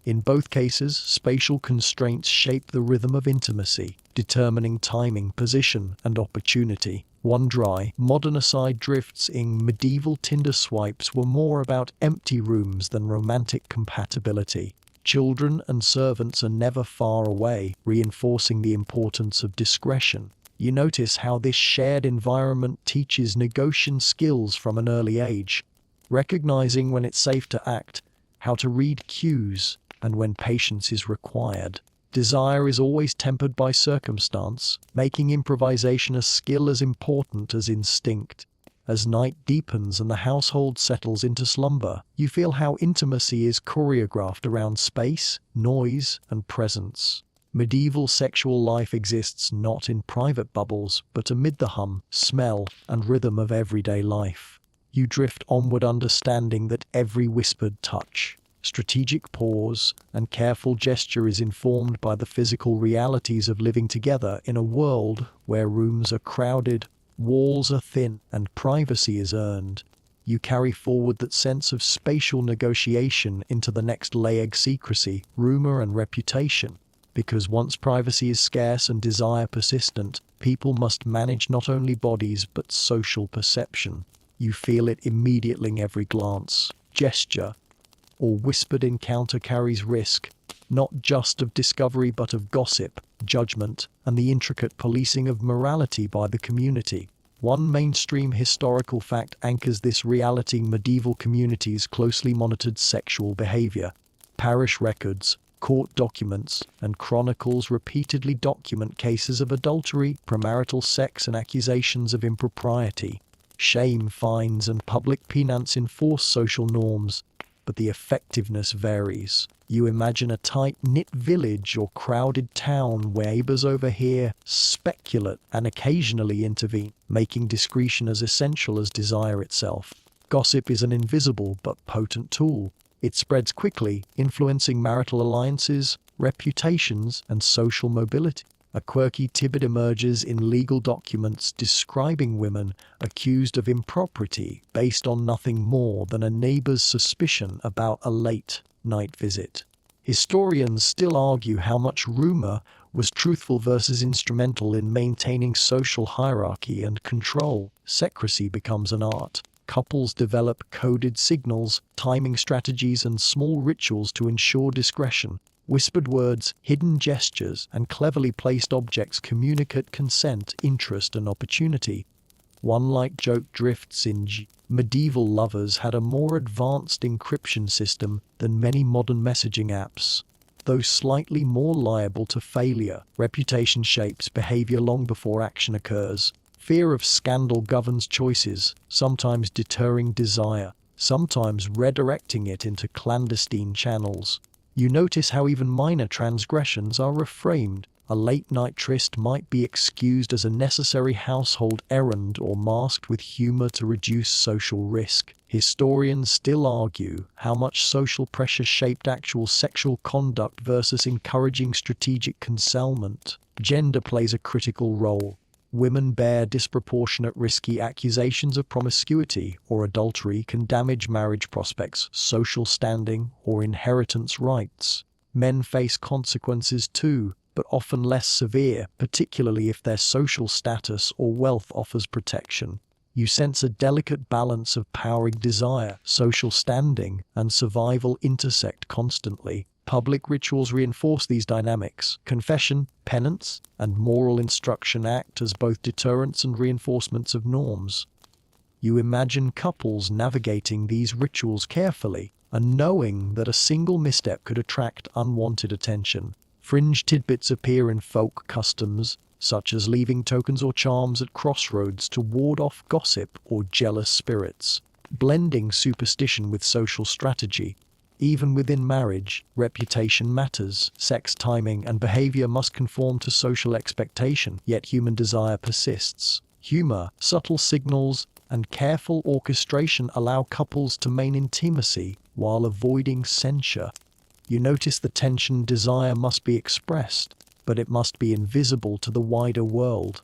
[SPEAKER 1] In both cases, spatial constraints shape the rhythm of intimacy, determining timing, position, and opportunity. One dry, modern aside drifts in: medieval Tinder swipes were more about empty rooms than romantic compatibility. Children and servants are never far away, reinforcing the importance of discretion. You notice how this shared environment teaches negotiation skills from an early age, recognizing when it's safe to act, how to read cues, and when patience is required. Desire is always tempered by circumstance, making improvisation a skill as important as instinct. As night deepens and the household settles into slumber, you feel how intimacy is choreographed around space, noise, and presence. Medieval sexual life exists not in private bubbles, but amid the hum, smell, and rhythm of everyday life. You drift onward understanding that every whispered touch, strategic pause, and careful gesture is informed by the physical realities of living together in a world where rooms are crowded, walls are thin, and privacy is earned. You carry forward that sense of spatial negotiation into the next layer: secrecy, rumor, and reputation. Because once privacy is scarce and desire persistent, people must manage not only bodies but social perception. You feel it immediately in every glance, gesture, or whispered encounter carries risk, not just of discovery but of gossip, judgment, and the intricate policing of morality by the community. One mainstream historical fact anchors this reality: medieval communities closely monitored sexual behavior. Parish records, court documents, and chronicles repeatedly document cases of adultery, premarital sex, and accusations of impropriety. Shame, fines, and public penance enforce social norms, but the effectiveness varies. You imagine a tight-knit village or crowded town where neighbors overhear, speculate, and occasionally intervene, making discretion as essential as desire itself. Gossip is an invisible but potent tool. It spreads quickly, influencing marital alliances, reputations, and social mobility. A quirky tidbit emerges in legal documents describing women accused of impropriety based on nothing more than a neighbor's suspicion about a late-night visit. Historians still argue how much rumor was truthful versus instrumental in maintaining social hierarchy and control. Secrecy becomes an art. Couples develop coded signals, timing strategies, and small rituals to ensure discretion. Whispered words, hidden gestures, and cleverly placed objects communicate consent, interest, and opportunity. One light joke drifts in. Medieval lovers had a more advanced encryption system than many modern messaging apps. Though slightly more liable to failure, reputation shapes behavior long before action occurs. Fear of scandal governs choices, sometimes deterring desire, sometimes redirecting it into clandestine channels. You notice how even minor transgressions are reframed. A late-night tryst might be excused as a necessary household errand or masked with humor to reduce social risk. Historians still argue how much social pressure shaped actual sexual conduct versus encouraging strategic concealment. Gender plays a critical role. Women bear disproportionate risky accusations of promiscuity or adultery can damage marriage prospects, social standing, or inheritance rights. Men face consequences too, but often less severe, particularly if their social status or wealth offers protection. You sense a delicate balance of powering desire, social standing, and survival intersect constantly. Public rituals reinforce these dynamics. Confession, penance, and moral instruction act as both deterrents and reinforcements of norms. You imagine couples navigating these rituals carefully and knowing that a single misstep could attract unwanted attention. Fringe tidbits appear in folk customs, such as leaving tokens or charms at crossroads to ward off gossip or jealous spirits, blending superstition with social strategy. Even within marriage, reputation matters. Sex timing and behavior must conform to social expectation, yet human desire persists. Humor, subtle signals, and careful orchestration allow couples to maintain intimacy while avoiding censure. You notice the tension: desire must be expressed, but it must be invisible to the wider world.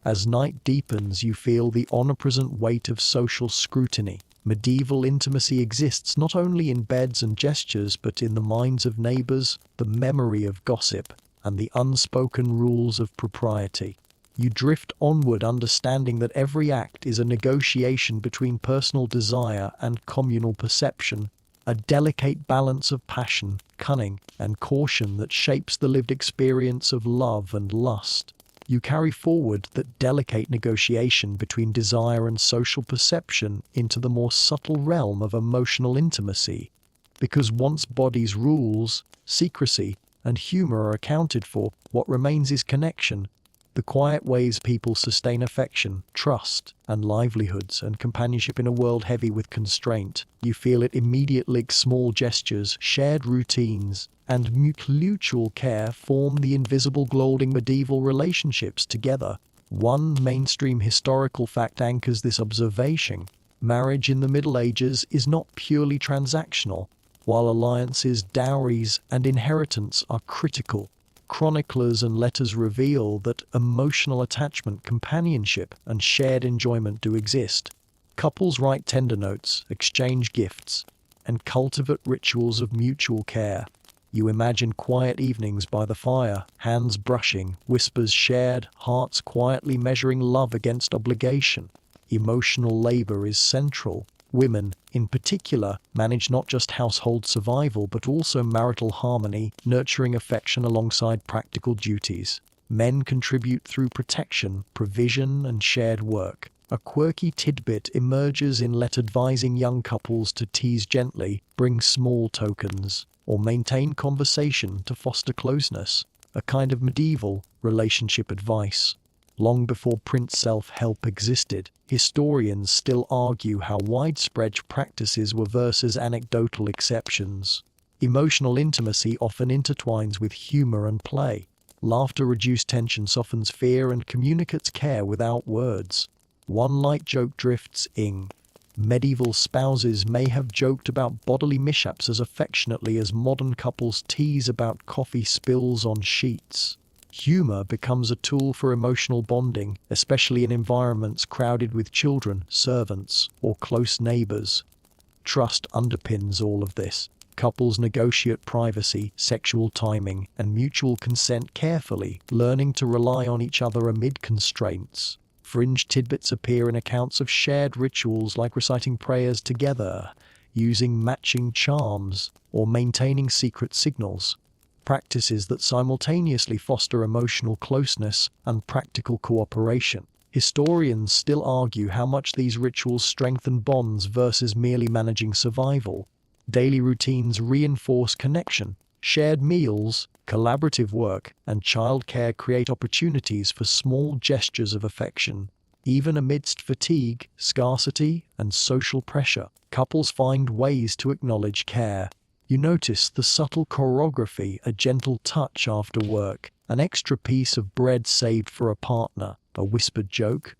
[SPEAKER 1] As night deepens, you feel the omnipresent weight of social scrutiny. Medieval intimacy exists not only in beds and gestures but in the minds of neighbors, the memory of gossip, and the unspoken rules of propriety. You drift onward understanding that every act is a negotiation between personal desire and communal perception, a delicate balance of passion, cunning, and caution that shapes the lived experience of love and lust. You carry forward that delicate negotiation between desire and social perception into the more subtle realm of emotional intimacy. Because once bodies' rules, secrecy, and humor are accounted for, what remains is connection. the quiet ways people sustain affection, trust, and livelihoods and companionship in a world heavy with constraint. You feel it immediately. Small gestures, shared routines, and mutual care form the invisible glowing medieval relationships together. One mainstream historical fact anchors this observation. Marriage in the Middle Ages is not purely transactional. While alliances, dowries, and inheritance are critical, chroniclers and letters reveal that emotional attachment, companionship, and shared enjoyment do exist. Couples write tender notes, exchange gifts, and cultivate rituals of mutual care. You imagine quiet evenings by the fire, hands brushing, whispers shared, hearts quietly measuring love against obligation. Emotional labor is central. Women, in particular, manage not just household survival but also marital harmony, nurturing affection alongside practical duties. Men contribute through protection, provision, and shared work. A quirky tidbit emerges in let advising young couples to tease gently, bring small tokens, or maintain conversation to foster closeness, a kind of medieval relationship advice. Long before print self-help existed, historians still argue how widespread practices were versus anecdotal exceptions. Emotional intimacy often intertwines with humor and play. Laughter reduces tension, softens fear, and communicates care without words. One light joke drifts in. Medieval spouses may have joked about bodily mishaps as affectionately as modern couples tease about coffee spills on sheets. Humor becomes a tool for emotional bonding, especially in environments crowded with children, servants, or close neighbors. Trust underpins all of this. Couples negotiate privacy, sexual timing, and mutual consent carefully, learning to rely on each other amid constraints. Fringe tidbits appear in accounts of shared rituals like reciting prayers together, using matching charms, or maintaining secret signals. Practices that simultaneously foster emotional closeness and practical cooperation. Historians still argue how much these rituals strengthen bonds versus merely managing survival. Daily routines reinforce connection. Shared meals, collaborative work, and childcare create opportunities for small gestures of affection. Even amidst fatigue, scarcity, and social pressure, couples find ways to acknowledge care. You notice the subtle choreography, a gentle touch after work, an extra piece of bread saved for a partner, a whispered joke.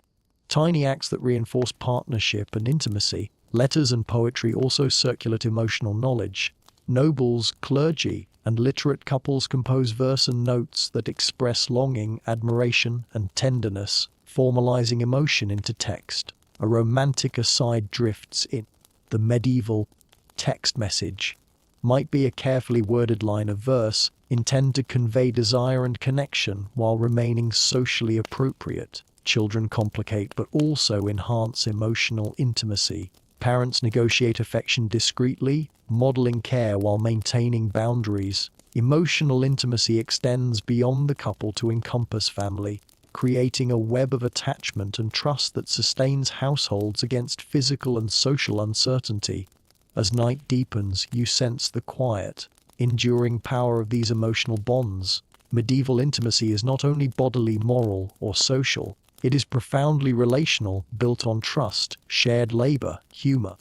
[SPEAKER 1] Tiny acts that reinforce partnership and intimacy. Letters and poetry also circulate emotional knowledge. Nobles, clergy, and literate couples compose verse and notes that express longing, admiration, and tenderness, formalizing emotion into text. A romantic aside drifts in. The medieval text message might be a carefully worded line of verse, intended to convey desire and connection while remaining socially appropriate. Children complicate but also enhance emotional intimacy. Parents negotiate affection discreetly, modeling care while maintaining boundaries. Emotional intimacy extends beyond the couple to encompass family, creating a web of attachment and trust that sustains households against physical and social uncertainty. As night deepens, you sense the quiet, enduring power of these emotional bonds. Medieval intimacy is not only bodily, moral, or social. It is profoundly relational, built on trust, shared labor, humor,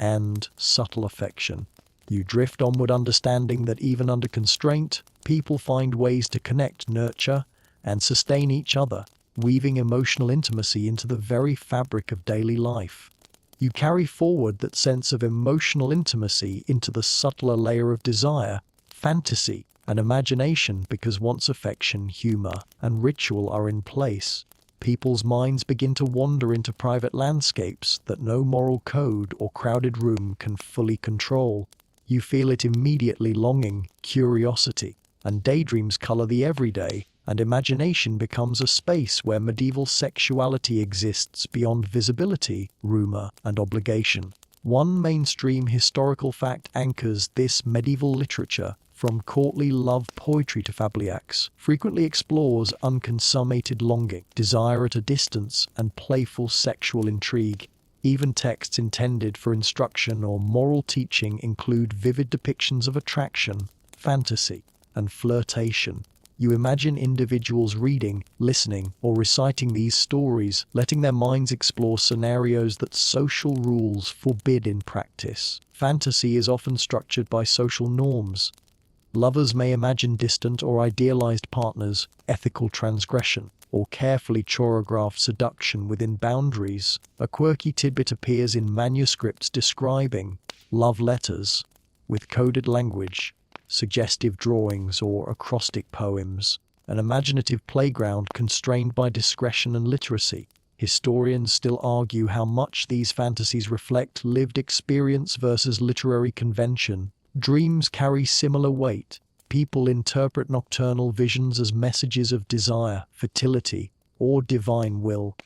[SPEAKER 1] and subtle affection. You drift onward understanding that even under constraint, people find ways to connect, nurture, and sustain each other, weaving emotional intimacy into the very fabric of daily life. You carry forward that sense of emotional intimacy into the subtler layer of desire, fantasy, and imagination because once affection, humor, and ritual are in place, people's minds begin to wander into private landscapes that no moral code or crowded room can fully control. You feel it immediately. Longing, curiosity, and daydreams color the everyday, and imagination becomes a space where medieval sexuality exists beyond visibility, rumor, and obligation. One mainstream historical fact anchors this medieval literature, from courtly love poetry to fabliacs, frequently explores unconsummated longing, desire at a distance, and playful sexual intrigue. Even texts intended for instruction or moral teaching include vivid depictions of attraction, fantasy, and flirtation. You imagine individuals reading, listening, or reciting these stories, letting their minds explore scenarios that social rules forbid in practice. Fantasy is often structured by social norms. Lovers may imagine distant or idealized partners, ethical transgression, or carefully choreographed seduction within boundaries. A quirky tidbit appears in manuscripts describing love letters with coded language, suggestive drawings, or acrostic poems, an imaginative playground constrained by discretion and literacy. Historians still argue how much these fantasies reflect lived experience versus literary convention. Dreams carry similar weight. People interpret nocturnal visions as messages of desire, fertility, or divine will.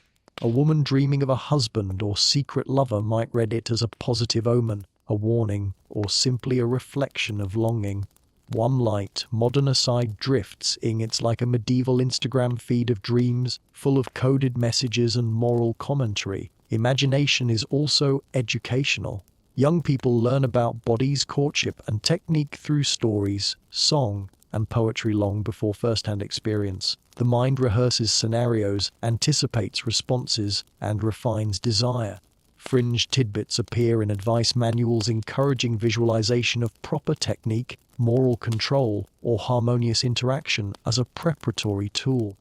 [SPEAKER 1] A woman dreaming of a husband or secret lover might read it as a positive omen, a warning, or simply a reflection of longing. One light, modern aside drifts in. It's like a medieval Instagram feed of dreams, full of coded messages and moral commentary. Imagination is also educational. Young people learn about bodies, courtship, and technique through stories, song, and poetry long before first-hand experience. The mind rehearses scenarios, anticipates responses, and refines desire. Fringe tidbits appear in advice manuals encouraging visualization of proper technique, moral control, or harmonious interaction as a preparatory tool.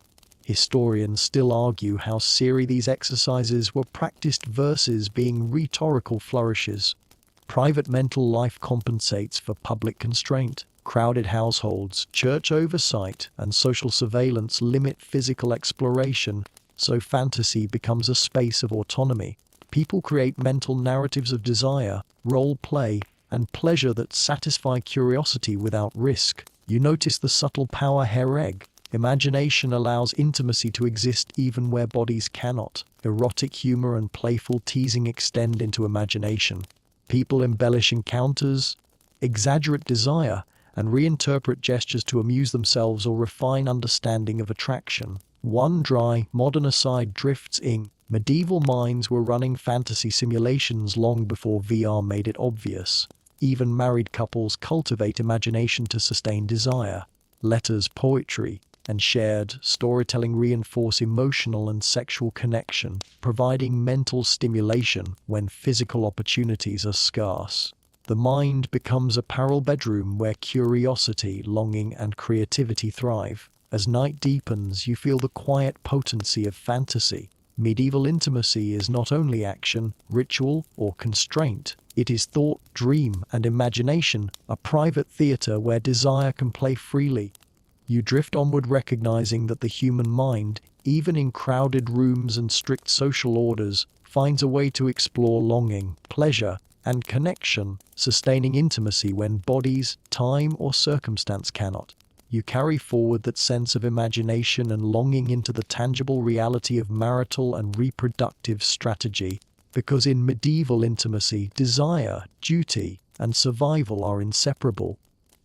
[SPEAKER 1] Historians still argue how serious these exercises were practiced versus being rhetorical flourishes. Private mental life compensates for public constraint. Crowded households, church oversight, and social surveillance limit physical exploration, so fantasy becomes a space of autonomy. People create mental narratives of desire, role play, and pleasure that satisfy curiosity without risk. You notice the subtle power here. Imagination allows intimacy to exist even where bodies cannot. Erotic humor and playful teasing extend into imagination. People embellish encounters, exaggerate desire, and reinterpret gestures to amuse themselves or refine understanding of attraction. One dry, modern aside drifts in. Medieval minds were running fantasy simulations long before VR made it obvious. Even married couples cultivate imagination to sustain desire. Letters, poetry, and shared storytelling reinforce emotional and sexual connection, providing mental stimulation when physical opportunities are scarce. The mind becomes a parallel bedroom where curiosity, longing, and creativity thrive. As night deepens, you feel the quiet potency of fantasy. Medieval intimacy is not only action, ritual, or constraint. It is thought, dream, and imagination, a private theater where desire can play freely. You drift onward recognizing that the human mind, even in crowded rooms and strict social orders, finds a way to explore longing, pleasure, and connection, sustaining intimacy when bodies, time, or circumstance cannot. You carry forward that sense of imagination and longing into the tangible reality of marital and reproductive strategy, because in medieval intimacy, desire, duty, and survival are inseparable.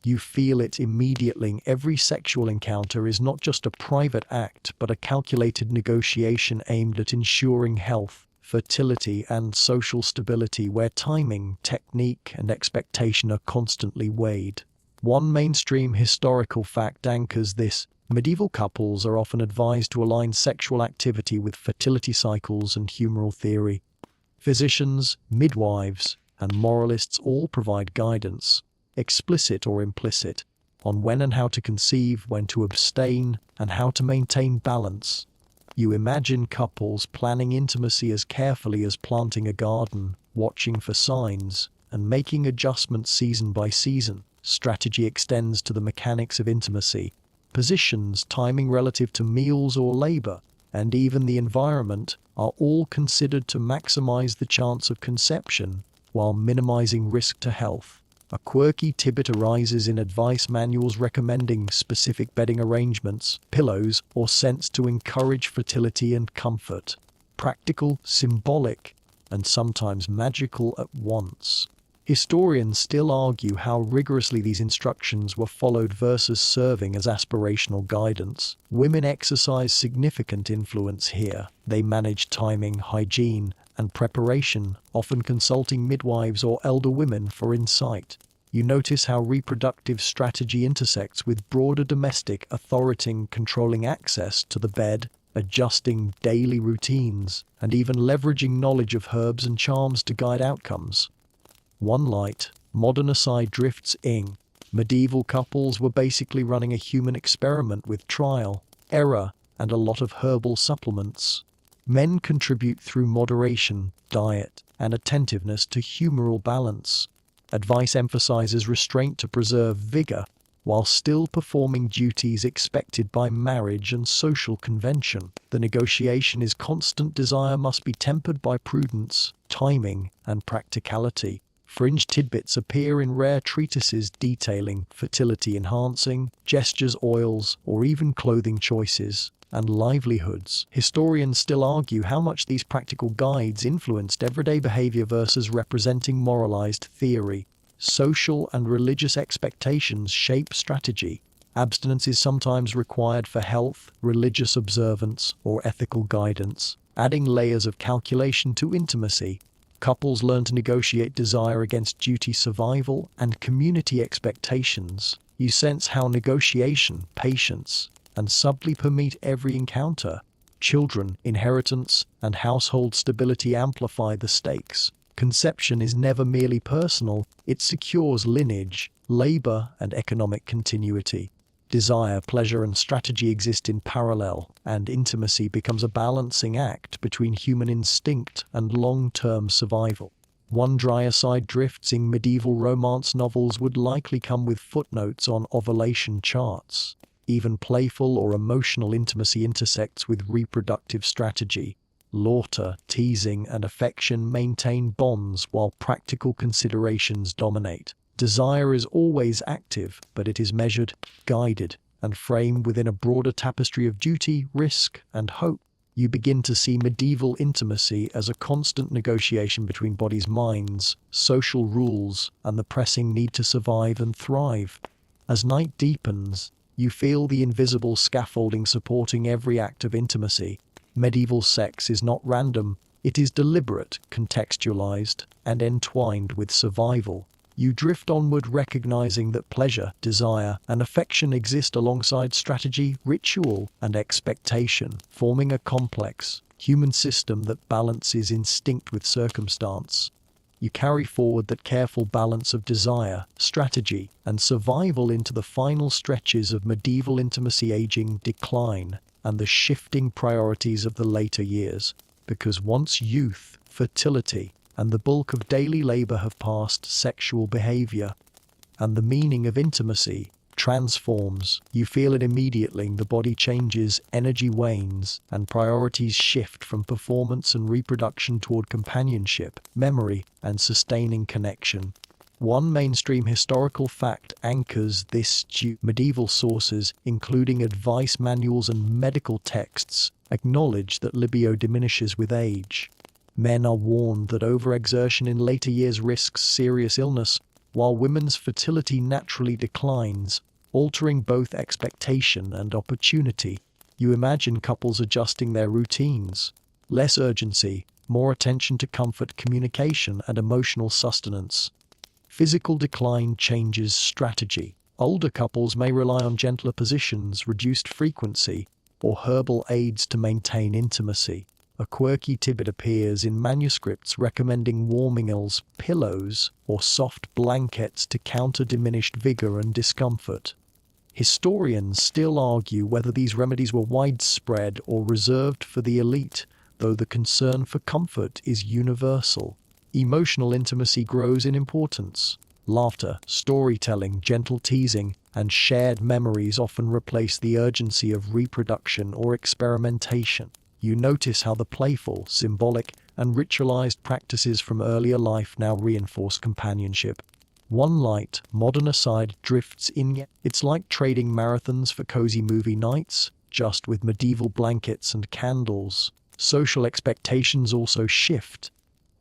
[SPEAKER 1] You feel it immediately. Every sexual encounter is not just a private act, but a calculated negotiation aimed at ensuring health, fertility, and social stability, where timing, technique, and expectation are constantly weighed. One mainstream historical fact anchors this: medieval couples are often advised to align sexual activity with fertility cycles and humoral theory. Physicians, midwives, and moralists all provide guidance, explicit or implicit, on when and how to conceive, when to abstain, and how to maintain balance. You imagine couples planning intimacy as carefully as planting a garden, watching for signs, and making adjustments season by season. Strategy extends to the mechanics of intimacy. Positions, timing relative to meals or labor, and even the environment are all considered to maximize the chance of conception while minimizing risk to health. A quirky tidbit arises in advice manuals recommending specific bedding arrangements, pillows, or scents to encourage fertility and comfort. Practical, symbolic, and sometimes magical at once. Historians still argue how rigorously these instructions were followed versus serving as aspirational guidance. Women exercise significant influence here. They manage timing, hygiene, and preparation, often consulting midwives or elder women for insight. You notice how reproductive strategy intersects with broader domestic authority, controlling access to the bed, adjusting daily routines, and even leveraging knowledge of herbs and charms to guide outcomes. One light, modern aside drifts in. Medieval couples were basically running a human experiment with trial, error, and a lot of herbal supplements. Men contribute through moderation, diet, and attentiveness to humoral balance. Advice emphasizes restraint to preserve vigor, while still performing duties expected by marriage and social convention. The negotiation is constant. Desire must be tempered by prudence, timing, and practicality. Fringe tidbits appear in rare treatises detailing fertility-enhancing, gestures, oils, or even clothing choices and livelihoods. Historians still argue how much these practical guides influenced everyday behavior versus representing moralized theory. Social and religious expectations shape strategy. Abstinence is sometimes required for health, religious observance, or ethical guidance, adding layers of calculation to intimacy. Couples learn to negotiate desire against duty, survival, and community expectations. You sense how negotiation, patience, and subtly permeate every encounter. Children, inheritance, and household stability amplify the stakes. Conception is never merely personal, it secures lineage, labor, and economic continuity. Desire, pleasure, and strategy exist in parallel, and intimacy becomes a balancing act between human instinct and long-term survival. One dry aside drifts in. Medieval romance novels would likely come with footnotes on ovulation charts. Even playful or emotional intimacy intersects with reproductive strategy. Laughter, teasing, and affection maintain bonds while practical considerations dominate. Desire is always active, but it is measured, guided, and framed within a broader tapestry of duty, risk, and hope. You begin to see medieval intimacy as a constant negotiation between bodies, minds, social rules, and the pressing need to survive and thrive. As night deepens, you feel the invisible scaffolding supporting every act of intimacy. Medieval sex is not random, it is deliberate, contextualized, and entwined with survival. You drift onward recognizing that pleasure, desire, and affection exist alongside strategy, ritual, and expectation, forming a complex, human system that balances instinct with circumstance. You carry forward that careful balance of desire, strategy, and survival into the final stretches of medieval intimacy, aging, decline, and the shifting priorities of the later years. Because once youth, fertility, and the bulk of daily labor have passed, sexual behavior and the meaning of intimacy transforms. You feel it immediately. The body changes, energy wanes, and priorities shift from performance and reproduction toward companionship, memory, and sustaining connection. One mainstream historical fact anchors this: medieval sources, including advice manuals and medical texts, acknowledge that libido diminishes with age. Men are warned that overexertion in later years risks serious illness, while women's fertility naturally declines, altering both expectation and opportunity. You imagine couples adjusting their routines. Less urgency, more attention to comfort, communication, and emotional sustenance. Physical decline changes strategy. Older couples may rely on gentler positions, reduced frequency, or herbal aids to maintain intimacy. A quirky tidbit appears in manuscripts recommending warming oils, pillows, or soft blankets to counter diminished vigor and discomfort. Historians still argue whether these remedies were widespread or reserved for the elite, though the concern for comfort is universal. Emotional intimacy grows in importance. Laughter, storytelling, gentle teasing, and shared memories often replace the urgency of reproduction or experimentation. You notice how the playful, symbolic, and ritualized practices from earlier life now reinforce companionship. One light, modern aside drifts in. It's like trading marathons for cozy movie nights, just with medieval blankets and candles. Social expectations also shift.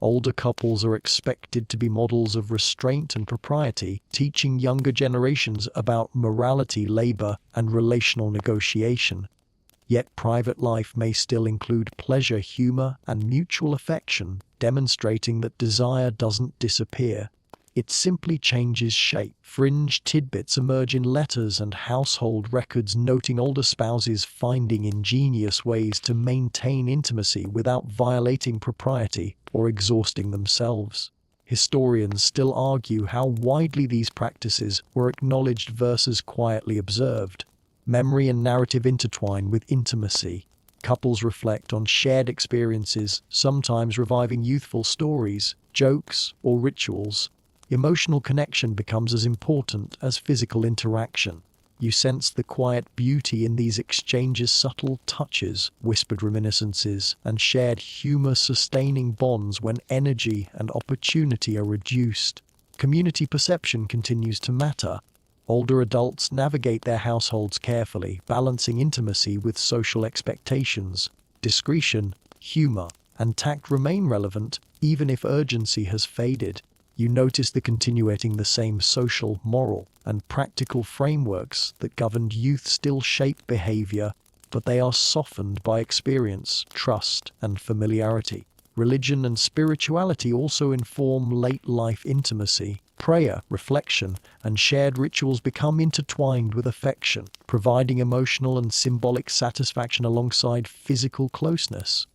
[SPEAKER 1] Older couples are expected to be models of restraint and propriety, teaching younger generations about morality, labor, and relational negotiation. Yet private life may still include pleasure, humor, and mutual affection, demonstrating that desire doesn't disappear. it simply changes shape. Fringe tidbits emerge in letters and household records, noting older spouses finding ingenious ways to maintain intimacy without violating propriety or exhausting themselves. Historians still argue how widely these practices were acknowledged versus quietly observed. Memory and narrative intertwine with intimacy. Couples reflect on shared experiences, sometimes reviving youthful stories, jokes, or rituals. Emotional connection becomes as important as physical interaction. You sense the quiet beauty in these exchanges, subtle touches, whispered reminiscences, and shared humor sustaining bonds when energy and opportunity are reduced. Community perception continues to matter. Older adults navigate their households carefully, balancing intimacy with social expectations. Discretion, humor, and tact remain relevant, even if urgency has faded. You notice the continuating the same social, moral, and practical frameworks that governed youth still shape behavior, but they are softened by experience, trust, and familiarity. Religion and spirituality also inform late-life intimacy. Prayer, reflection, and shared rituals become intertwined with affection, providing emotional and symbolic satisfaction alongside physical closeness.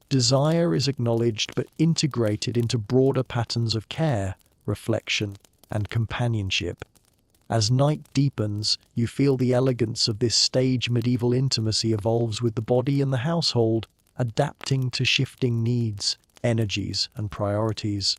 [SPEAKER 1] Desire is acknowledged but integrated into broader patterns of care, reflection, and companionship. As night deepens, you feel the elegance of this stage. Medieval intimacy evolves with the body and the household, adapting to shifting needs, energies, and priorities.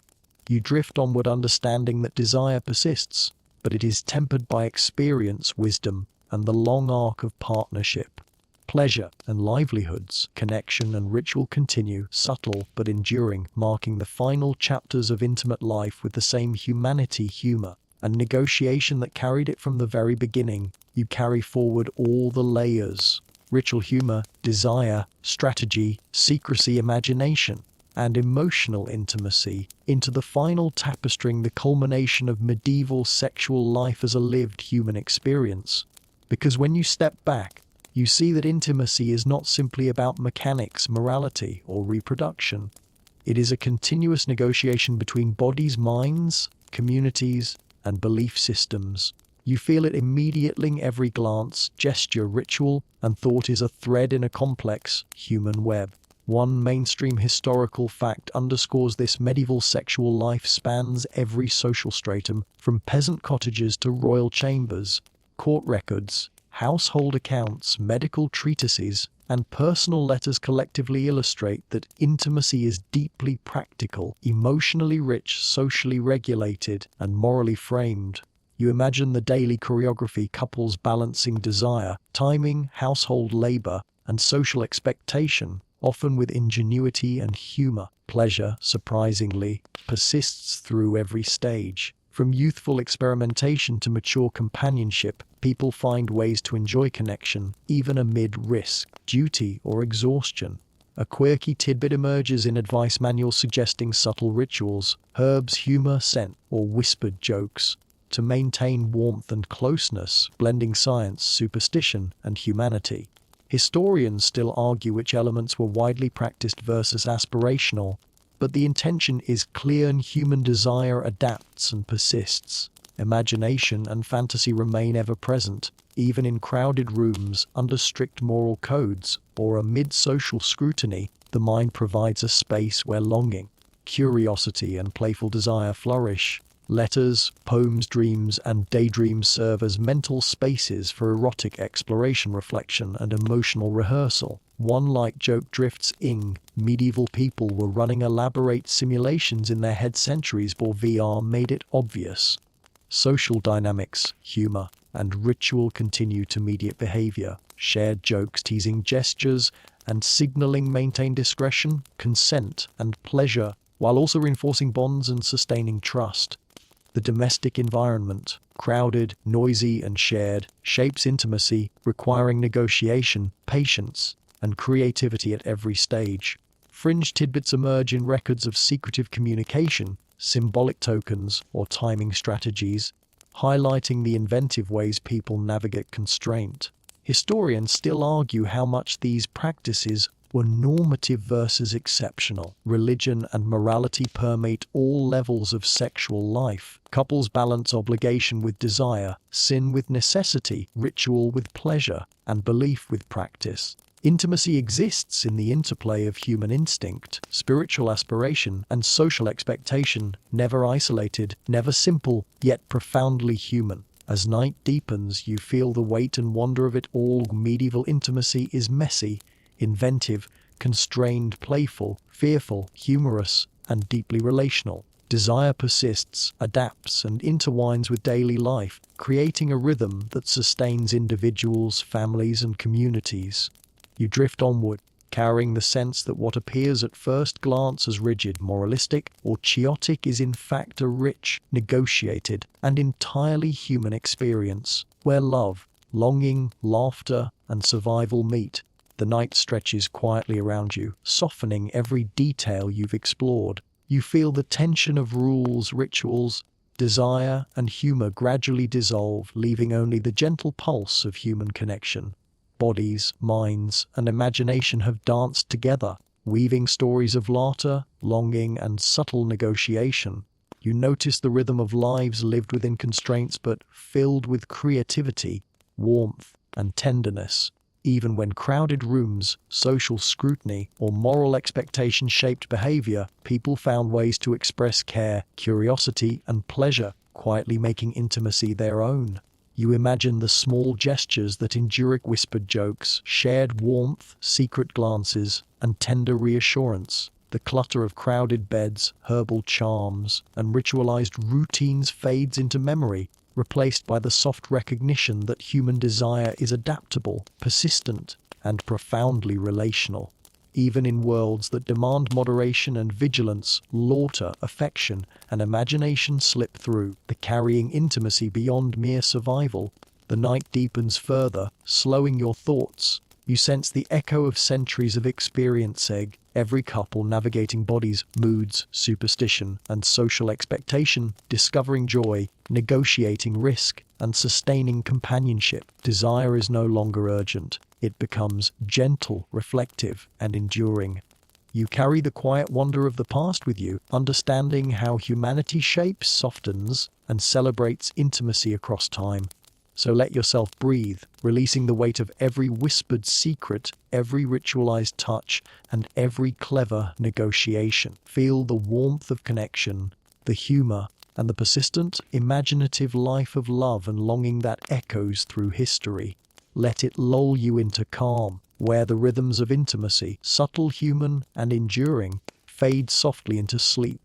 [SPEAKER 1] You drift onward understanding that desire persists, but it is tempered by experience, wisdom, and the long arc of partnership. Pleasure and livelihoods, connection and ritual continue, subtle but enduring, marking the final chapters of intimate life with the same humanity, humor, and negotiation that carried it from the very beginning. You carry forward all the layers: ritual humor, desire, strategy, secrecy, imagination, and emotional intimacy into the final tapestry, the culmination of medieval sexual life as a lived human experience. Because when you step back, you see that intimacy is not simply about mechanics, morality, or reproduction. It is a continuous negotiation between bodies, minds, communities, and belief systems. You feel it immediately. Every glance, gesture, ritual, and thought is a thread in a complex human web. One mainstream historical fact underscores this: medieval sexual life spans every social stratum, from peasant cottages to royal chambers. Court records, household accounts, medical treatises, and personal letters collectively illustrate that intimacy is deeply practical, emotionally rich, socially regulated, and morally framed. You imagine the daily choreography, couples balancing desire, timing, household labor, and social expectation, often with ingenuity and humor. Pleasure, surprisingly, persists through every stage. From youthful experimentation to mature companionship, people find ways to enjoy connection, even amid risk, duty, or exhaustion. A quirky tidbit emerges in advice manuals suggesting subtle rituals, herbs, humor, scent, or whispered jokes to maintain warmth and closeness, blending science, superstition, and humanity. Historians still argue which elements were widely practiced versus aspirational, but the intention is clear and human desire adapts and persists. Imagination and fantasy remain ever present, even in crowded rooms, under strict moral codes, or amid social scrutiny. The mind provides a space where longing, curiosity, and playful desire flourish. Letters, poems, dreams, and daydreams serve as mental spaces for erotic exploration, reflection, and emotional rehearsal. One light joke drifts in: medieval people were running elaborate simulations in their head centuries before VR made it obvious. Social dynamics, humor, and ritual continue to mediate behavior. Shared jokes, teasing gestures, and signaling maintain discretion, consent, and pleasure, while also reinforcing bonds and sustaining trust. The domestic environment, crowded, noisy, and shared, shapes intimacy, requiring negotiation, patience, and creativity at every stage. Fringe tidbits emerge in records of secretive communication, symbolic tokens, or timing strategies, highlighting the inventive ways people navigate constraint. Historians still argue how much these practices were normative versus exceptional. Religion and morality permeate all levels of sexual life. Couples balance obligation with desire, sin with necessity, ritual with pleasure, and belief with practice. Intimacy exists in the interplay of human instinct, spiritual aspiration, and social expectation, never isolated, never simple, yet profoundly human. As night deepens, you feel the weight and wonder of it all. Medieval intimacy is messy, inventive, constrained, playful, fearful, humorous, and deeply relational. Desire persists, adapts, and intertwines with daily life, creating a rhythm that sustains individuals, families, and communities. You drift onward, carrying the sense that what appears at first glance as rigid, moralistic, or chaotic is in fact a rich, negotiated, and entirely human experience, where love, longing, laughter, and survival meet. The night stretches quietly around you, softening every detail you've explored. You feel the tension of rules, rituals, desire, and humor gradually dissolve, leaving only the gentle pulse of human connection. Bodies, minds, and imagination have danced together, weaving stories of laughter, longing, and subtle negotiation. You notice the rhythm of lives lived within constraints but filled with creativity, warmth, and tenderness. Even when crowded rooms, social scrutiny, or moral expectation shaped behavior, people found ways to express care, curiosity, and pleasure, quietly making intimacy their own. You imagine the small gestures that endure, whispered jokes, shared warmth, secret glances, and tender reassurance. The clutter of crowded beds, herbal charms, and ritualized routines fades into memory, replaced by the soft recognition that human desire is adaptable, persistent, and profoundly relational. Even in worlds that demand moderation and vigilance, laughter, affection, and imagination slip through, the carrying intimacy beyond mere survival. The night deepens further, slowing your thoughts. You sense the echo of centuries of experience, every couple navigating bodies, moods, superstition, and social expectation, discovering joy, negotiating risk, and sustaining companionship. Desire is no longer urgent. It becomes gentle, reflective, and enduring. You carry the quiet wonder of the past with you, understanding how humanity shapes, softens, and celebrates intimacy across time. So let yourself breathe, releasing the weight of every whispered secret, every ritualized touch, and every clever negotiation. Feel the warmth of connection, the humor, and the persistent, imaginative life of love and longing that echoes through history. Let it lull you into calm, where the rhythms of intimacy, subtle, human, and enduring, fade softly into sleep.